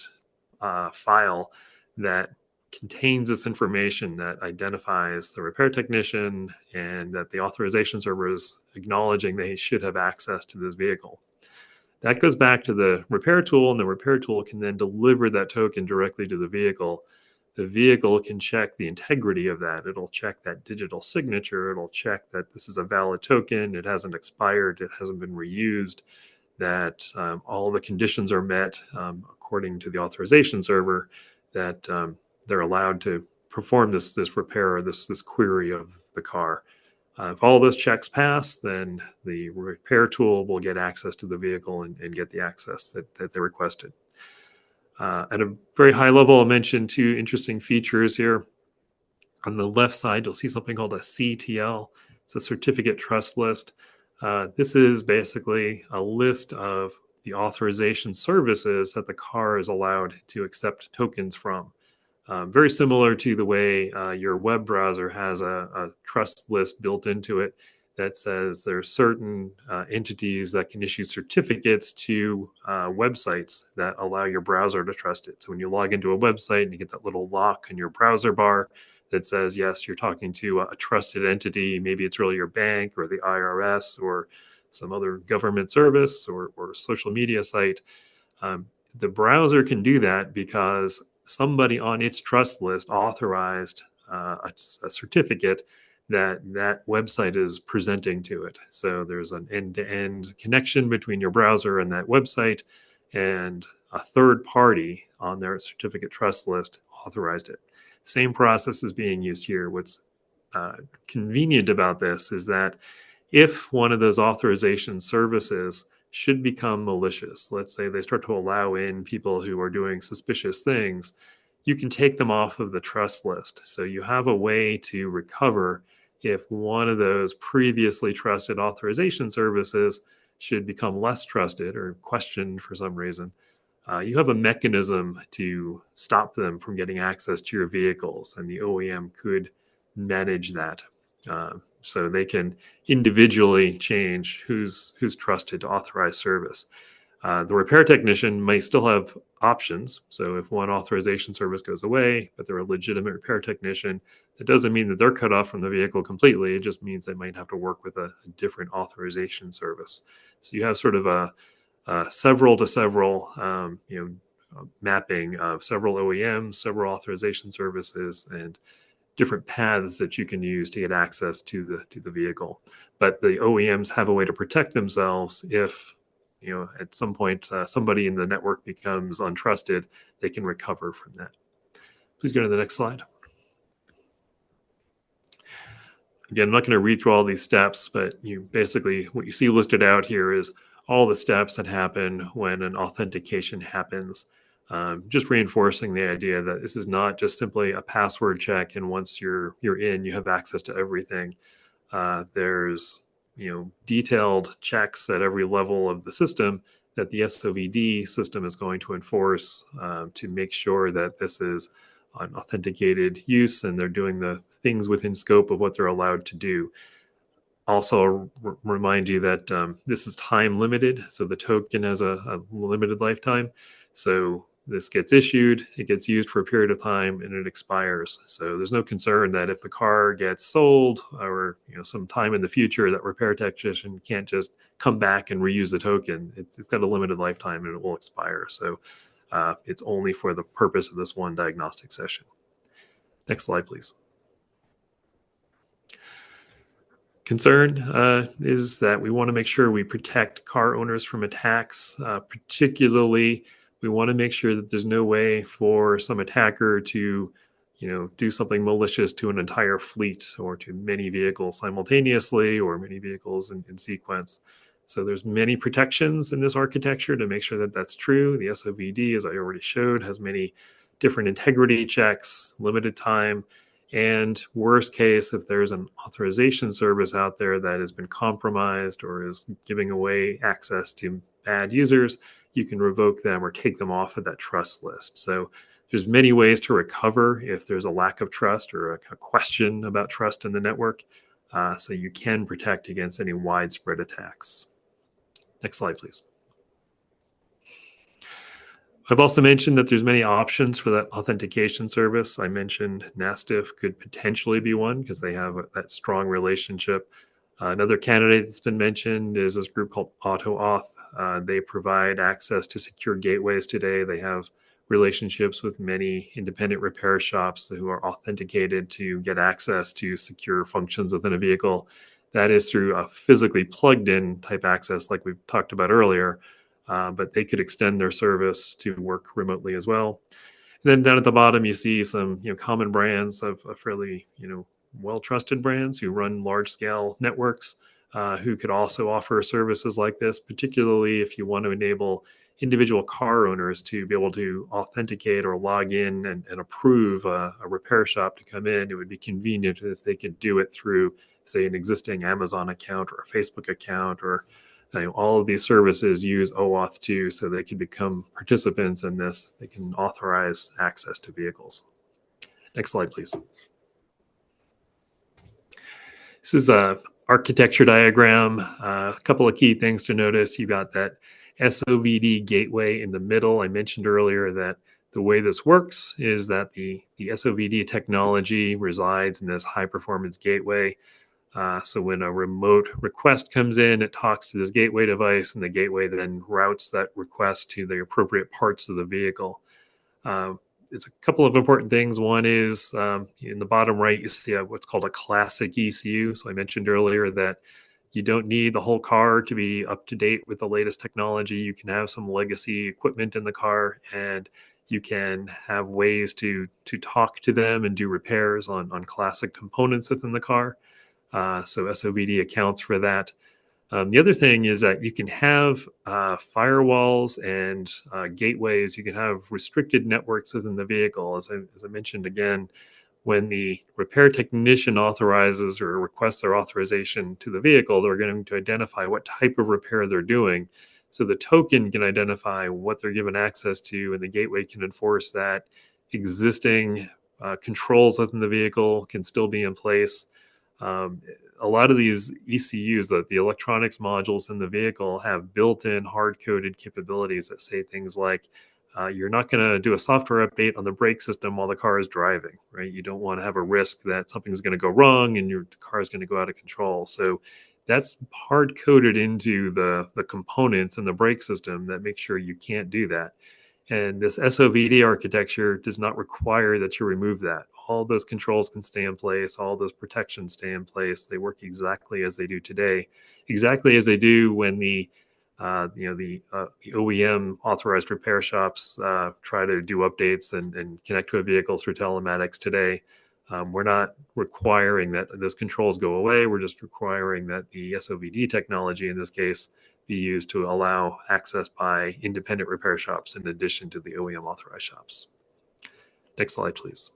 file that contains this information that identifies the repair technician and that the authorization server is acknowledging they should have access to this vehicle. That goes back to the repair tool, and the repair tool can then deliver that token directly to the vehicle. The vehicle can check the integrity of that. It'll check that digital signature. It'll check that this is a valid token. It hasn't expired. It hasn't been reused, that all the conditions are met according to the authorization server, that they're allowed to perform this repair or this query of the car. If all those checks pass, then the repair tool will get access to the vehicle and get the access that they requested. At a very high level, I'll mention two interesting features here. On the left side, you'll see something called a CTL. It's a certificate trust list. This is basically a list of the authorization services that the car is allowed to accept tokens from. Very similar to the way your web browser has a trust list built into it that says there are certain entities that can issue certificates to websites that allow your browser to trust it. So when you log into a website and you get that little lock in your browser bar that says, yes, you're talking to a trusted entity, maybe it's really your bank or the IRS or some other government service or social media site, the browser can do that because somebody on its trust list authorized a certificate that website is presenting to it. So there's an end-to-end connection between your browser and that website, and a third party on their certificate trust list authorized it. Same process is being used here. What's convenient about this is that if one of those authorization services should become malicious, let's say they start to allow in people who are doing suspicious things, you can take them off of the trust list. So you have a way to recover if one of those previously trusted authorization services should become less trusted or questioned for some reason. You have a mechanism to stop them from getting access to your vehicles, and the OEM could manage that. So they can individually change who's trusted to authorize service. The repair technician may still have options. So if one authorization service goes away, but they're a legitimate repair technician, that doesn't mean that they're cut off from the vehicle completely. It just means they might have to work with a different authorization service. So you have sort of a several to several, mapping of several OEMs, several authorization services, and different paths that you can use to get access to the vehicle. But the OEMs have a way to protect themselves if, at some point somebody in the network becomes untrusted, they can recover from that. Please go to the next slide. Again, I'm not going to read through all these steps, but what you see listed out here is all the steps that happen when an authentication happens. Just reinforcing the idea that this is not just simply a password check, and once you're in, you have access to everything. There's detailed checks at every level of the system that the SOVD system is going to enforce to make sure that this is an authenticated use and they're doing the things within scope of what they're allowed to do. Also remind you that this is time limited, so the token has a limited lifetime. So this gets issued, it gets used for a period of time, and it expires. So there's no concern that if the car gets sold or some time in the future, that repair technician can't just come back and reuse the token. It's got a limited lifetime and it will expire. So it's only for the purpose of this one diagnostic session. Next slide, please. Concern is that we want to make sure we protect car owners from attacks. Particularly, we want to make sure that there's no way for some attacker to, do something malicious to an entire fleet or to many vehicles simultaneously or many vehicles in sequence. So there's many protections in this architecture to make sure that that's true. The SOVD, as I already showed, has many different integrity checks, limited time. And worst case, if there's an authorization service out there that has been compromised or is giving away access to bad users, you can revoke them or take them off of that trust list. So there's many ways to recover if there's a lack of trust or a question about trust in the network. So you can protect against any widespread attacks. Next slide, please. I've also mentioned that there's many options for that authentication service. I mentioned Nastiff could potentially be one because they have that strong relationship. Another candidate that's been mentioned is this group called AutoAuth. They provide access to secure gateways today. They have relationships with many independent repair shops who are authenticated to get access to secure functions within a vehicle. That is through a physically plugged in type access like we've talked about earlier. But they could extend their service to work remotely as well. And then down at the bottom, you see some common brands of fairly well-trusted brands who run large-scale networks who could also offer services like this, particularly if you want to enable individual car owners to be able to authenticate or log in and approve a repair shop to come in. It would be convenient if they could do it through, say, an existing Amazon account or a Facebook account or all of these services use OAuth 2, so they can become participants in this. They can authorize access to vehicles. Next slide, please. This is a architecture diagram. A couple of key things to notice. You got that SOVD gateway in the middle. I mentioned earlier that the way this works is that the SOVD technology resides in this high-performance gateway. So when a remote request comes in, it talks to this gateway device, and the gateway then routes that request to the appropriate parts of the vehicle. There's a couple of important things. One is in the bottom right, you see what's called a classic ECU. So I mentioned earlier that you don't need the whole car to be up to date with the latest technology. You can have some legacy equipment in the car, and you can have ways to talk to them and do repairs on classic components within the car. So SOVD accounts for that. The other thing is that you can have firewalls and gateways. You can have restricted networks within the vehicle. As I mentioned again, when the repair technician authorizes or requests their authorization to the vehicle, they're going to identify what type of repair they're doing. So the token can identify what they're given access to, and the gateway can enforce that. Existing controls within the vehicle can still be in place. A lot of these ECUs, the electronics modules in the vehicle, have built-in hard-coded capabilities that say things like, you're not going to do a software update on the brake system while the car is driving, right? You don't want to have a risk that something's going to go wrong and your car is going to go out of control. So that's hard-coded into the components in the brake system that make sure you can't do that. And this SOVD architecture does not require that you remove that. All those controls can stay in place. All those protections stay in place. They work exactly as they do today, exactly as they do when the OEM authorized repair shops try to do updates and connect to a vehicle through telematics today. We're not requiring that those controls go away. We're just requiring that the SOVD technology, in this case, be used to allow access by independent repair shops in addition to the OEM authorized shops. Next slide, please.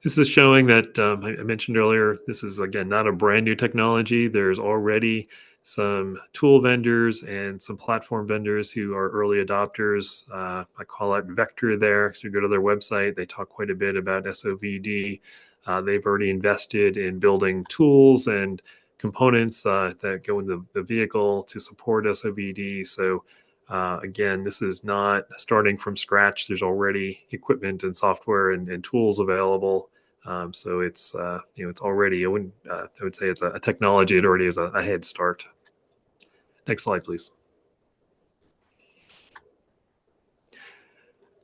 This is showing that I mentioned earlier, this is, again, not a brand new technology. There's already some tool vendors and some platform vendors who are early adopters. I call out Vector there. So you go to their website, they talk quite a bit about SOVD. They've already invested in building tools and components that go in the vehicle to support SOVD. So again, this is not starting from scratch. There's already equipment and software and tools available. So it's it's already, I would say it's a technology. It already is a head start. Next slide, please.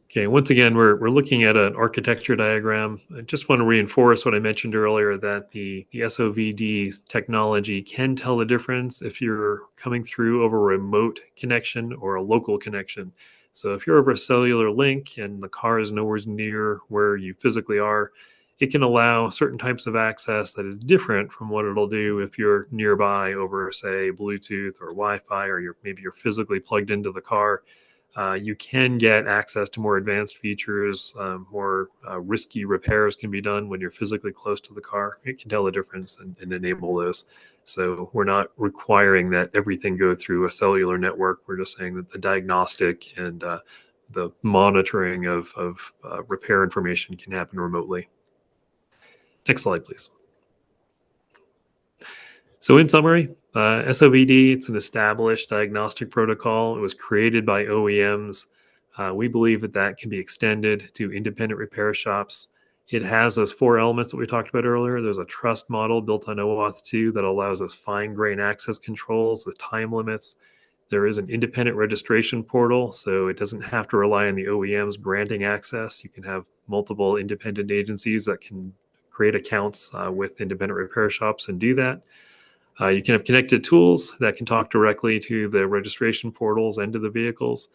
Okay, once again, we're looking at an architecture diagram. I just want to reinforce what I mentioned earlier, that the SOVD technology can tell the difference if you're coming through over a remote connection or a local connection. So if you're over a cellular link and the car is nowhere near where you physically are, it can allow certain types of access that is different from what it'll do if you're nearby over, say, Bluetooth or Wi-Fi, or maybe you're physically plugged into the car. You can get access to more advanced features. More risky repairs can be done when you're physically close to the car. It can tell the difference and enable those. So we're not requiring that everything go through a cellular network. We're just saying that the diagnostic and the monitoring of repair information can happen remotely. Next slide, please. So in summary, SOVD, it's an established diagnostic protocol. It was created by OEMs. We believe that can be extended to independent repair shops. It has those 4 elements that we talked about earlier. There's a trust model built on OAuth 2 that allows us fine-grained access controls with time limits. There is an independent registration portal, so it doesn't have to rely on the OEMs granting access. You can have multiple independent agencies that can create accounts with independent repair shops and do that. You can have connected tools that can talk directly to the registration portals and to the vehicles.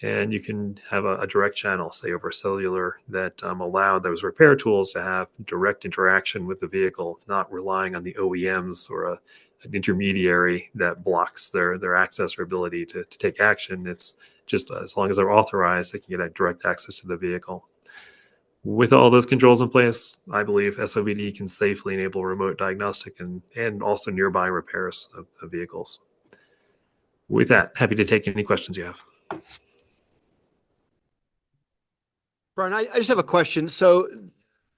And you can have a direct channel, say over cellular, that allow those repair tools to have direct interaction with the vehicle, not relying on the OEMs or an intermediary that blocks their access or ability to take action. It's just as long as they're authorized, they can get a direct access to the vehicle. With all those controls in place, I believe SOVD can safely enable remote diagnostic and also nearby repairs of vehicles. With that, happy to take any questions you have.
Brian, I just have a question. So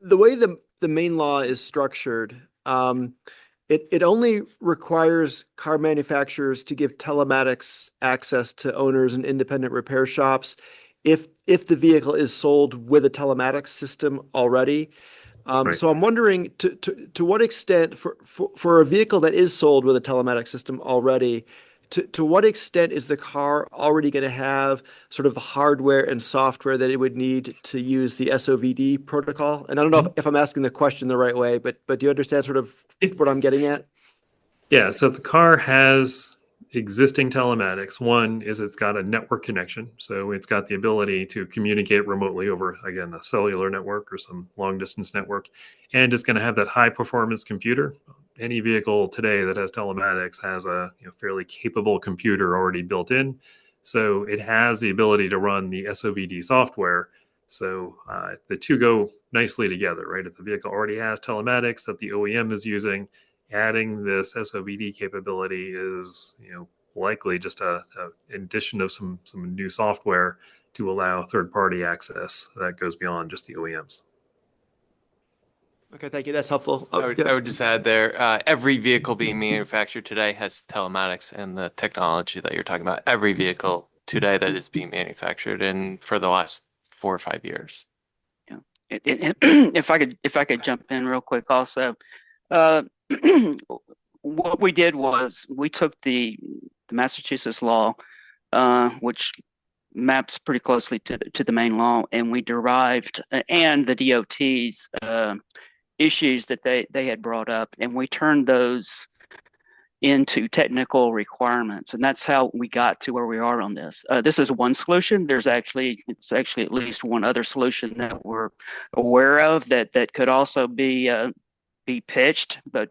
the way the main law is structured, it only requires car manufacturers to give telematics access to owners and independent repair shops if the vehicle is sold with a telematics system already.
Right.
So I'm wondering to what extent for a vehicle that is sold with a telematics system already, to what extent is the car already going to have sort of the hardware and software that it would need to use the SOVD protocol? And I don't know if I'm asking the question the right way, but do you understand sort of what I'm getting at?
Yeah, so if the car has existing telematics. One is it's got a network connection. So it's got the ability to communicate remotely over, again, a cellular network or some long distance network. And it's going to have that high performance computer. Any vehicle today that has telematics has a fairly capable computer already built in. So it has the ability to run the SOVD software. So the two go nicely together, right? If the vehicle already has telematics that the OEM is using, adding this SOVD capability is, likely just a addition of some new software to allow third-party access that goes beyond just the OEMs.
Okay, thank you. That's helpful.
I would just add there, every vehicle being manufactured today has telematics and the technology that you're talking about. Every vehicle today that is being manufactured, and for the last 4 or 5 years.
If I could jump in real quick also, what we did was we took the Massachusetts law, which maps pretty closely to the main law, and we derived and the DOT's issues that they had brought up, and we turned those into technical requirements, and that's how we got to where we are on this. This is one solution. It's actually at least one other solution that we're aware of that could also be pitched. But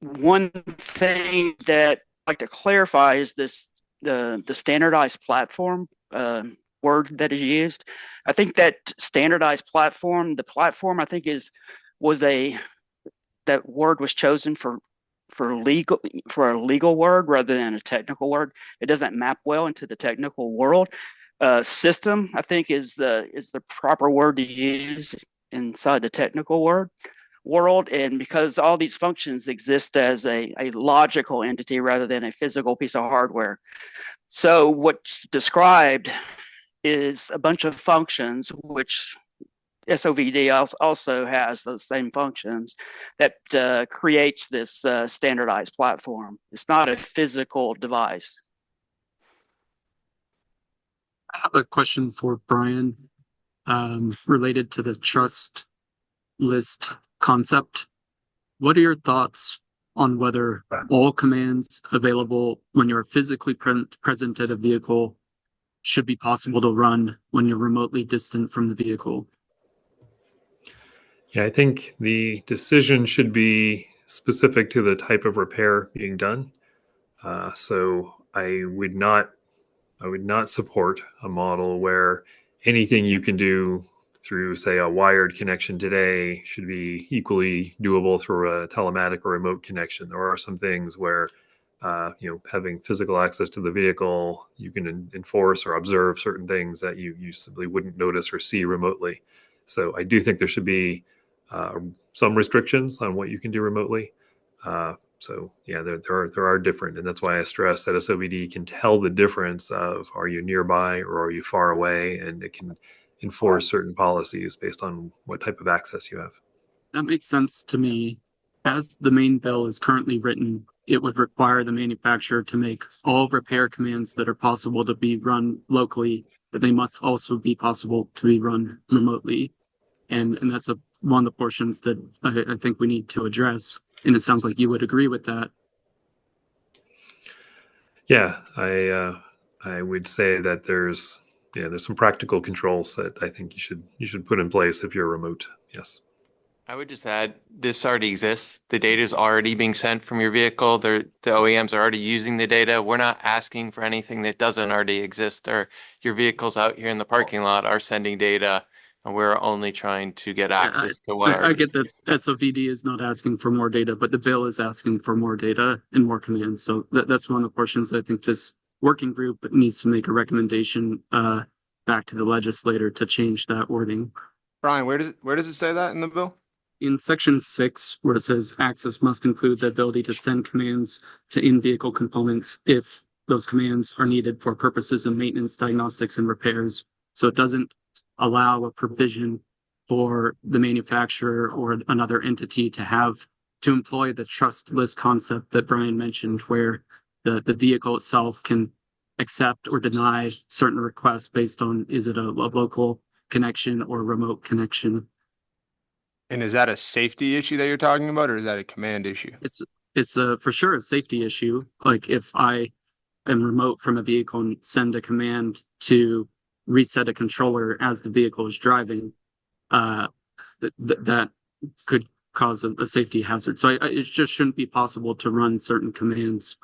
one thing that I'd like to clarify is the standardized platform word that is used. I think that standardized platform, the platform I think that word was chosen for a legal word rather than a technical word. It doesn't map well into the technical world. System, I think, is the proper word to use inside the technical world, and because all these functions exist as a logical entity rather than a physical piece of hardware. So what's described is a bunch of functions, which SOVD also has those same functions, that creates this standardized platform. It's not a physical device.
I have a question for Brian related to the trust list concept. What are your thoughts on whether all commands available when you're physically present at a vehicle should be possible to run when you're remotely distant from the vehicle?
Yeah, I think the decision should be specific to the type of repair being done. So I would not support a model where anything you can do through, say, a wired connection today should be equally doable through a telematic or remote connection. There are some things where, having physical access to the vehicle, you can enforce or observe certain things that you simply wouldn't notice or see remotely. So I do think there should be some restrictions on what you can do remotely. So yeah, there are different, and that's why I stress that SOVD can tell the difference of are you nearby or are you far away, and it can enforce certain policies based on what type of access you have.
That makes sense to me. As the main bill is currently written, it would require the manufacturer to make all repair commands that are possible to be run locally, but they must also be possible to be run remotely. And that's one of the portions that I think we need to address. And it sounds like you would agree with that.
Yeah, I would say that there's some practical controls that I think you should put in place if you're remote. Yes.
I would just add, this already exists. The data is already being sent from your vehicle. The OEMs are already using the data. We're not asking for anything that doesn't already exist. Or your vehicles out here in the parking lot are sending data, and we're only trying to get access to what
I get that SOVD is not asking for more data, but the bill is asking for more data and more commands. So that's one of the portions I think this working group needs to make a recommendation back to the legislator to change that wording.
Brian, where does it say that in the bill?
In section 6, where it says access must include the ability to send commands to in-vehicle components if those commands are needed for purposes of maintenance, diagnostics, and repairs. So it doesn't allow a provision for the manufacturer or another entity to employ the trust list concept that Brian mentioned, where the vehicle itself can accept or deny certain requests based on, is it a local connection or remote connection?
And is that a safety issue that you're talking about, or is that a command issue?
it's for sure a safety issue. Like if I am remote from a vehicle and send a command to reset a controller as the vehicle is driving, that could cause a safety hazard. So it just shouldn't be possible to run certain commands.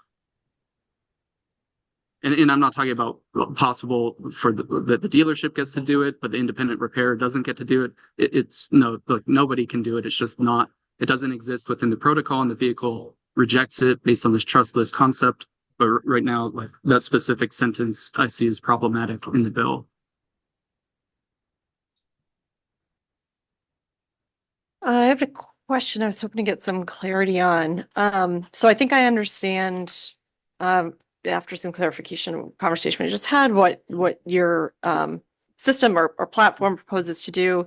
And I'm not talking about possible for the dealership gets to do it, but the independent repairer doesn't get to do it. It's no, look, nobody can do it. It's just not, it doesn't exist within the protocol, and the vehicle rejects it based on this trustless concept. But right now, like that specific sentence I see is problematic in the bill.
I have a question I was hoping to get some clarity on. So I think I understand, after some clarification conversation we just had, what your system or platform proposes to do.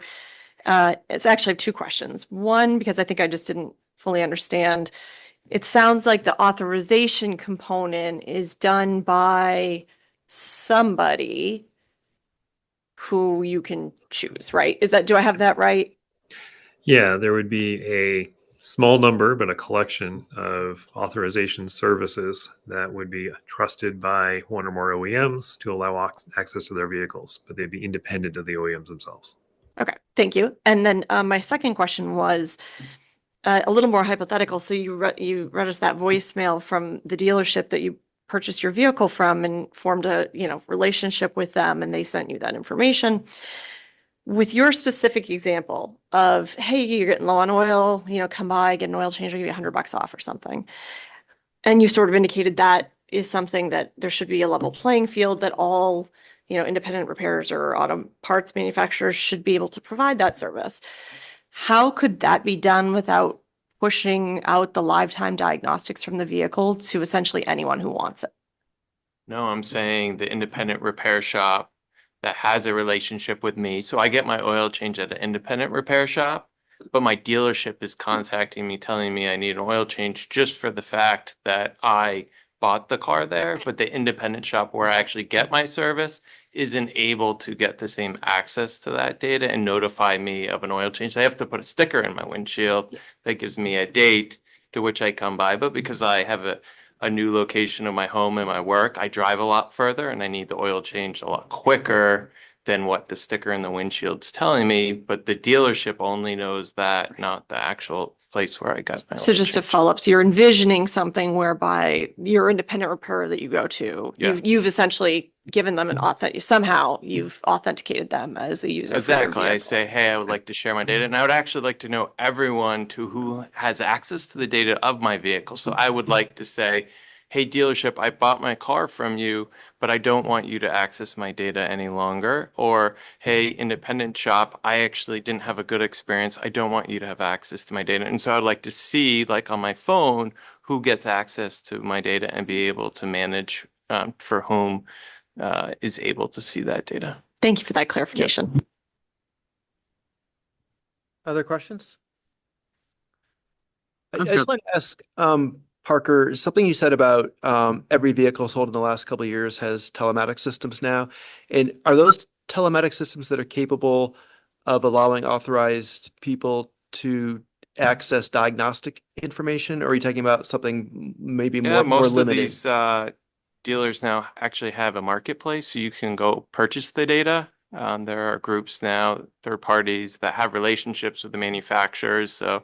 It's actually two questions. One, because I think I just didn't fully understand. It sounds like the authorization component is done by somebody who you can choose, right? Do I have that right?
Yeah, there would be a small number, but a collection of authorization services that would be trusted by one or more OEMs to allow access to their vehicles, but they'd be independent of the OEMs themselves.
Okay, thank you. And then my second question was a little more hypothetical. So you read us that voicemail from the dealership that you purchased your vehicle from and formed a relationship with them, and they sent you that information. With your specific example of, hey, you're getting low on oil, come by, get an oil change, I'll give you $100 off or something. And you sort of indicated that is something that there should be a level playing field, that all, independent repairers or auto parts manufacturers should be able to provide that service. How could that be done without pushing out the lifetime diagnostics from the vehicle to essentially anyone who wants it?
No, I'm saying the independent repair shop that has a relationship with me. So I get my oil change at an independent repair shop, but my dealership is contacting me, telling me I need an oil change just for the fact that I bought the car there. But the independent shop where I actually get my service isn't able to get the same access to that data and notify me of an oil change. They have to put a sticker in my windshield that gives me a date to which I come by. But because I have a new location of my home and my work, I drive a lot further and I need the oil changed a lot quicker than what the sticker in the windshield's telling me. But the dealership only knows that, not the actual place where I got my
So
oil
just to
changed.
follow up, so you're envisioning something whereby your independent repairer that you go to,
Yeah.
you've essentially given them somehow you've authenticated them as a user. for your
Exactly. I
vehicle.
say, hey, I would like to share my data. And I would actually like to know everyone who has access to the data of my vehicle. So I would like to say, hey, dealership, I bought my car from you, but I don't want you to access my data any longer. Or, hey, independent shop, I actually didn't have a good experience. I don't want you to have access to my data. And so I'd like to see, like on my phone, who gets access to my data and be able to manage for whom is able to see that data.
Thank you for that clarification.
Other questions? I
I've
just
got-
want to ask, Parker, something you said about every vehicle sold in the last couple of years has telematics systems now. And are those telematics systems that are capable of allowing authorized people to access diagnostic information? Or are you talking about something maybe
Yeah,
more
most of
limited?
these dealers now actually have a marketplace, so you can go purchase the data. There are groups now, third parties that have relationships with the manufacturers. So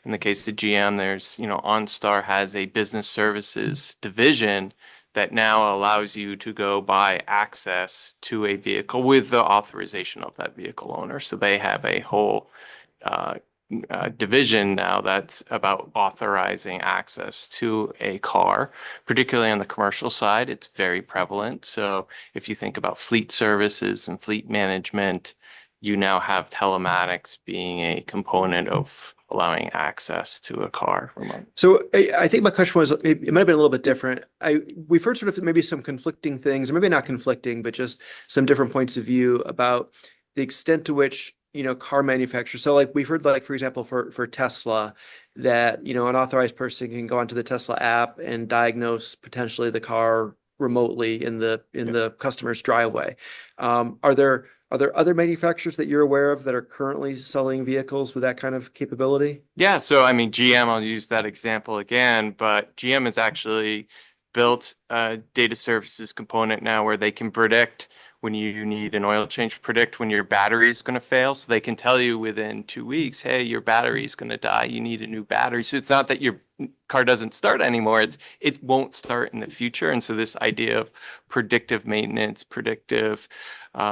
in the case of GM, there's, OnStar has a business services division that now allows you to go buy access to a vehicle with the authorization of that vehicle owner. So they have a whole division now that's about authorizing access to a car, particularly on the commercial side. It's very prevalent. So if you think about fleet services and fleet management, you now have telematics being a component of allowing access to a car remote.
So I think my question was, it might have been a little bit different. We've heard sort of maybe some conflicting things, or maybe not conflicting, but just some different points of view about the extent to which, car manufacturers. So like we've heard, like, for example, for Tesla, that, an authorized person can go onto the Tesla app and diagnose potentially the car remotely in the customer's driveway. Are there Are there other manufacturers that you're aware of that are currently selling vehicles with that kind of capability?
Yeah, so I mean, GM, I'll use that example again, but GM has actually built a data services component now where they can predict when you need an oil change, predict when your battery is going to fail. So they can tell you within 2 weeks, hey, your battery is going to die. You need a new battery. So it's not that your car doesn't start anymore. It won't start in the future. And so this idea of predictive maintenance, predictive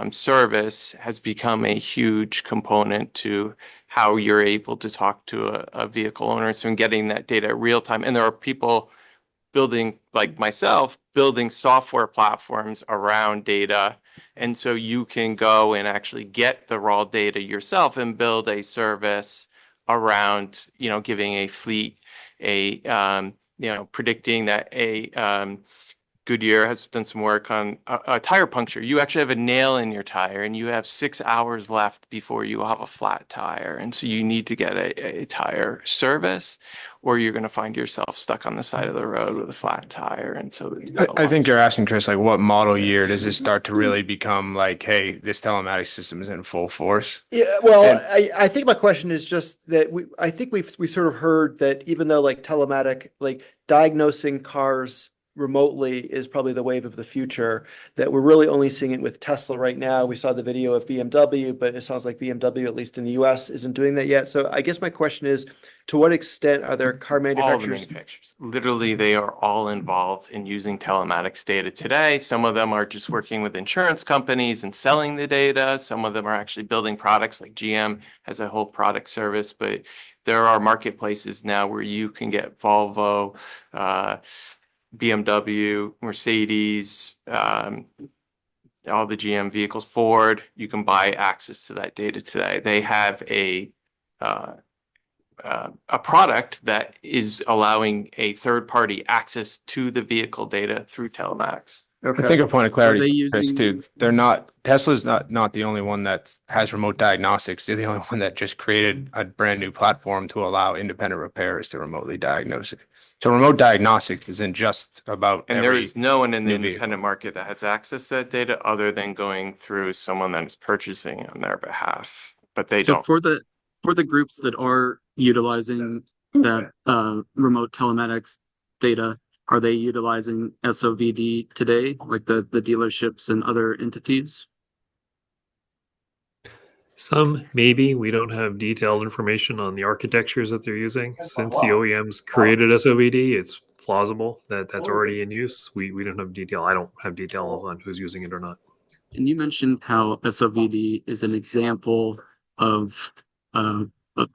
service has become a huge component to how you're able to talk to a vehicle owner. So in getting that data real time. And there are people building, like myself, building software platforms around data. And so you can go and actually get the raw data yourself and build a service around, giving a fleet predicting that a Goodyear has done some work on a tire puncture. You actually have a nail in your tire and you have 6 hours left before you have a flat tire. And so you need to get a tire service or you're going to find yourself stuck on the side of the road with a flat tire. And so
I think you're asking, Chris, like what model year does it start to really become like, hey, this telematics system is in full force?
Yeah, well, I think my question is just that I think we sort of heard that even though like telematic, like diagnosing cars remotely is probably the wave of the future, that we're really only seeing it with Tesla right now. We saw the video of BMW, but it sounds like BMW, at least in the US, isn't doing that yet. So I guess my question is, to what extent are there car
all the
manufacturers?
manufacturers. Literally, they are all involved in using telematics data today. Some of them are just working with insurance companies and selling the data. Some of them are actually building products, like GM has a whole product service, but there are marketplaces now where you can get Volvo, BMW, Mercedes, all the GM vehicles, Ford, you can buy access to that data today. They have a product that is allowing a third party access to the vehicle data through telematics.
I think a point of clarity,
Are they
Chris,
using-
too. Tesla's not the only one that has remote diagnostics. They're the only one that just created a brand new platform to allow independent repairers to remotely diagnose it. So remote diagnostics isn't just about
And there
every
is no one in the
new vehicle.
independent market that has access to that data other than going through someone that is purchasing on their behalf. But they
So
don't.
for the groups that are utilizing that remote telematics data, are they utilizing SOVD today, like the dealerships and other entities?
Some maybe. We don't have detailed information on the architectures that they're using. Since the OEMs created SOVD, it's plausible that that's already in use. We don't have detail. I don't have details on who's using it or not.
And you mentioned how SOVD is an example of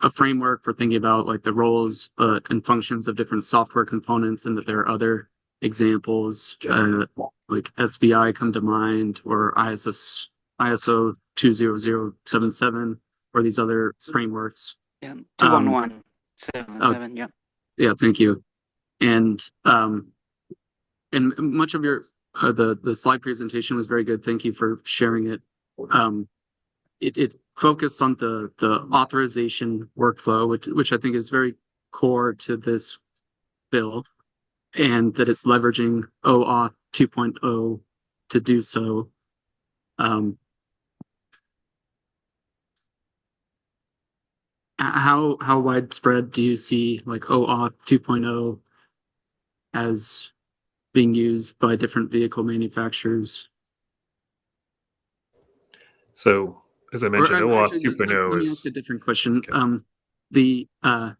a framework for thinking about like the roles and functions of different software components, and that there are other examples like SVI come to mind, or ISO 20077, or these other frameworks.
Yeah, 21177, yeah.
Yeah, thank you. And much of your the slide presentation was very good. Thank you for sharing it. It focused on the authorization workflow, which I think is very core to this bill, and that it's leveraging OAuth 2.0 to do so. How widespread do you see like OAuth 2.0 as being used by different vehicle manufacturers?
So, as I mentioned, OAuth 2.0
Let me
is
ask a different question. The OAuth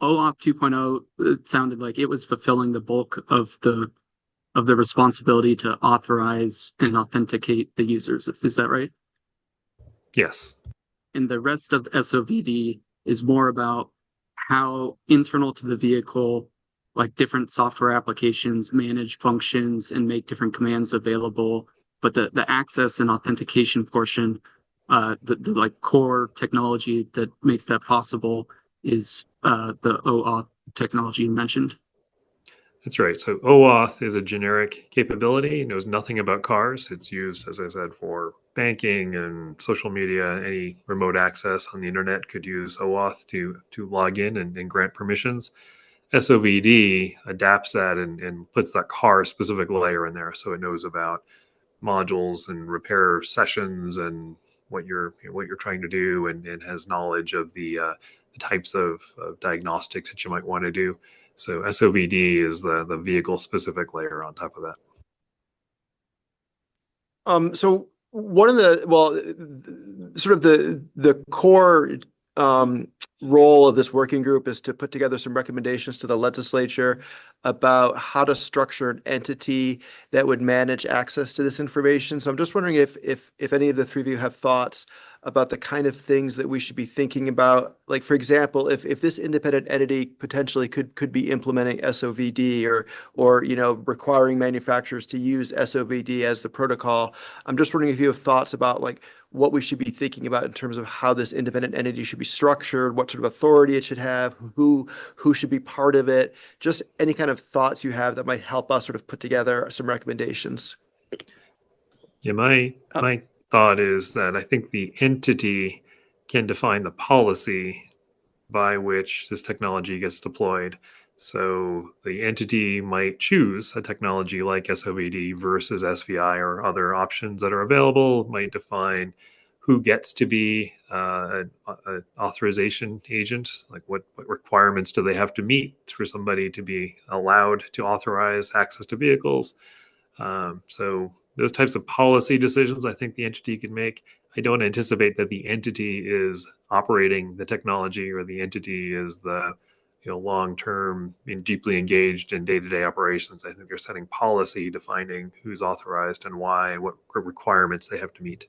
2.0, it sounded like it was fulfilling the bulk of the responsibility to authorize and authenticate the users. Is that right?
yes.
And the rest of SOVD is more about how internal to the vehicle, like different software applications manage functions and make different commands available. But the access and authentication portion, the like core technology that makes that possible is the OAuth technology you mentioned.
That's right. So OAuth is a generic capability. It knows nothing about cars. It's used, as I said, for banking and social media. Any remote access on the internet could use OAuth to log in and grant permissions. SOVD adapts that and puts that car specific layer in there. So it knows about modules and repair sessions and what you're trying to do, and has knowledge of the types of diagnostics that you might want to do. So SOVD is the vehicle specific layer on top of that.
So one of the, well, sort of the core role of this working group is to put together some recommendations to the legislature about how to structure an entity that would manage access to this information. So I'm just wondering if any of the three of you have thoughts about the kind of things that we should be thinking about. Like, for example, if this independent entity potentially could be implementing SOVD or requiring manufacturers to use SOVD as the protocol. I'm just wondering if you have thoughts about like what we should be thinking about in terms of how this independent entity should be structured, what sort of authority it should have, who should be part of it, just any kind of thoughts you have that might help us sort of put together some recommendations.
Yeah, my thought is that I think the entity can define the policy by which this technology gets deployed. So the entity might choose a technology like SOVD versus SVI or other options that are available, might define who gets to be an authorization agent, like what requirements do they have to meet for somebody to be allowed to authorize access to vehicles. So those types of policy decisions, I think the entity can make. I don't anticipate that the entity is operating the technology or the entity is the long-term and deeply engaged in day-to-day operations. I think they're setting policy, defining who's authorized and why, and what requirements they have to meet.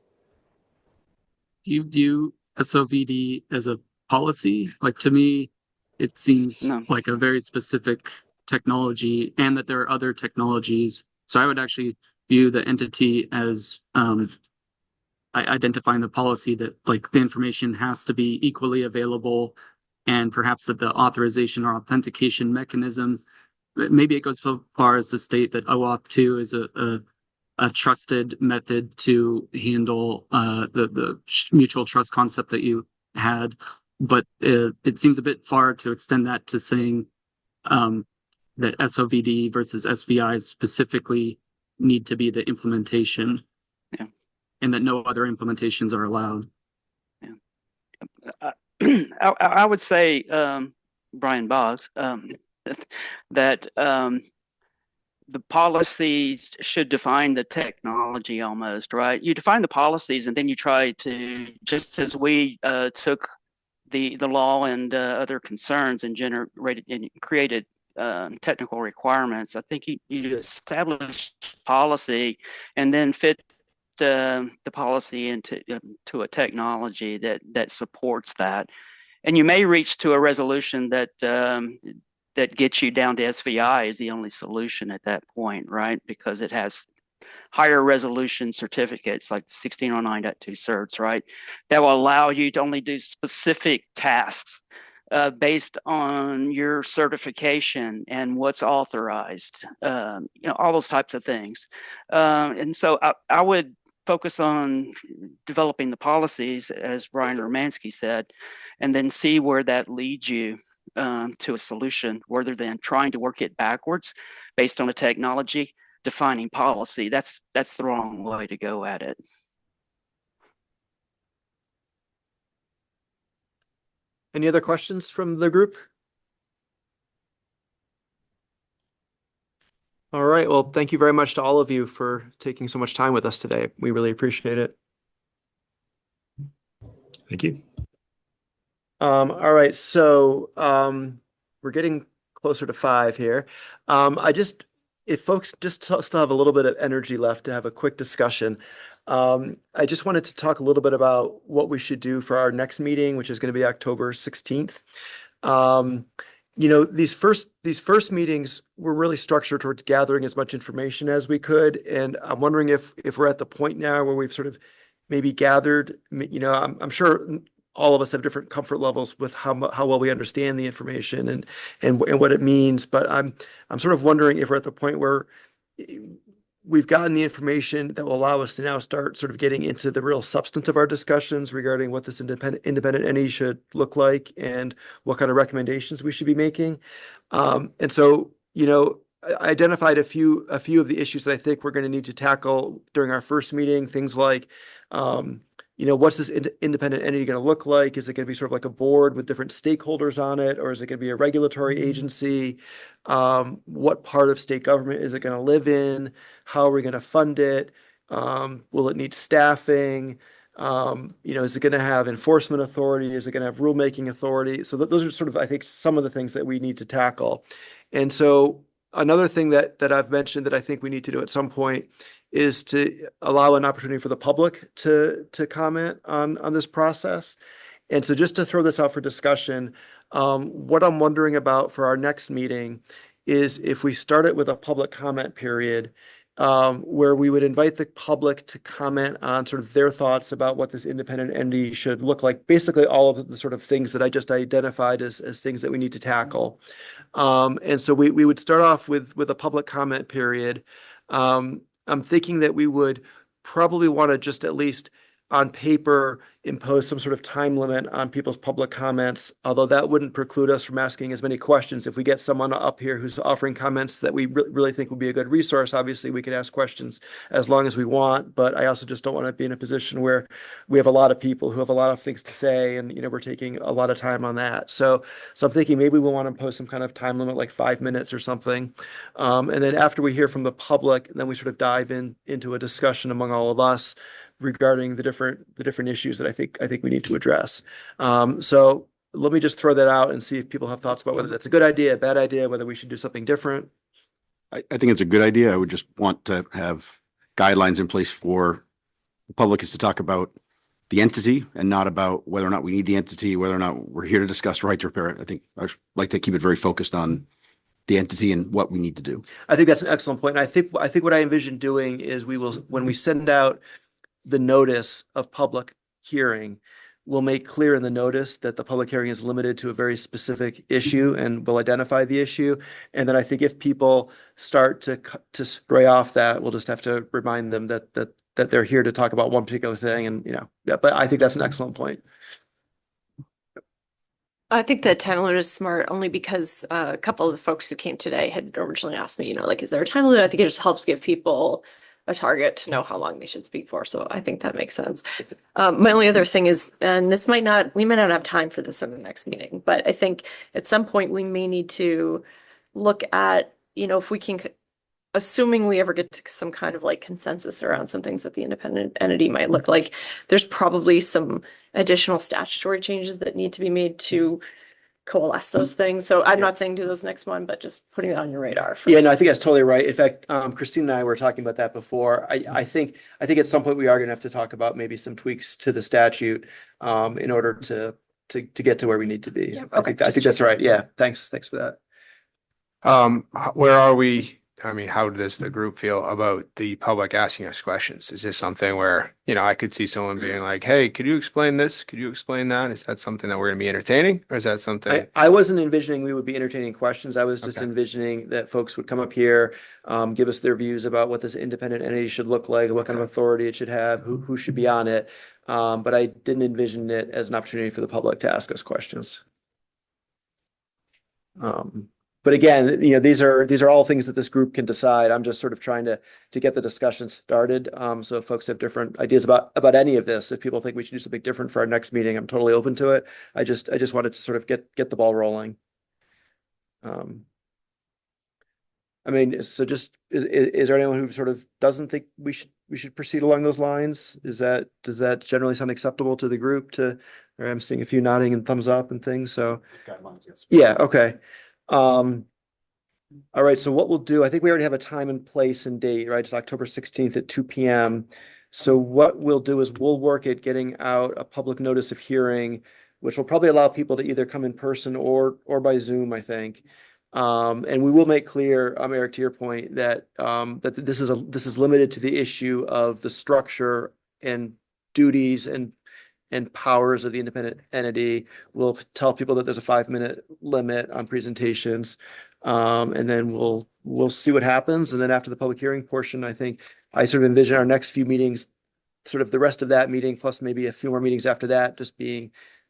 Do you view SOVD as a policy? Like, to me, it seems like a very specific technology, and that there are other technologies. So I would actually view the entity as identifying the policy that like the information has to be equally available, and perhaps that the authorization or authentication mechanism, maybe it goes so far as to state that OAuth 2 is a trusted method to handle the mutual trust concept that you had. But it seems a bit far to extend that to saying that SOVD versus SVI specifically need to be the implementation, and that no other implementations are allowed.
I would say, Brian Boggs, that the policies should define the technology almost, right? You define the policies and then you try to, just as we took the law and other concerns and generated and created technical requirements. I think you establish policy and then fit the policy into to a technology that supports that, and you may reach to a resolution that that gets you down to SVI is the only solution at that point, right? Because it has higher resolution certificates like 1609.2 certs, right? That will allow you to only do specific tasks based on your certification and what's authorized, all those types of things. And so I would focus on developing the policies, as Brian Romansky said, and then see where that leads you to a solution, rather than trying to work it backwards based on a technology. Defining policy, that's the wrong way to go at it.
Any other questions from the group? All right. Well, thank you very much to all of you for taking so much time with us today. We really appreciate it.
Thank you.
All right. So we're getting closer to 5 here. If folks just still have a little bit of energy left to have a quick discussion, I just wanted to talk a little bit about what we should do for our next meeting, which is going to be October 16th. These first meetings were really structured towards gathering as much information as we could. And I'm wondering if we're at the point now where we've sort of maybe gathered, I'm sure all of us have different comfort levels with how well we understand the information and what it means. But I'm sort of wondering if we're at the point where we've gotten the information that will allow us to now start sort of getting into the real substance of our discussions regarding what this independent entity should look like and what kind of recommendations we should be making. And so, I identified a few of the issues that I think we're going to need to tackle during our first meeting. Things like, what's this independent entity going to look like? Is it going to be sort of like a board with different stakeholders on it, or is it going to be a regulatory agency? What part of state government is it going to live in? How are we going to fund it? Will it need staffing? Is it going to have enforcement authority? Is it going to have rulemaking authority? So those are sort of, I think, some of the things that we need to tackle. And so another thing that I've mentioned that I think we need to do at some point is to allow an opportunity for the public to comment on this process. And so just to throw this out for discussion, what I'm wondering about for our next meeting is if we start it with a public comment period, where we would invite the public to comment on sort of their thoughts about what this independent entity should look like. Basically, all of the sort of things that I just identified as things that we need to tackle. And so we would start off with a public comment period. I'm thinking that we would probably want to just at least on paper impose some sort of time limit on people's public comments, although that wouldn't preclude us from asking as many questions. If we get someone up here who's offering comments that we really think would be a good resource, obviously we could ask questions as long as we want, but I also just don't want to be in a position where we have a lot of people who have a lot of things to say and, we're taking a lot of time on that. So I'm thinking maybe we want to impose some kind of time limit, like 5 minutes or something. And then after we hear from the public, then we sort of dive into a discussion among all of us regarding the different issues that I think we need to address. So let me just throw that out and see if people have thoughts about whether that's a good idea, a bad idea, whether we should do something different.
I think it's a good idea. I would just want to have guidelines in place for the public is to talk about the entity and not about whether or not we need the entity, whether or not we're here to discuss right to repair. I think I'd like to keep it very focused on the entity and what we need to do.
I think that's an excellent point. And I think what I envision doing is when we send out the notice of public hearing, we'll make clear in the notice that the public hearing is limited to a very specific issue and we'll identify the issue. And then I think if people start to spray off that, we'll just have to remind them that they're here to talk about one particular thing. And, but I think that's an excellent point.
I think the time limit is smart only because a couple of the folks who came today had originally asked me, is there a time limit? I think it just helps give people a target to know how long they should speak for. So I think that makes sense. My only other thing is, and we might not have time for this in the next meeting, but I think at some point we may need to look at, if we can, assuming we ever get to some kind of like consensus around some things that the independent entity might look like, there's probably some additional statutory changes that need to be made to coalesce those things. So I'm not saying do those next one, but just putting it on your radar.
Yeah, no, I think that's totally right. In fact, Christine and I were talking about that before. I think at some point we are going to have to talk about maybe some tweaks to the statute in order to get to where we need to be.
Yeah,
I think that's right. Yeah, thanks for that.
Where are we? I mean, how does the group feel about the public asking us questions? Is this something where, I could see someone being like, hey, could you explain this? Could you explain that? Is that something that we're going to be entertaining? Or is that something?
I wasn't envisioning we would be entertaining questions. I was just envisioning that folks would come up here, give us their views about what this independent entity should look like, what kind of authority it should have, who should be on it. But I didn't envision it as an opportunity for the public to ask us questions. But again, these are all things that this group can decide. I'm just sort of trying to get the discussion started. So if folks have different ideas about any of this, if people think we should do something different for our next meeting, I'm totally open to it. I just wanted to sort of get the ball rolling. So just is there anyone who sort of doesn't think we should proceed along those lines? Does that generally sound acceptable to the group? Or I'm seeing a few nodding and thumbs up and things. So yeah, okay. All right, so what we'll do, I think we already have a time and place and date, right? It's October 16th at 2 p.m. So what we'll do is we'll work at getting out a public notice of hearing, which will probably allow people to either come in person or by Zoom, I think. And we will make clear, Eric, to your point, that that this is limited to the issue of the structure and duties and powers of the independent entity. We'll tell people that there's a 5-minute limit on presentations. And then we'll see what happens. And then after the public hearing portion, I think I sort of envision our next few meetings, sort of the rest of that meeting, plus maybe a few more meetings after that, just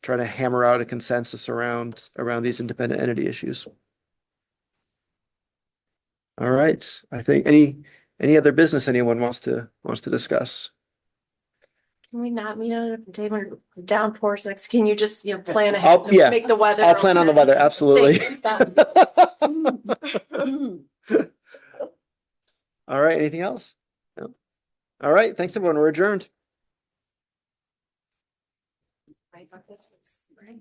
trying to hammer out a consensus around these independent entity issues. All right. I think any other business anyone wants to discuss?
Can we not meet on a day when downpours next? Can you just, plan ahead?
I'll, yeah,
Make the weather.
I'll plan on the
okay?
weather. Absolutely. All right. Anything else? No. All right. Thanks, everyone. We're adjourned.
Right, but this is- right.